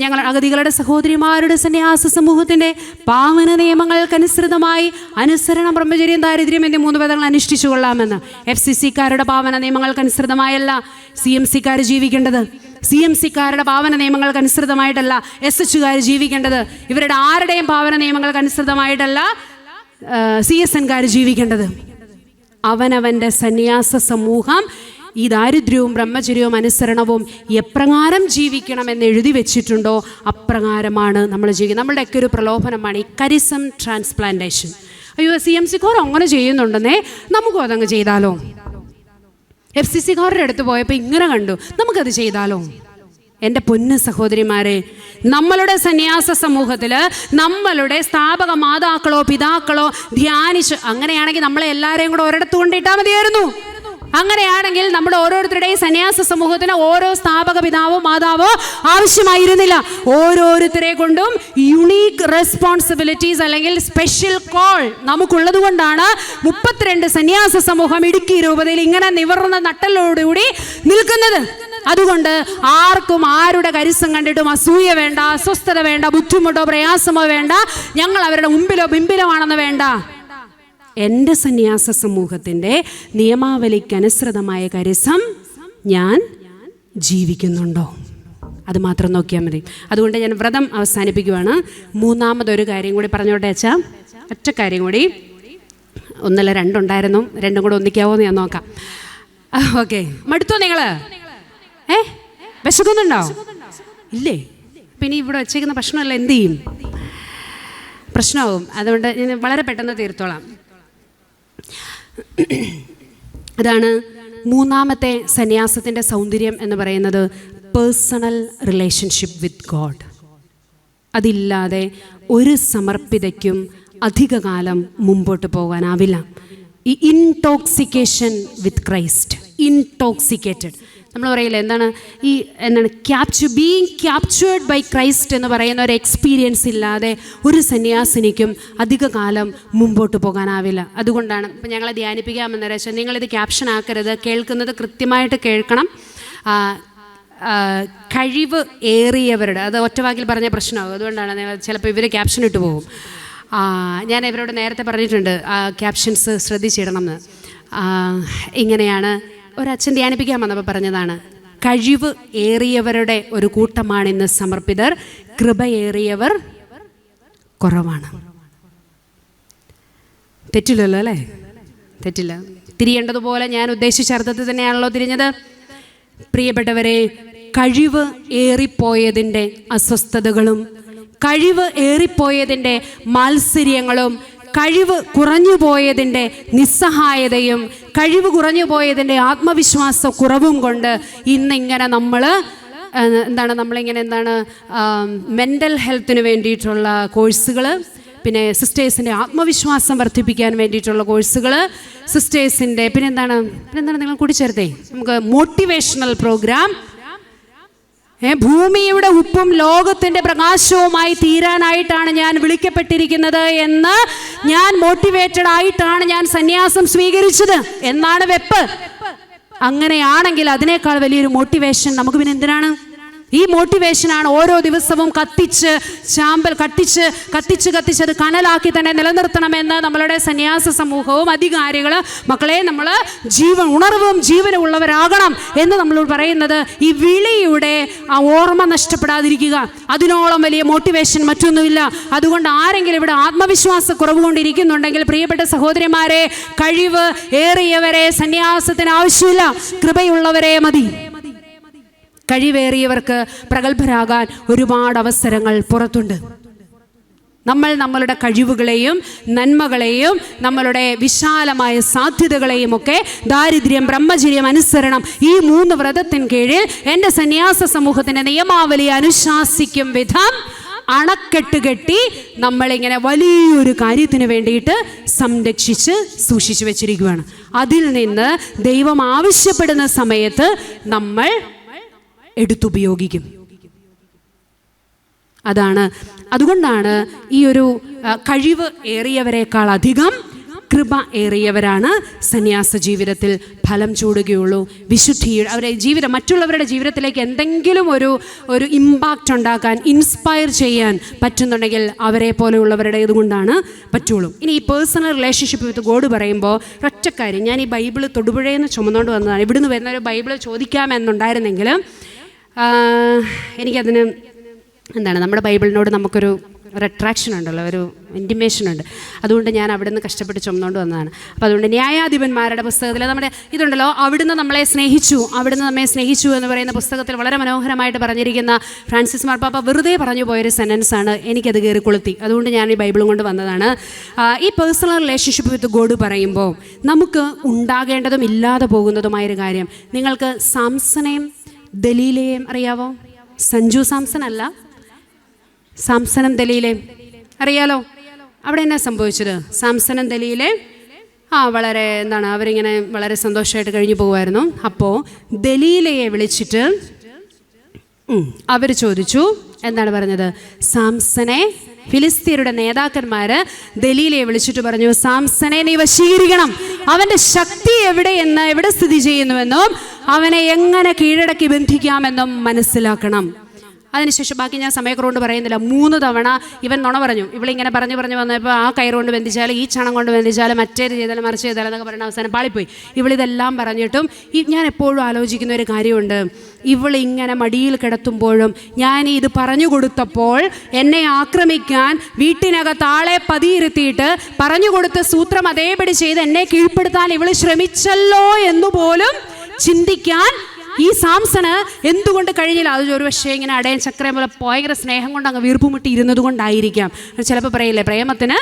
ഞങ്ങൾ അഗതികളുടെ സഹോദരിമാരുടെ സന്യാസ സമൂഹത്തിൻ്റെ പാവന നിയമങ്ങൾക്കനുസൃതമായി അനുസരണം, ബ്രഹ്മചര്യം, ദാരിദ്ര്യം എന്നീ 3 പദങ്ങൾ അനുഷ്ഠിച്ചു കൊള്ളാമെന്ന്. FCCക്കാരുടെ പാവന നിയമങ്ങൾക്കനുസൃതമായല്ല CMCക്കാർ ജീവിക്കേണ്ടത്. CMCക്കാരുടെ പാവന നിയമങ്ങൾക്കനുസൃതമായിട്ടല്ല SHകാർ ജീവിക്കേണ്ടത്. ഇവരുടെ ആരുടെയും പാവന നിയമങ്ങൾക്കനുസൃതമായിട്ടല്ല CSNകാർ ജീവിക്കേണ്ടത്. അവനവൻ്റെ സന്യാസ സമൂഹം ഈ ദാരിദ്ര്യവും ബ്രഹ്മചര്യവും അനുസരണവും എപ്രകാരം ജീവിക്കണമെന്ന് എഴുതി വെച്ചിട്ടുണ്ടോ അപ്രകാരമാണ് നമ്മൾ ജീവിക്കുന്നത്. നമ്മളുടെയൊക്കെ ഒരു പ്രലോഭനമാണ് ഈ കരിസം ട്രാൻസ്പ്ലാന്റേഷൻ. അയ്യോ, CMCക്കാർ അങ്ങനെ ചെയ്യുന്നുണ്ടെന്നേ, നമുക്കും അതങ്ങ് ചെയ്താലോ? FCCക്കാരുടെ അടുത്ത് പോയപ്പോൾ ഇങ്ങനെ കണ്ടു, നമുക്കത് ചെയ്താലോ? എൻ്റെ പൊന്നു സഹോദരിമാരെ, നമ്മളുടെ സന്യാസ സമൂഹത്തിൽ നമ്മളുടെ സ്ഥാപക മാതാക്കളോ പിതാക്കളോ ധ്യാനിച്ച്, അങ്ങനെയാണെങ്കിൽ നമ്മളെ എല്ലാവരെയും കൂടെ ഒരിടത്ത് കൊണ്ടിട്ടാൽ മതിയായിരുന്നു. അങ്ങനെയാണെങ്കിൽ നമ്മുടെ ഓരോരുത്തരുടെയും സന്യാസ സമൂഹത്തിന് ഓരോ സ്ഥാപക പിതാവോ മാതാവോ ആവശ്യമായിരുന്നില്ല. ഓരോരുത്തരെ കൊണ്ടും യുണീക്ക് റെസ്പോൺസിബിലിറ്റീസ് അല്ലെങ്കിൽ സ്പെഷ്യൽ കോൾ നമുക്കുള്ളത് കൊണ്ടാണ് 32 സന്യാസ സമൂഹം ഇടുക്കി രൂപതയിൽ ഇങ്ങനെ നിവർന്ന നട്ടലോടുകൂടി നിൽക്കുന്നത്. അതുകൊണ്ട് ആർക്കും ആരുടെ കരുസം കണ്ടിട്ടും അസൂയ വേണ്ട, അസ്വസ്ഥത വേണ്ട, ബുദ്ധിമുട്ടോ പ്രയാസമോ വേണ്ട, ഞങ്ങൾ അവരുടെ മുമ്പിലോ ബിംബിലമാണെന്ന് വേണ്ട. എൻ്റെ സന്യാസ സമൂഹത്തിൻ്റെ നിയമാവലിക്കനുസൃതമായ കരുസം ഞാൻ ജീവിക്കുന്നുണ്ടോ? അത് മാത്രം നോക്കിയാൽ മതി. അതുകൊണ്ട് ഞാൻ വ്രതം അവസാനിപ്പിക്കുവാണ്. മൂന്നാമതൊരു കാര്യം കൂടി പറഞ്ഞോട്ടെ അച്ഛാ, ഒറ്റ കാര്യം കൂടി. ഒന്നല്ല രണ്ടുണ്ടായിരുന്നു, രണ്ടും കൂടെ ഒന്നിക്കാവോ എന്ന് ഞാൻ നോക്കാം. ഓക്കെ, മടുത്തോ നിങ്ങൾ? വിശക്കുന്നുണ്ടോ? ഇല്ലേ? പിന്നെ ഇവിടെ വെച്ചേക്കുന്ന ഭക്ഷണമല്ല എന്ത് ചെയ്യും? പ്രശ്നമാവും. അതുകൊണ്ട് ഞാൻ വളരെ പെട്ടെന്ന് തീർത്തോളാം. അതാണ് മൂന്നാമത്തെ സന്യാസത്തിൻ്റെ സൗന്ദര്യം എന്ന് പറയുന്നത്, പേഴ്സണൽ റിലേഷൻഷിപ്പ് വിത്ത് ഗോഡ്. അതില്ലാതെ ഒരു സമർപ്പിതയ്ക്കും അധികകാലം മുമ്പോട്ട് പോകാനാവില്ല. ഈ ഇൻടോക്സിക്കേഷൻ വിത്ത് ക്രൈസ്റ്റ്, ഇൻടോക്സിക്കേറ്റഡ് നമ്മൾ പറയില്ല, എന്താണ് ബീയിങ് ക്യാപ്ചേർഡ് ബൈ ക്രൈസ്റ്റ് എന്ന് പറയുന്ന ഒരു എക്സ്പീരിയൻസ് ഇല്ലാതെ ഒരു സന്യാസിനിക്കും അധികകാലം മുമ്പോട്ട് പോകാനാവില്ല. അതുകൊണ്ടാണ് ഇപ്പം ഞങ്ങളെ ധ്യാനിപ്പിക്കാമെന്ന് വെച്ചാൽ നിങ്ങളിത് ക്യാപ്ഷൻ ആക്കരുത്, കേൾക്കുന്നത് കൃത്യമായിട്ട് കേൾക്കണം. കഴിവ് ഏറിയവരുടെ, അത് ഒറ്റവാക്കിൽ പറഞ്ഞ പ്രശ്നമാകും. അതുകൊണ്ടാണ് നിങ്ങൾ ചിലപ്പോൾ ഇവർ ക്യാപ്ഷൻ ഇട്ട് പോകും. ഞാൻ ഇവരോട് നേരത്തെ പറഞ്ഞിട്ടുണ്ട് ക്യാപ്ഷൻസ് ശ്രദ്ധിച്ചിടണം എന്ന്. ഇങ്ങനെയാണ് ഒരച്ഛൻ ധ്യാനിപ്പിക്കാൻ വന്നപ്പോൾ പറഞ്ഞതാണ്, കഴിവ് ഏറിയവരുടെ ഒരു കൂട്ടമാണ് ഇന്ന് സമർപ്പിതർ, കൃപയേറിയവർ കുറവാണ്. തെറ്റില്ലല്ലോ അല്ലേ? തെറ്റില്ല. തിരിയേണ്ടതുപോലെ ഞാൻ ഉദ്ദേശിച്ച അർത്ഥത്തിൽ തന്നെയാണല്ലോ തിരിഞ്ഞത്. പ്രിയപ്പെട്ടവരെ, കഴിവ് ഏറിപ്പോയതിൻ്റെ അസ്വസ്ഥതകളും കഴിവ് ഏറിപ്പോയതിൻ്റെ മാത്സര്യങ്ങളും കഴിവ് കുറഞ്ഞുപോയതിൻ്റെ നിസ്സഹായതയും കഴിവ് കുറഞ്ഞുപോയതിൻ്റെ ആത്മവിശ്വാസ കുറവും കൊണ്ട് ഇന്നിങ്ങനെ നമ്മളിങ്ങനെ മെൻ്റൽ ഹെൽത്തിന് വേണ്ടിയിട്ടുള്ള കോഴ്സുകൾ, പിന്നെ സിസ്റ്റേഴ്സിൻ്റെ ആത്മവിശ്വാസം വർദ്ധിപ്പിക്കാൻ വേണ്ടിയിട്ടുള്ള കോഴ്സുകൾ, സിസ്റ്റേഴ്സിൻ്റെ പിന്നെന്താണ് നിങ്ങൾ കൂട്ടിച്ചേർത്തേ നമുക്ക് മോട്ടിവേഷണൽ പ്രോഗ്രാം, ഭൂമിയുടെ ഉപ്പും ലോകത്തിൻ്റെ പ്രകാശവുമായി തീരാനായിട്ടാണ് ഞാൻ വിളിക്കപ്പെട്ടിരിക്കുന്നത് എന്ന് ഞാൻ മോട്ടിവേറ്റഡ് ആയിട്ടാണ് ഞാൻ സന്യാസം സ്വീകരിച്ചത് എന്നാണ് വെപ്പ്. അങ്ങനെയാണെങ്കിൽ അതിനേക്കാൾ വലിയൊരു മോട്ടിവേഷൻ നമുക്ക് പിന്നെ എന്തിനാണ്? ഈ മോട്ടിവേഷനാണ് ഓരോ ദിവസവും കത്തിച്ച് അത് കനലാക്കി തന്നെ നിലനിർത്തണമെന്ന് നമ്മളുടെ സന്യാസ സമൂഹവും അധികാരികൾ, മക്കളെ നമ്മൾ ഉണർവും ജീവനും ഉള്ളവരാകണം എന്ന് നമ്മളോട് പറയുന്നത്. ഈ വിളിയുടെ ആ ഓർമ്മ നഷ്ടപ്പെടാതിരിക്കുക, അതിനോളം വലിയ മോട്ടിവേഷൻ മറ്റൊന്നുമില്ല. അതുകൊണ്ട് ആരെങ്കിലും ഇവിടെ ആത്മവിശ്വാസ കുറവ് കൊണ്ടിരിക്കുന്നുണ്ടെങ്കിൽ, പ്രിയപ്പെട്ട സഹോദരിമാരെ, കഴിവ് ഏറിയവരെ സന്യാസത്തിന് ആവശ്യമില്ല, കൃപയുള്ളവരെ മതി. കഴിവേറിയവർക്ക് പ്രഗത്ഭരാകാൻ ഒരുപാട് അവസരങ്ങൾ പുറത്തുണ്ട്. നമ്മളുടെ കഴിവുകളെയും നന്മകളെയും നമ്മളുടെ വിശാലമായ സാധ്യതകളെയും ഒക്കെ ദാരിദ്ര്യം, ബ്രഹ്മചര്യം, അനുസരണം, ഈ 3 വ്രതത്തിന് കീഴിൽ എൻ്റെ സന്യാസ സമൂഹത്തിൻ്റെ നിയമാവലി അനുശാസിക്കും വിധം അണക്കെട്ട് കെട്ടി നമ്മളിങ്ങനെ വലിയൊരു കാര്യത്തിന് വേണ്ടിയിട്ട് സംരക്ഷിച്ച് സൂക്ഷിച്ചു വെച്ചിരിക്കുകയാണ്. അതിൽ നിന്ന് ദൈവം ആവശ്യപ്പെടുന്ന സമയത്ത് നമ്മൾ എടുത്തുപയോഗിക്കും. അതുകൊണ്ടാണ് ഈ ഒരു കഴിവ് ഏറിയവരെക്കാൾ അധികം കൃപ ഏറിയവരാണ് സന്യാസ ജീവിതത്തിൽ ഫലം ചൂടുകയുള്ളൂ. അവരുടെ മറ്റുള്ളവരുടെ ജീവിതത്തിലേക്ക് എന്തെങ്കിലും ഒരു ഇമ്പാക്റ്റ് ഉണ്ടാക്കാൻ, ഇൻസ്പയർ ചെയ്യാൻ പറ്റുന്നുണ്ടെങ്കിൽ അവരെ പോലെയുള്ളവരുടെ ഇതുകൊണ്ടാണ് പറ്റുള്ളൂ. ഇനി ഈ പേഴ്സണൽ റിലേഷൻഷിപ്പ് വിത്ത് ഗോഡ് പറയുമ്പോൾ ഒറ്റക്കാര്യം, ഞാൻ ഈ ബൈബിൾ തൊടുപുഴയിൽ നിന്ന് ചുമന്നുകൊണ്ട് വന്നതാണ്. ഇവിടുന്ന് വരുന്ന ഒരു ബൈബിൾ ചോദിക്കാമെന്നുണ്ടായിരുന്നെങ്കിൽ എനിക്കതിന് നമ്മുടെ ബൈബിളിനോട് നമുക്കൊരു അട്രാക്ഷൻ ഉണ്ടല്ലോ, ഒരു ഇൻറ്റിമേഷൻ ഉണ്ട്. അതുകൊണ്ട് ഞാൻ അവിടുന്ന് കഷ്ടപ്പെട്ട് ചുമന്നുകൊണ്ട് വന്നതാണ്. അപ്പോൾ അതുകൊണ്ട് ന്യായാധിപന്മാരുടെ പുസ്തകത്തിൽ നമ്മുടെ ഇതുണ്ടല്ലോ, അവിടുന്ന് നമ്മെ സ്നേഹിച്ചു എന്ന് പറയുന്ന പുസ്തകത്തിൽ വളരെ മനോഹരമായിട്ട് പറഞ്ഞിരിക്കുന്ന ഫ്രാൻസിസ് മാർപ്പാപ്പ വെറുതെ പറഞ്ഞു പോയൊരു സെൻറ്റൻസാണ്. എനിക്കത് കയറി കൊളുത്തി. അതുകൊണ്ട് ഞാൻ ഈ ബൈബിളും കൊണ്ട് വന്നതാണ്. ഈ പേഴ്സണൽ റിലേഷൻഷിപ്പ് വിത്ത് ഗോഡ് പറയുമ്പോൾ നമുക്ക് ഉണ്ടാകേണ്ടതും ഇല്ലാതെ പോകുന്നതുമായൊരു കാര്യം, നിങ്ങൾക്ക് സാംസനെയും ദലീലയെയും അറിയാവോ? സഞ്ജു സാംസൺ അല്ല, സാംസനും ദലീലയും അറിയാലോ. അവിടെ എന്നാ സംഭവിച്ചത്? സാംസനും ദലീലയും വളരെ അവരിങ്ങനെ വളരെ സന്തോഷമായിട്ട് കഴിഞ്ഞു പോകുമായിരുന്നു. അപ്പോൾ ദലീലയെ വിളിച്ചിട്ട് അവർ ചോദിച്ചു, എന്താണ് പറഞ്ഞത്? സാംസനെ, ഫിലിസ്തീനയുടെ നേതാക്കന്മാർ ദലീലയെ വിളിച്ചിട്ട് പറഞ്ഞു, സാംസനെ നീ വശീകരിക്കണം, അവൻ്റെ ശക്തി എവിടെയെന്ന്, എവിടെ സ്ഥിതി ചെയ്യുന്നുവെന്നും അവനെ എങ്ങനെ കീഴടക്കി ബന്ധിക്കാമെന്നും മനസ്സിലാക്കണം. അതിനുശേഷം ബാക്കി ഞാൻ സമയക്കുറവുകൊണ്ട് പറയുന്നില്ല. 3 തവണ ഇവൻ നുണ പറഞ്ഞു. ഇവളിങ്ങനെ പറഞ്ഞു വന്നപ്പോൾ ആ കയറുകൊണ്ട് ബന്ധിച്ചാൽ, ഈ ചണം കൊണ്ട് ബന്ധിച്ചാൽ, മറ്റേത് ചെയ്താലും മറിച്ച് ചെയ്താലും എന്നൊക്കെ പറയുന്ന അവസാനം പാളിപ്പോയി. ഇവളിതെല്ലാം പറഞ്ഞിട്ടും ഞാൻ എപ്പോഴും ആലോചിക്കുന്ന ഒരു കാര്യമുണ്ട്. ഇവളിങ്ങനെ മടിയിൽ കിടത്തുമ്പോഴും ഞാൻ ഇത് പറഞ്ഞു കൊടുത്തപ്പോൾ എന്നെ ആക്രമിക്കാൻ വീട്ടിനകത്ത് ആളെ പതിയിരുത്തിയിട്ട് പറഞ്ഞു കൊടുത്ത സൂത്രം അതേപടി ചെയ്ത് എന്നെ കീഴ്പ്പെടുത്താൻ ഇവൾ ശ്രമിച്ചല്ലോ എന്നുപോലും ചിന്തിക്കാൻ ഈ സാംസണ് എന്തുകൊണ്ട് കഴിഞ്ഞില്ല? അത് ഒരു പക്ഷേ ഇങ്ങനെ അടയൻ ചക്രം പോലെ ഭയങ്കര സ്നേഹം കൊണ്ട് അങ്ങ് വീർപ്പുമുട്ടി ഇരുന്നത് കൊണ്ടായിരിക്കാം. ചിലപ്പോൾ പറയില്ലേ, പ്രേമത്തിന്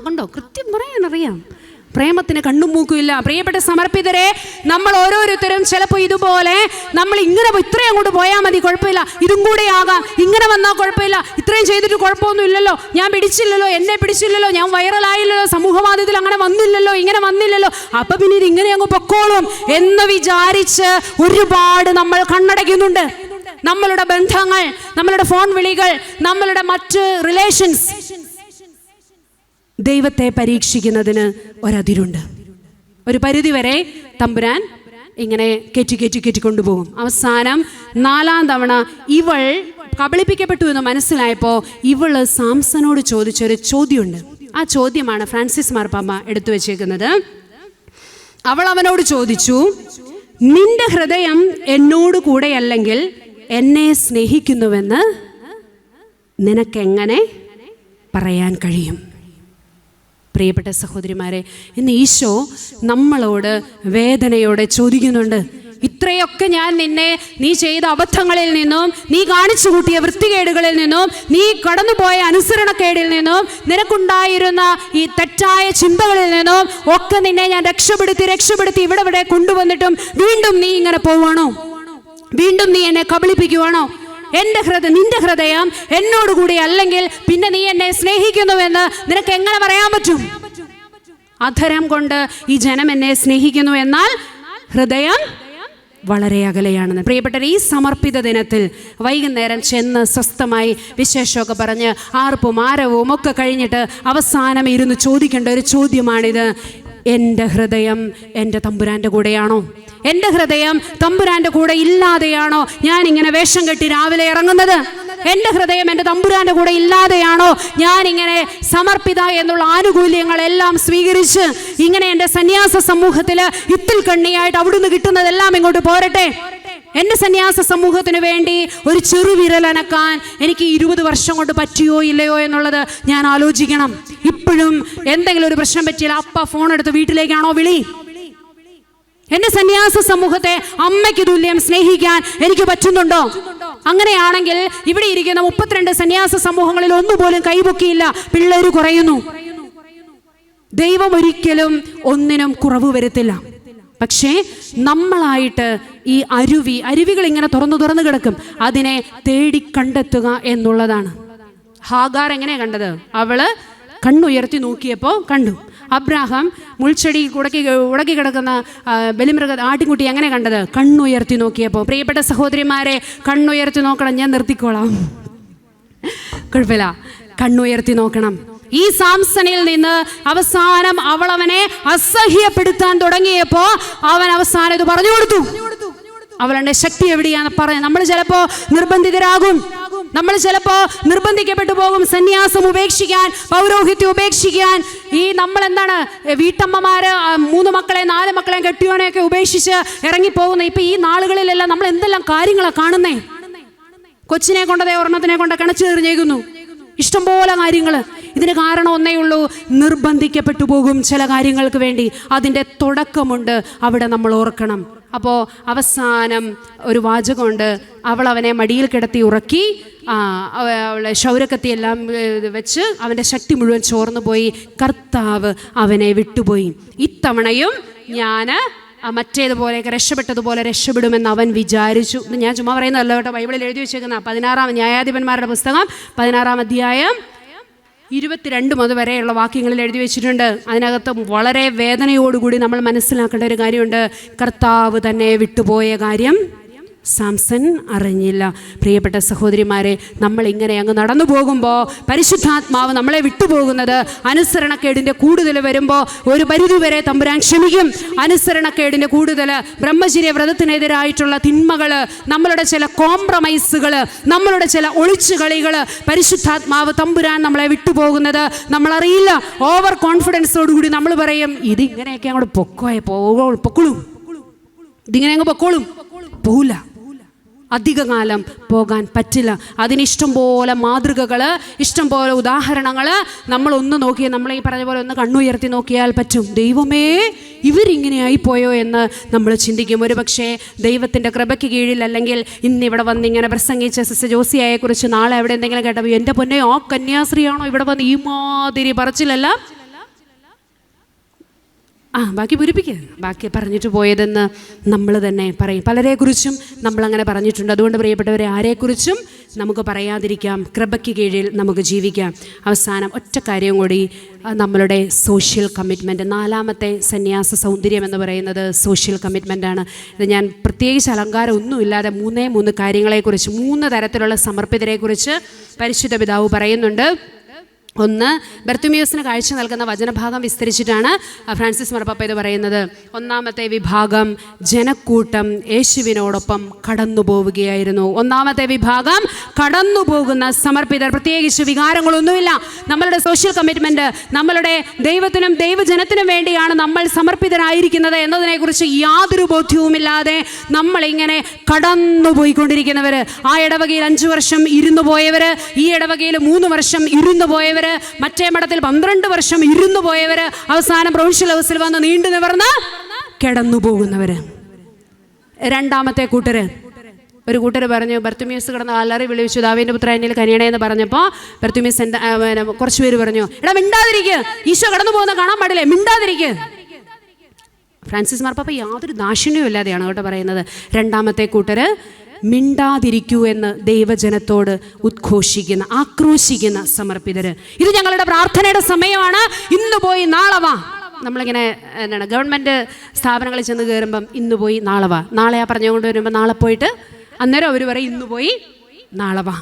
കൊണ്ടോ കൃത്യം പറയാനറിയാം, പ്രേമത്തിന് കണ്ണും മൂക്കും ഇല്ല. പ്രിയപ്പെട്ട സമർപ്പിതരെ, നമ്മൾ ഓരോരുത്തരും ചിലപ്പോൾ ഇതുപോലെ നമ്മൾ ഇങ്ങനെ ഇത്രയും അങ്ങോട്ട് പോയാൽ മതി, കുഴപ്പമില്ല, ഇതും കൂടെ ആകാം, ഇങ്ങനെ വന്നാൽ കുഴപ്പമില്ല, ഇത്രയും ചെയ്തിട്ട് കുഴപ്പമൊന്നും ഇല്ലല്ലോ, ഞാൻ പിടിച്ചില്ലല്ലോ, എന്നെ പിടിച്ചില്ലല്ലോ, ഞാൻ വൈറലായില്ലല്ലോ, സമൂഹമാധ്യമത്തിൽ അങ്ങനെ വന്നില്ലല്ലോ, ഇങ്ങനെ വന്നില്ലല്ലോ, അപ്പം പിന്നെ ഇത് ഇങ്ങനെ അങ്ങ് പൊക്കോളും എന്ന് വിചാരിച്ച് ഒരുപാട് നമ്മൾ കണ്ണടയ്ക്കുന്നുണ്ട്. നമ്മളുടെ ബന്ധങ്ങൾ, നമ്മളുടെ ഫോൺ വിളികൾ, നമ്മളുടെ മറ്റ് റിലേഷൻസ് ദൈവത്തെ പരീക്ഷിക്കുന്നതിന് ഒരതിരുണ്ട്. ഒരു പരിധിവരെ തമ്പുരാൻ ഇങ്ങനെ കയറ്റി കൊണ്ടുപോകും. അവസാനം 4-ാം തവണ ഇവൾ കബളിപ്പിക്കപ്പെട്ടു എന്ന് മനസ്സിലായപ്പോൾ ഇവള് സാംസനോട് ചോദിച്ചൊരു ചോദ്യമുണ്ട്. ആ ചോദ്യമാണ് ഫ്രാൻസിസ് മാർപ്പാപ്പ എടുത്തു വച്ചേക്കുന്നത്. അവൾ അവനോട് ചോദിച്ചു, നിന്റെ ഹൃദയം എന്നോട് കൂടെയല്ലെങ്കിൽ എന്നെ സ്നേഹിക്കുന്നുവെന്ന് നിനക്കെങ്ങനെ പറയാൻ കഴിയും? പ്രിയപ്പെട്ട സഹോദരിമാരെ, ഇന്ന് ഈശോ നമ്മളോട് വേദനയോടെ ചോദിക്കുന്നുണ്ട്, ഇത്രയൊക്കെ ഞാൻ നീ ചെയ്ത അബദ്ധങ്ങളിൽ നിന്നും, നീ കാണിച്ചു കൂട്ടിയ വൃത്തികേടുകളിൽ നിന്നും, നീ കടന്നുപോയ അനുസരണക്കേടിൽ നിന്നും, നിനക്കുണ്ടായിരുന്ന ഈ തെറ്റായ ചിന്തകളിൽ നിന്നും ഒക്കെ നിന്നെ ഞാൻ രക്ഷപ്പെടുത്തി ഇവിടെ കൊണ്ടുവന്നിട്ടും വീണ്ടും നീ ഇങ്ങനെ പോവാണോ? വീണ്ടും നീ എന്നെ കബളിപ്പിക്കുവാണോ? നിന്റെ ഹൃദയം എന്നോടുകൂടി അല്ലെങ്കിൽ പിന്നെ നീ എന്നെ സ്നേഹിക്കുന്നുവെന്ന് നിനക്ക് എങ്ങനെ പറയാൻ പറ്റും? അധരം കൊണ്ട് ഈ ജനം എന്നെ സ്നേഹിക്കുന്നു, എന്നാൽ ഹൃദയം വളരെ അകലെയാണെന്ന്. പ്രിയപ്പെട്ട ഈ സമർപ്പിത ദിനത്തിൽ വൈകുന്നേരം ചെന്ന് സ്വസ്ഥമായി വിശേഷമൊക്കെ പറഞ്ഞ് ആർപ്പും ആരവും ഒക്കെ കഴിഞ്ഞിട്ട് അവസാനം ഇരുന്ന് ചോദിക്കേണ്ട ഒരു ചോദ്യമാണിത്. എൻ്റെ ഹൃദയം എൻ്റെ തമ്പുരാൻ്റെ കൂടെയാണോ? എൻ്റെ ഹൃദയം തമ്പുരാൻ്റെ കൂടെ ഇല്ലാതെയാണോ ഞാനിങ്ങനെ വേഷം കെട്ടി രാവിലെ ഇറങ്ങുന്നത്? എൻ്റെ ഹൃദയം എൻ്റെ തമ്പുരാൻ്റെ കൂടെ ഇല്ലാതെയാണോ ഞാനിങ്ങനെ സമർപ്പിത എന്നുള്ള ആനുകൂല്യങ്ങളെല്ലാം സ്വീകരിച്ച് ഇങ്ങനെ എൻ്റെ സന്യാസ സമൂഹത്തിൽ ഇത്തിൽ കണ്ണിയായിട്ട് അവിടുന്ന് കിട്ടുന്നതെല്ലാം ഇങ്ങോട്ട് പോരട്ടെ? എൻ്റെ സന്യാസ സമൂഹത്തിന് വേണ്ടി ഒരു ചെറുവിരലനക്കാൻ എനിക്ക് 20 വർഷം കൊണ്ട് പറ്റിയോ ഇല്ലയോ എന്നുള്ളത് ഞാൻ ആലോചിക്കണം. ഇപ്പോഴും എന്തെങ്കിലും ഒരു പ്രശ്നം പറ്റിയാൽ അപ്പ ഫോൺ എടുത്ത് വീട്ടിലേക്കാണോ വിളി? എൻ്റെ സന്യാസ സമൂഹത്തെ അമ്മയ്ക്ക് തുല്യം സ്നേഹിക്കാൻ എനിക്ക് പറ്റുന്നുണ്ടോ? അങ്ങനെയാണെങ്കിൽ ഇവിടെ ഇരിക്കുന്ന 32 സന്യാസ സമൂഹങ്ങളിൽ ഒന്നുപോലും കൈപൊക്കിയില്ല, പിള്ളേർ കുറയുന്നു. ദൈവം ഒരിക്കലും ഒന്നിനും കുറവ് വരുത്തില്ല. പക്ഷേ നമ്മളായിട്ട് ഈ അരുവികൾ ഇങ്ങനെ തുറന്നു കിടക്കും, അതിനെ തേടി കണ്ടെത്തുക എന്നുള്ളതാണ്. ഹാഗാർ എങ്ങനെയാണ് കണ്ടത്? അവള് കണ്ണുയർത്തി നോക്കിയപ്പോൾ കണ്ടു. അബ്രാഹാം മുൾച്ചെടി ഉടക്കി കിടക്കുന്ന ബലിമൃഗ ആട്ടിൻകുട്ടി എങ്ങനെ കണ്ടത്? കണ്ണുയർത്തി നോക്കിയപ്പോൾ. പ്രിയപ്പെട്ട സഹോദരിമാരെ, കണ്ണുയർത്തി നോക്കണം. ഞാൻ നിർത്തിക്കോളാം, കുഴപ്പമില്ല. കണ്ണുയർത്തി നോക്കണം. ഈ സാംസണിൽ നിന്ന് അവസാനം അവൾ അവനെ അസഹ്യപ്പെടുത്താൻ തുടങ്ങിയപ്പോൾ അവൻ അവസാനം ഇത് പറഞ്ഞു കൊടുത്തു. അവളുടെ ശക്തി എവിടെയാണെന്ന് പറയാൻ നമ്മൾ ചിലപ്പോൾ നിർബന്ധിതരാകും. നമ്മൾ ചിലപ്പോൾ നിർബന്ധിക്കപ്പെട്ടു പോകും സന്യാസം ഉപേക്ഷിക്കാൻ, പൗരോഹിത്യം ഉപേക്ഷിക്കാൻ. ഈ നമ്മൾ എന്താണ് വീട്ടമ്മമാര് 3 മക്കളെ 4 മക്കളെ കെട്ടിയോനെയൊക്കെ ഉപേക്ഷിച്ച് ഇറങ്ങിപ്പോകുന്നത്. ഇപ്പം ഈ നാളുകളിലെല്ലാം നമ്മൾ എന്തെല്ലാം കാര്യങ്ങളാണ് കാണുന്നേ. കൊച്ചിനെ കൊണ്ടതേ ഒരെണ്ണത്തിനെ കൊണ്ട് കിണച്ചു എറിഞ്ഞേക്കുന്നു, ഇഷ്ടംപോലെ കാര്യങ്ങൾ. ഇതിന് കാരണം ഒന്നേ ഉള്ളൂ, നിർബന്ധിക്കപ്പെട്ടു പോകും ചില കാര്യങ്ങൾക്ക് വേണ്ടി. അതിൻ്റെ തുടക്കമുണ്ട്, അവിടെ നമ്മൾ ഓർക്കണം. അപ്പോൾ അവസാനം ഒരു വാചകമുണ്ട്, അവൾ അവനെ മടിയിൽ കിടത്തി ഉറക്കി, അവളെ ക്ഷൗരക്കത്തിയെല്ലാം വെച്ച് അവൻ്റെ ശക്തി മുഴുവൻ ചോർന്നു പോയി. കർത്താവ് അവനെ വിട്ടുപോയി. ഇത്തവണയും ഞാൻ മറ്റേതുപോലെയൊക്കെ രക്ഷപ്പെട്ടതുപോലെ രക്ഷപ്പെടുമെന്ന് അവൻ വിചാരിച്ചു. ഞാൻ ചുമ്മാ പറയുന്നതല്ല കേട്ടോ, ബൈബിളിൽ എഴുതി വെച്ചേക്കുന്ന 16-ാം ന്യായാധിപന്മാരുടെ പുസ്തകം 16-ാം അധ്യായം 22 മുതൽ വരെയുള്ള വാക്യങ്ങളിൽ എഴുതി വെച്ചിട്ടുണ്ട്. അതിനകത്ത് വളരെ വേദനയോടുകൂടി നമ്മൾ മനസ്സിലാക്കേണ്ട ഒരു കാര്യമുണ്ട്. കർത്താവ് തന്നെ വിട്ടുപോയ കാര്യം സാംസൺ അറിഞ്ഞില്ല. പ്രിയപ്പെട്ട സഹോദരിമാരെ, നമ്മൾ ഇങ്ങനെ അങ്ങ് നടന്നു പോകുമ്പോൾ പരിശുദ്ധാത്മാവ് നമ്മളെ വിട്ടുപോകുന്നത് അനുസരണക്കേടിൻ്റെ കൂടുതൽ വരുമ്പോൾ ഒരു പരിധിവരെ തമ്പുരാൻ ക്ഷമിക്കും. അനുസരണക്കേടിൻ്റെ കൂടുതൽ, ബ്രഹ്മചര്യ വ്രതത്തിനെതിരായിട്ടുള്ള തിന്മകൾ, നമ്മളുടെ ചില കോംപ്രമൈസുകൾ, നമ്മളുടെ ചില ഒളിച്ചുകളികൾ, പരിശുദ്ധാത്മാവ് തമ്പുരാൻ നമ്മളെ വിട്ടുപോകുന്നത് നമ്മളറിയില്ല. ഓവർ കോൺഫിഡൻസോടുകൂടി നമ്മൾ പറയും ഇതിങ്ങനെയൊക്കെ അങ്ങോട്ട് പൊക്കോളും, ഇതിങ്ങനെ അങ്ങ് പൊക്കോളും. പോകില്ല, അധികകാലം പോകാൻ പറ്റില്ല. അതിനിഷ്ടം പോലെ മാതൃകകൾ, ഇഷ്ടം പോലെ ഉദാഹരണങ്ങൾ നമ്മളൊന്ന് നോക്കിയാൽ, നമ്മൾ ഈ പറഞ്ഞ പോലെ ഒന്ന് കണ്ണുയർത്തി നോക്കിയാൽ പറ്റും. ദൈവമേ, ഇവരിങ്ങനെയായിപ്പോയോ എന്ന് നമ്മൾ ചിന്തിക്കും. ഒരു പക്ഷേ ദൈവത്തിൻ്റെ കൃപയ്ക്ക് കീഴിൽ, അല്ലെങ്കിൽ ഇന്നിവിടെ വന്ന് ഇങ്ങനെ പ്രസംഗിച്ച സിസ്റ്റർ ജോസിയായെക്കുറിച്ച് നാളെ എവിടെ എന്തെങ്കിലും കേട്ടപ്പോൾ എൻ്റെ പൊന്നെ ആ കന്യാസ്ത്രീയാണോ ഇവിടെ വന്ന് ഈ മാതിരി പറച്ചിലല്ല, ബാക്കി പൂരിപ്പിക്കുക, ബാക്കി പറഞ്ഞിട്ട് പോയതെന്ന് നമ്മൾ തന്നെ പറയും. പലരെക്കുറിച്ചും നമ്മളങ്ങനെ പറഞ്ഞിട്ടുണ്ട്. അതുകൊണ്ട് പ്രിയപ്പെട്ടവരെ, ആരെക്കുറിച്ചും നമുക്ക് പറയാതിരിക്കാം. കൃപയ്ക്ക് കീഴിൽ നമുക്ക് ജീവിക്കാം. അവസാനം ഒറ്റ കാര്യം കൂടി, നമ്മളുടെ സോഷ്യൽ കമ്മിറ്റ്മെൻറ്റ്. 4ാമത്തെ സന്യാസ സൗന്ദര്യം എന്ന് പറയുന്നത് സോഷ്യൽ കമ്മിറ്റ്മെൻറ്റാണ്. ഇത് ഞാൻ പ്രത്യേകിച്ച് അലങ്കാരം ഒന്നുമില്ലാതെ 3 കാര്യങ്ങളെക്കുറിച്ച്, 3 തരത്തിലുള്ള സമർപ്പിതരെക്കുറിച്ച് പരിശുദ്ധ പിതാവ് പറയുന്നുണ്ട്. ഒന്ന്, ബർത്തിമേയുസിന് കാഴ്ച നൽകുന്ന വചനഭാഗം വിസ്തരിച്ചിട്ടാണ് ഫ്രാൻസിസ് മാർപ്പാപ്പ ഇത് പറയുന്നത്. 1ാമത്തെ വിഭാഗം, ജനക്കൂട്ടം യേശുവിനോടൊപ്പം കടന്നു പോവുകയായിരുന്നു. 1ാമത്തെ വിഭാഗം കടന്നു പോകുന്ന സമർപ്പിതർ. പ്രത്യേകിച്ച് വികാരങ്ങളൊന്നുമില്ല. നമ്മളുടെ സോഷ്യൽ കമ്മിറ്റ്മെൻറ്റ്, നമ്മളുടെ ദൈവത്തിനും ദൈവജനത്തിനും വേണ്ടിയാണ് നമ്മൾ സമർപ്പിതരായിരിക്കുന്നത് എന്നതിനെക്കുറിച്ച് യാതൊരു ബോധ്യവുമില്ലാതെ നമ്മളിങ്ങനെ കടന്നു പോയിക്കൊണ്ടിരിക്കുന്നവർ. ആ ഇടവകയിൽ 5 വർഷം ഇരുന്നു പോയവർ, ഈ ഇടവകയിൽ 3 വർഷം ഇരുന്നു പോയവർ, മറ്റേ മഠത്തിൽ 12 വർഷം ഇരുന്നു പോയവർ, അവസാനം പ്രൊവിൻഷ്യൽ ഹൗസിൽ വന്ന് നീണ്ടു നിവർന്ന് കിടന്നു പോകുന്നവർ. 2ാമത്തെ കൂട്ടര്, ഒരു കൂട്ടർ പറഞ്ഞു, ബർത്തിമേയുസ് കിടന്ന് അലറി വിളിച്ചു, ദാവീദിന്റെ പുത്രാ എന്നിൽ കനിയണേ എന്ന് പറഞ്ഞപ്പോൾ ബർത്തിമേയുസ് കുറച്ച് പേര് പറഞ്ഞു, എടാ മിണ്ടാതിരിക്കുക, ഈശോ കടന്നു പോകുന്ന കാണാൻ പാടില്ലേ, മിണ്ടാതിരിക്കുക. ഫ്രാൻസിസ് മാർപ്പാപ്പ യാതൊരു ദാക്ഷിണ്യവും ഇല്ലാതെയാണ് കേട്ടോ പറയുന്നത്. 2ാമത്തെ കൂട്ടര് മിണ്ടാതിരിക്കൂ എന്ന് ദൈവജനത്തോട് ഉദ്ഘോഷിക്കുന്ന, ആക്രോശിക്കുന്ന സമർപ്പിതര്. ഇത് ഞങ്ങളുടെ പ്രാർത്ഥനയുടെ സമയമാണ്, ഇന്ന് പോയി നാളെ വാ. നമ്മളിങ്ങനെ എന്താണ് ഗവൺമെൻറ് സ്ഥാപനങ്ങളിൽ ചെന്ന് കയറുമ്പം ഇന്ന് പോയി നാളെ വാ, നാളെയാ പറഞ്ഞുകൊണ്ട് വരുമ്പോൾ നാളെ പോയിട്ട് അന്നേരം അവർ പറയും ഇന്ന് പോയി നാളെ വാ.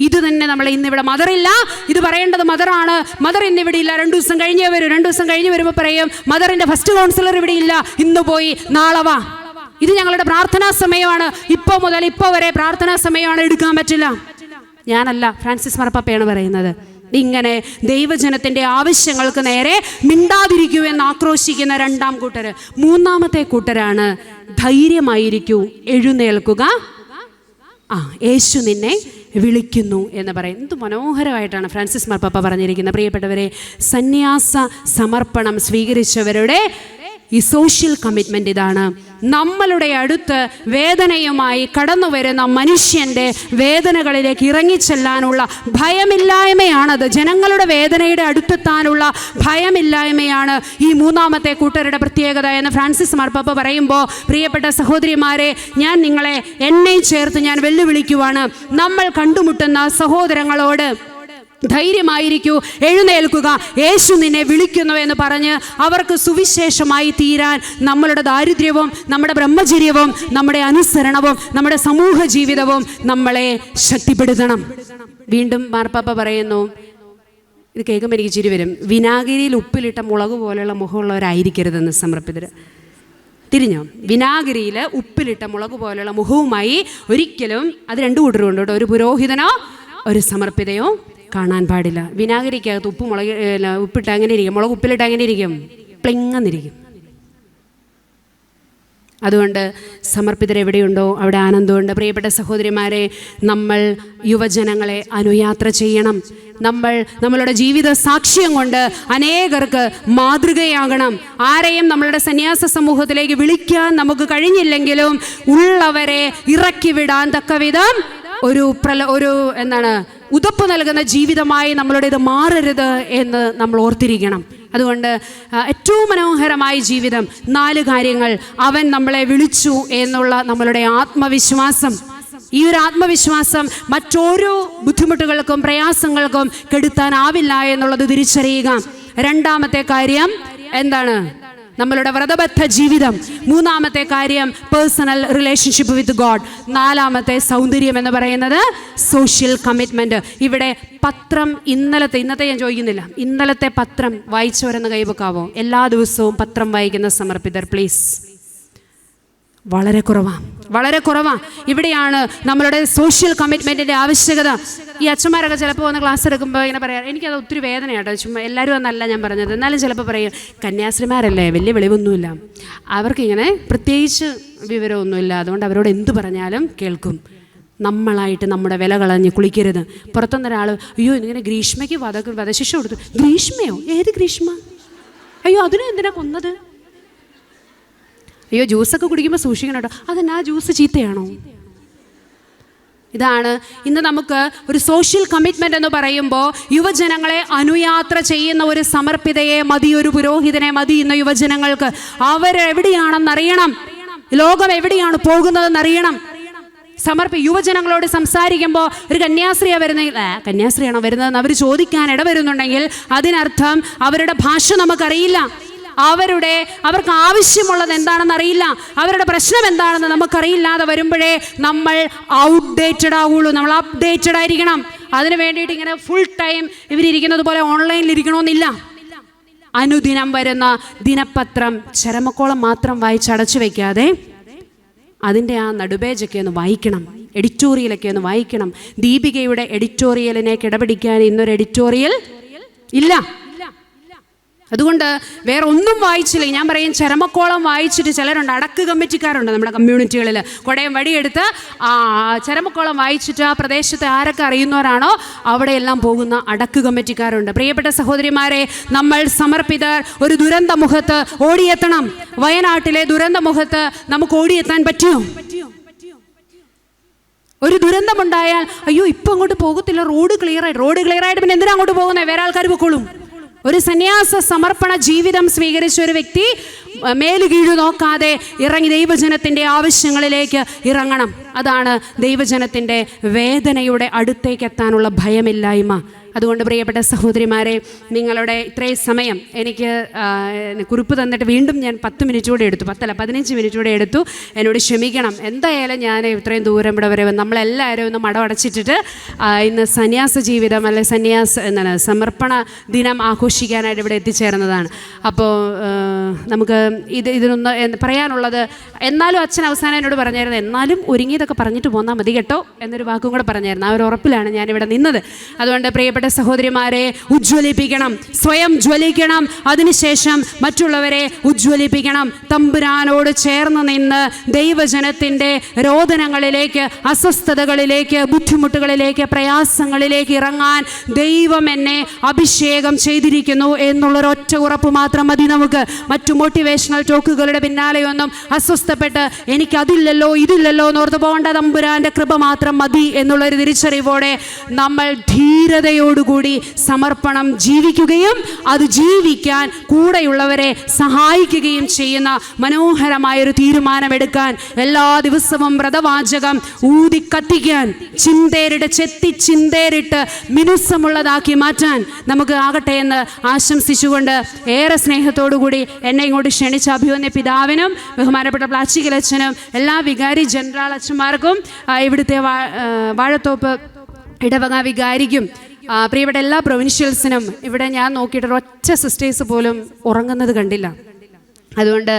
ഇത് തന്നെ നമ്മൾ ഇന്നിവിടെ മദറില്ല, ഇത് പറയേണ്ടത് മദറാണ്. മദർ ഇന്നിവിടെ ഇല്ല, 2 ദിവസം കഴിഞ്ഞേ വരും. 2 ദിവസം കഴിഞ്ഞ് വരുമ്പോൾ പറയും മദറിൻ്റെ ഫസ്റ്റ് കൗൺസിലർ ഇവിടെ ഇല്ല, ഇന്ന് പോയി നാളെ വാ. ഇത് ഞങ്ങളുടെ പ്രാർത്ഥനാ സമയമാണ്. ഇപ്പോൾ മുതൽ ഇപ്പോൾ വരെ പ്രാർത്ഥനാ സമയമാണ്, എടുക്കാൻ പറ്റില്ല. ഞാനല്ല, ഫ്രാൻസിസ് മാർപ്പാപ്പയാണ് പറയുന്നത്. ഇങ്ങനെ ദൈവജനത്തിൻ്റെ ആവശ്യങ്ങൾക്ക് നേരെ മിണ്ടാതിരിക്കൂ എന്ന് ആക്രോശിക്കുന്ന 2ാം കൂട്ടർ. 3ാമത്തെ കൂട്ടരാണ് ധൈര്യമായിരിക്കൂ, എഴുന്നേൽക്കുക, യേശു നിന്നെ വിളിക്കുന്നു എന്ന് പറയും. എന്ത് മനോഹരമായിട്ടാണ് ഫ്രാൻസിസ് മാർപ്പാപ്പ പറഞ്ഞിരിക്കുന്നത്. പ്രിയപ്പെട്ടവരെ, സന്യാസ സമർപ്പണം സ്വീകരിച്ചവരുടെ ഈ സോഷ്യൽ കമ്മിറ്റ്മെൻ്റ് ഇതാണ്. നമ്മളുടെ അടുത്ത് വേദനയുമായി കടന്നു വരുന്ന മനുഷ്യൻ്റെ വേദനകളിലേക്ക് ഇറങ്ങിച്ചെല്ലാനുള്ള ഭയമില്ലായ്മയാണത്. ജനങ്ങളുടെ വേദനയുടെ അടുത്തെത്താനുള്ള ഭയമില്ലായ്മയാണ് ഈ 3ാമത്തെ കൂട്ടരുടെ പ്രത്യേകത എന്ന് ഫ്രാൻസിസ് മാർപ്പാപ്പ പറയുമ്പോൾ, പ്രിയപ്പെട്ട സഹോദരിമാരെ, ഞാൻ നിങ്ങളെ എന്നെ ചേർത്ത് ഞാൻ വെല്ലുവിളിക്കുവാണ്. നമ്മൾ കണ്ടുമുട്ടുന്ന സഹോദരങ്ങളോട് ധൈര്യമായിരിക്കൂ, എഴുന്നേൽക്കുക, യേശു നിന്നെ വിളിക്കുന്നു എന്ന് പറഞ്ഞ് അവർക്ക് സുവിശേഷമായി തീരാൻ നമ്മളുടെ ദാരിദ്ര്യവും നമ്മുടെ ബ്രഹ്മചര്യവും നമ്മുടെ അനുസരണവും നമ്മുടെ സമൂഹ ജീവിതവും നമ്മളെ ശക്തിപ്പെടുത്തണം. വീണ്ടും മാർപ്പാപ്പ പറയുന്നു, ഇത് കേൾക്കുമ്പോൾ എനിക്ക് ചിരി വരും, വിനാഗിരിയിൽ ഉപ്പിലിട്ട മുളക് പോലെയുള്ള മുഖമുള്ളവരായിരിക്കരുതെന്ന് സമർപ്പിതർ. തിരിഞ്ഞോ? വിനാഗിരിയിൽ ഉപ്പിലിട്ട മുളക് പോലെയുള്ള മുഖവുമായി ഒരിക്കലും, അത് 2 കൂട്ടരും ഉണ്ട് കേട്ടോ, ഒരു പുരോഹിതനോ ഒരു സമർപ്പിതയോ കാണാൻ പാടില്ല. വിനാഗിരിക്കകത്ത് ഉപ്പിട്ട് അങ്ങനെ ഇരിക്കും, മുളക് ഉപ്പിലിട്ട് അങ്ങനെ ഇരിക്കും, പ്ലിങ്ങെന്നിരിക്കും. അതുകൊണ്ട് സമർപ്പിതരെവിടെയുണ്ടോ അവിടെ ആനന്ദമുണ്ട്. പ്രിയപ്പെട്ട സഹോദരിമാരെ, നമ്മൾ യുവജനങ്ങളെ അനുയാത്ര ചെയ്യണം. നമ്മളുടെ ജീവിത സാക്ഷ്യം കൊണ്ട് അനേകർക്ക് മാതൃകയാകണം. ആരെയും നമ്മളുടെ സന്യാസ സമൂഹത്തിലേക്ക് വിളിക്കാൻ നമുക്ക് കഴിഞ്ഞില്ലെങ്കിലും ഉള്ളവരെ ഇറക്കി വിടാൻ തക്കവിധം ഒരു ഉതപ്പ് നൽകുന്ന ജീവിതമായി നമ്മളുടേത് മാറരുത് എന്ന് നമ്മൾ ഓർത്തിരിക്കണം. അതുകൊണ്ട് ഏറ്റവും മനോഹരമായ ജീവിതം, 4 കാര്യങ്ങൾ. അവൻ നമ്മളെ വിളിച്ചു എന്നുള്ള നമ്മളുടെ ആത്മവിശ്വാസം, ഈ ഒരു ആത്മവിശ്വാസം മറ്റോരോ ബുദ്ധിമുട്ടുകൾക്കും പ്രയാസങ്ങൾക്കും കെടുത്താനാവില്ല എന്നുള്ളത് തിരിച്ചറിയുക. രണ്ടാമത്തെ കാര്യം എന്താണ്? നമ്മളുടെ വ്രതബദ്ധ ജീവിതം. മൂന്നാമത്തെ കാര്യം പേഴ്സണൽ റിലേഷൻഷിപ്പ് വിത്ത് ഗോഡ്. നാലാമത്തെ സൗന്ദര്യം എന്ന് പറയുന്നത് സോഷ്യൽ കമ്മിറ്റ്മെന്റ്. ഇവിടെ പത്രം ഇന്നത്തെ ഞാൻ ചോദിക്കുന്നില്ല, ഇന്നലത്തെ പത്രം വായിച്ചവരെന്ന് കൈവെക്കാവോ? എല്ലാ ദിവസവും പത്രം വായിക്കുന്ന സമർപ്പിതർ പ്ലീസ്. വളരെ കുറവാണ്. ഇവിടെയാണ് നമ്മളുടെ സോഷ്യൽ കമ്മിറ്റ്മെൻറ്റിൻ്റെ ആവശ്യകത. ഈ അച്ഛന്മാരൊക്കെ ചിലപ്പോൾ വന്ന് ക്ലാസ് എടുക്കുമ്പോൾ ഇങ്ങനെ പറയാം, എനിക്കത് ഒത്തിരി വേദനയാട്ടോ, ചുമ്മാ എല്ലാവരും എന്നല്ല ഞാൻ പറഞ്ഞത്, എന്നാലും ചിലപ്പോൾ പറയും കന്യാസ്ത്രീമാരല്ലേ, വലിയ വെളിവൊന്നുമില്ല, അവർക്കിങ്ങനെ പ്രത്യേകിച്ച് വിവരമൊന്നുമില്ല, അതുകൊണ്ട് അവരോട് എന്ത് പറഞ്ഞാലും കേൾക്കും. നമ്മളായിട്ട് നമ്മുടെ വില കളഞ്ഞ് കുളിക്കരുത്. പുറത്തുനിന്നൊരാൾ അയ്യോ ഇങ്ങനെ ഗ്രീഷ്മയ്ക്ക് വധശിക്ഷ കൊടുത്തു. ഗ്രീഷ്മയോ? ഏത് ഗ്രീഷ്മ? അയ്യോ അതിനെ എന്തിനാ കൊന്നത്? അയ്യോ ജ്യൂസൊക്കെ കുടിക്കുമ്പോൾ സൂക്ഷിക്കണം കേട്ടോ, അതെന്നാ ജ്യൂസ് ചീത്തയാണോ? ഇതാണ് ഇന്ന് നമുക്ക് ഒരു സോഷ്യൽ കമ്മിറ്റ്മെൻ്റ് എന്ന് പറയുമ്പോൾ യുവജനങ്ങളെ അനുയാത്ര ചെയ്യുന്ന ഒരു സമർപ്പിതയെ മതി, ഒരു പുരോഹിതനെ മതി ഇന്ന് യുവജനങ്ങൾക്ക്. അവരെവിടെയാണെന്നറിയണം, ലോകം എവിടെയാണ് പോകുന്നതെന്നറിയണം. യുവജനങ്ങളോട് സംസാരിക്കുമ്പോൾ ഒരു കന്യാസ്ത്രീയാണ് വരുന്നെങ്കിൽ കന്യാസ്ത്രീയാണോ വരുന്നതെന്ന് അവർ ചോദിക്കാൻ ഇടവരുന്നുണ്ടെങ്കിൽ അതിനർത്ഥം അവരുടെ ഭാഷ നമുക്കറിയില്ല, അവർക്ക് ആവശ്യമുള്ളത് എന്താണെന്ന് അറിയില്ല, അവരുടെ പ്രശ്നം എന്താണെന്ന് നമുക്കറിയില്ലാതെ വരുമ്പോഴേ നമ്മൾ ഔട്ട്ഡേറ്റഡ് ആവുള്ളൂ. നമ്മൾ അപ്ഡേറ്റഡ് ആയിരിക്കണം. അതിന് വേണ്ടിയിട്ട് ഇങ്ങനെ ഫുൾ ടൈം ഇവരിയ്ക്കുന്നത് പോലെ ഓൺലൈനിൽ ഇരിക്കണമെന്നില്ല. അനുദിനം വരുന്ന ദിനപത്രം ചരമക്കോളം മാത്രം വായിച്ചടച്ചു വയ്ക്കാതെ അതിൻ്റെ ആ നടുപേജൊക്കെ ഒന്ന് വായിക്കണം, എഡിറ്റോറിയലൊക്കെ ഒന്ന് വായിക്കണം. ദീപികയുടെ എഡിറ്റോറിയലിനെ കിടപിടിക്കാൻ ഇന്നൊരു എഡിറ്റോറിയൽ ഇല്ല. അതുകൊണ്ട് വേറെ ഒന്നും വായിച്ചില്ല. ഞാൻ പറയും ചരമക്കോളം വായിച്ചിട്ട് ചിലരുണ്ട്, അടക്ക് കമ്മിറ്റിക്കാരുണ്ട് നമ്മുടെ കമ്മ്യൂണിറ്റികളിൽ, കുടയും വടിയെടുത്ത് ചരമക്കോളം വായിച്ചിട്ട് ആ പ്രദേശത്തെ ആരൊക്കെ അറിയുന്നവരാണോ അവിടെയെല്ലാം പോകുന്ന അടക്ക് കമ്മിറ്റിക്കാരുണ്ട്. പ്രിയപ്പെട്ട സഹോദരിമാരെ, നമ്മൾ സമർപ്പിതർ ഒരു ദുരന്ത മുഖത്ത് ഓടിയെത്തണം. വയനാട്ടിലെ ദുരന്ത മുഖത്ത് നമുക്ക് ഓടിയെത്താൻ പറ്റുമോ? ഒരു ദുരന്തമുണ്ടായാൽ അയ്യോ ഇപ്പം അങ്ങോട്ട് പോകത്തില്ല, റോഡ് ക്ലിയർ ആയിട്ട് പിന്നെ എന്തിനാ അങ്ങോട്ട് പോകുന്നത്? വേറെ ആൾക്കാർ പൊക്കോളും. ഒരു സന്യാസ സമർപ്പണ ജീവിതം സ്വീകരിച്ച ഒരു വ്യക്തി മേലുകീഴു നോക്കാതെ ഇറങ്ങി ദൈവജനത്തിൻ്റെ ആവശ്യങ്ങളിലേക്ക് ഇറങ്ങണം. അതാണ് ദൈവജനത്തിൻ്റെ വേദനയുടെ അടുത്തേക്ക് എത്താനുള്ള ഭയമില്ലായ്മ. അതുകൊണ്ട് പ്രിയപ്പെട്ട സഹോദരിമാരെ, നിങ്ങളുടെ ഇത്രയും സമയം എനിക്ക് കുറിപ്പ് തന്നിട്ട് വീണ്ടും ഞാൻ 10 മിനിറ്റ് കൂടെ എടുത്തു, 15 മിനിറ്റ് കൂടെ എടുത്തു. എന്നോട് ക്ഷമിക്കണം. എന്തായാലും ഞാൻ ഇത്രയും ദൂരം ഇവിടെ വരെ നമ്മളെല്ലാവരും ഒന്ന് മടമടച്ചിട്ടിട്ട് ഇന്ന് സന്യാസ ജീവിതം അല്ലെ സമർപ്പണ ദിനം ആഘോഷിക്കാനായിട്ട് ഇവിടെ എത്തിച്ചേർന്നതാണ്. അപ്പോൾ നമുക്ക് ഇതിനൊന്ന് പറയാനുള്ളത്, എന്നാലും അച്ഛൻ അവസാനം എന്നോട് പറഞ്ഞായിരുന്നു, എന്നാലും ഒരുങ്ങിയതൊക്കെ പറഞ്ഞിട്ട് പോന്നാൽ മതി കേട്ടോ എന്നൊരു വാക്കും കൂടെ പറഞ്ഞായിരുന്നു. ആ ഒരു ഉറപ്പിലാണ് ഞാനിവിടെ നിന്നത്. അതുകൊണ്ട് പ്രിയപ്പെട്ട സഹോദരിമാരെ, ഉജ്ജ്വലിപ്പിക്കണം, സ്വയം ജ്വലിക്കണം, അതിനുശേഷം മറ്റുള്ളവരെ ഉജ്ജ്വലിപ്പിക്കണം. തമ്പുരാനോട് ചേർന്ന് നിന്ന് ദൈവജനത്തിൻ്റെ രോദനങ്ങളിലേക്ക്, അസ്വസ്ഥതകളിലേക്ക്, ബുദ്ധിമുട്ടുകളിലേക്ക്, പ്രയാസങ്ങളിലേക്ക് ഇറങ്ങാൻ ദൈവം എന്നെ അഭിഷേകം ചെയ്തിരിക്കുന്നു എന്നുള്ളൊരൊറ്റ ഉറപ്പ് മാത്രം മതി നമുക്ക്. മറ്റു മോട്ടിവേഷണൽ ടോക്കുകളുടെ പിന്നാലെയൊന്നും അസ്വസ്ഥപ്പെട്ട് എനിക്കതില്ലല്ലോ ഇതില്ലല്ലോ എന്നോർത്ത് പോകേണ്ട, തമ്പുരാൻ്റെ കൃപ മാത്രം മതി എന്നുള്ളൊരു തിരിച്ചറിവോടെ നമ്മൾ ധീരതയോടുകൂടി സമർപ്പണം ജീവിക്കുകയും അത് ജീവിക്കാൻ കൂടെയുള്ളവരെ സഹായിക്കുകയും ചെയ്യുന്ന മനോഹരമായൊരു തീരുമാനമെടുക്കാൻ, എല്ലാ ദിവസവും വ്രതവാചകം ഊതിക്കത്തിക്കാൻ, ചിന്തേരിട്ട് മിനുസമുള്ളതാക്കി മാറ്റാൻ നമുക്ക് ആകട്ടെ എന്ന് ആശംസിച്ചുകൊണ്ട് ഏറെ സ്നേഹത്തോടുകൂടി എന്നെ ഇങ്ങോട്ട് ക്ഷണിച്ച അഭിവന്യ പിതാവിനും ബഹുമാനപ്പെട്ട പ്ലാച്ചിക്കലച്ഛനും എല്ലാ വികാരി ജനറൽ അച്ഛന്മാർക്കും ഇവിടുത്തെ വാഴത്തോപ്പ് ഇടവക വികാരിക്കും പ്രിയപ്പെട്ട എല്ലാ പ്രൊവിൻഷ്യൽസിനും ഇവിടെ ഞാൻ നോക്കിയിട്ട് ഒറ്റ സിസ്റ്റേഴ്സ് പോലും ഉറങ്ങുന്നത് കണ്ടില്ല. അതുകൊണ്ട്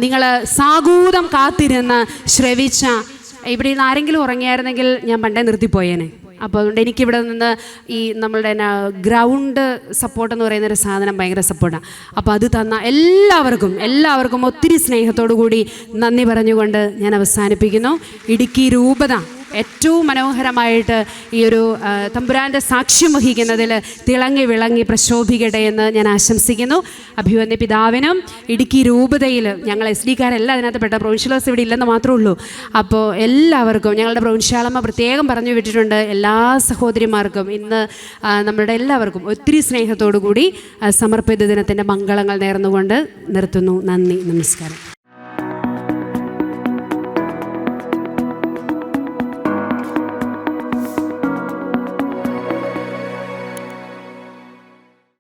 നിങ്ങൾ സാഗൂതം കാത്തിരുന്ന് ശ്രവിച്ച ഇവിടെ നിന്ന് ആരെങ്കിലും ഉറങ്ങിയായിരുന്നെങ്കിൽ ഞാൻ പണ്ടേ നിർത്തിപ്പോയേനെ. അപ്പോൾ അതുകൊണ്ട് എനിക്കിവിടെ നിന്ന് ഈ നമ്മളുടെ ഗ്രൗണ്ട് സപ്പോർട്ട് എന്ന് പറയുന്നൊരു സാധനം ഭയങ്കര സപ്പോർട്ടാണ്. അപ്പോൾ അത് തന്ന എല്ലാവർക്കും ഒത്തിരി സ്നേഹത്തോടു കൂടി നന്ദി പറഞ്ഞുകൊണ്ട് ഞാൻ അവസാനിപ്പിക്കുന്നു. ഇടുക്കി രൂപത ഏറ്റവും മനോഹരമായിട്ട് ഈ ഒരു തമ്പുരാൻ്റെ സാക്ഷ്യം വഹിക്കുന്നതിൽ തിളങ്ങി വിളങ്ങി പ്രശോഭിക്കട്ടെ എന്ന് ഞാൻ ആശംസിക്കുന്നു. അഭിവന്യ പിതാവിനും ഇടുക്കി രൂപതയിൽ ഞങ്ങൾ SD-കാരെല്ലാം അതിനകത്ത് പെട്ട, പ്രൊവിൻഷ്യലേഴ്സ് ഇവിടെ ഇല്ലെന്ന് മാത്രമേ ഉള്ളൂ. അപ്പോൾ എല്ലാവർക്കും ഞങ്ങളുടെ പ്രൊവിൻഷ്യാളമ്മ പ്രത്യേകം പറഞ്ഞു വിട്ടിട്ടുണ്ട്, എല്ലാ സഹോദരിമാർക്കും ഇന്ന് നമ്മുടെ എല്ലാവർക്കും ഒത്തിരി സ്നേഹത്തോടു കൂടി സമർപ്പിത ദിനത്തിൻ്റെ മംഗളങ്ങൾ നേർന്നുകൊണ്ട് നിർത്തുന്നു. നന്ദി, നമസ്കാരം.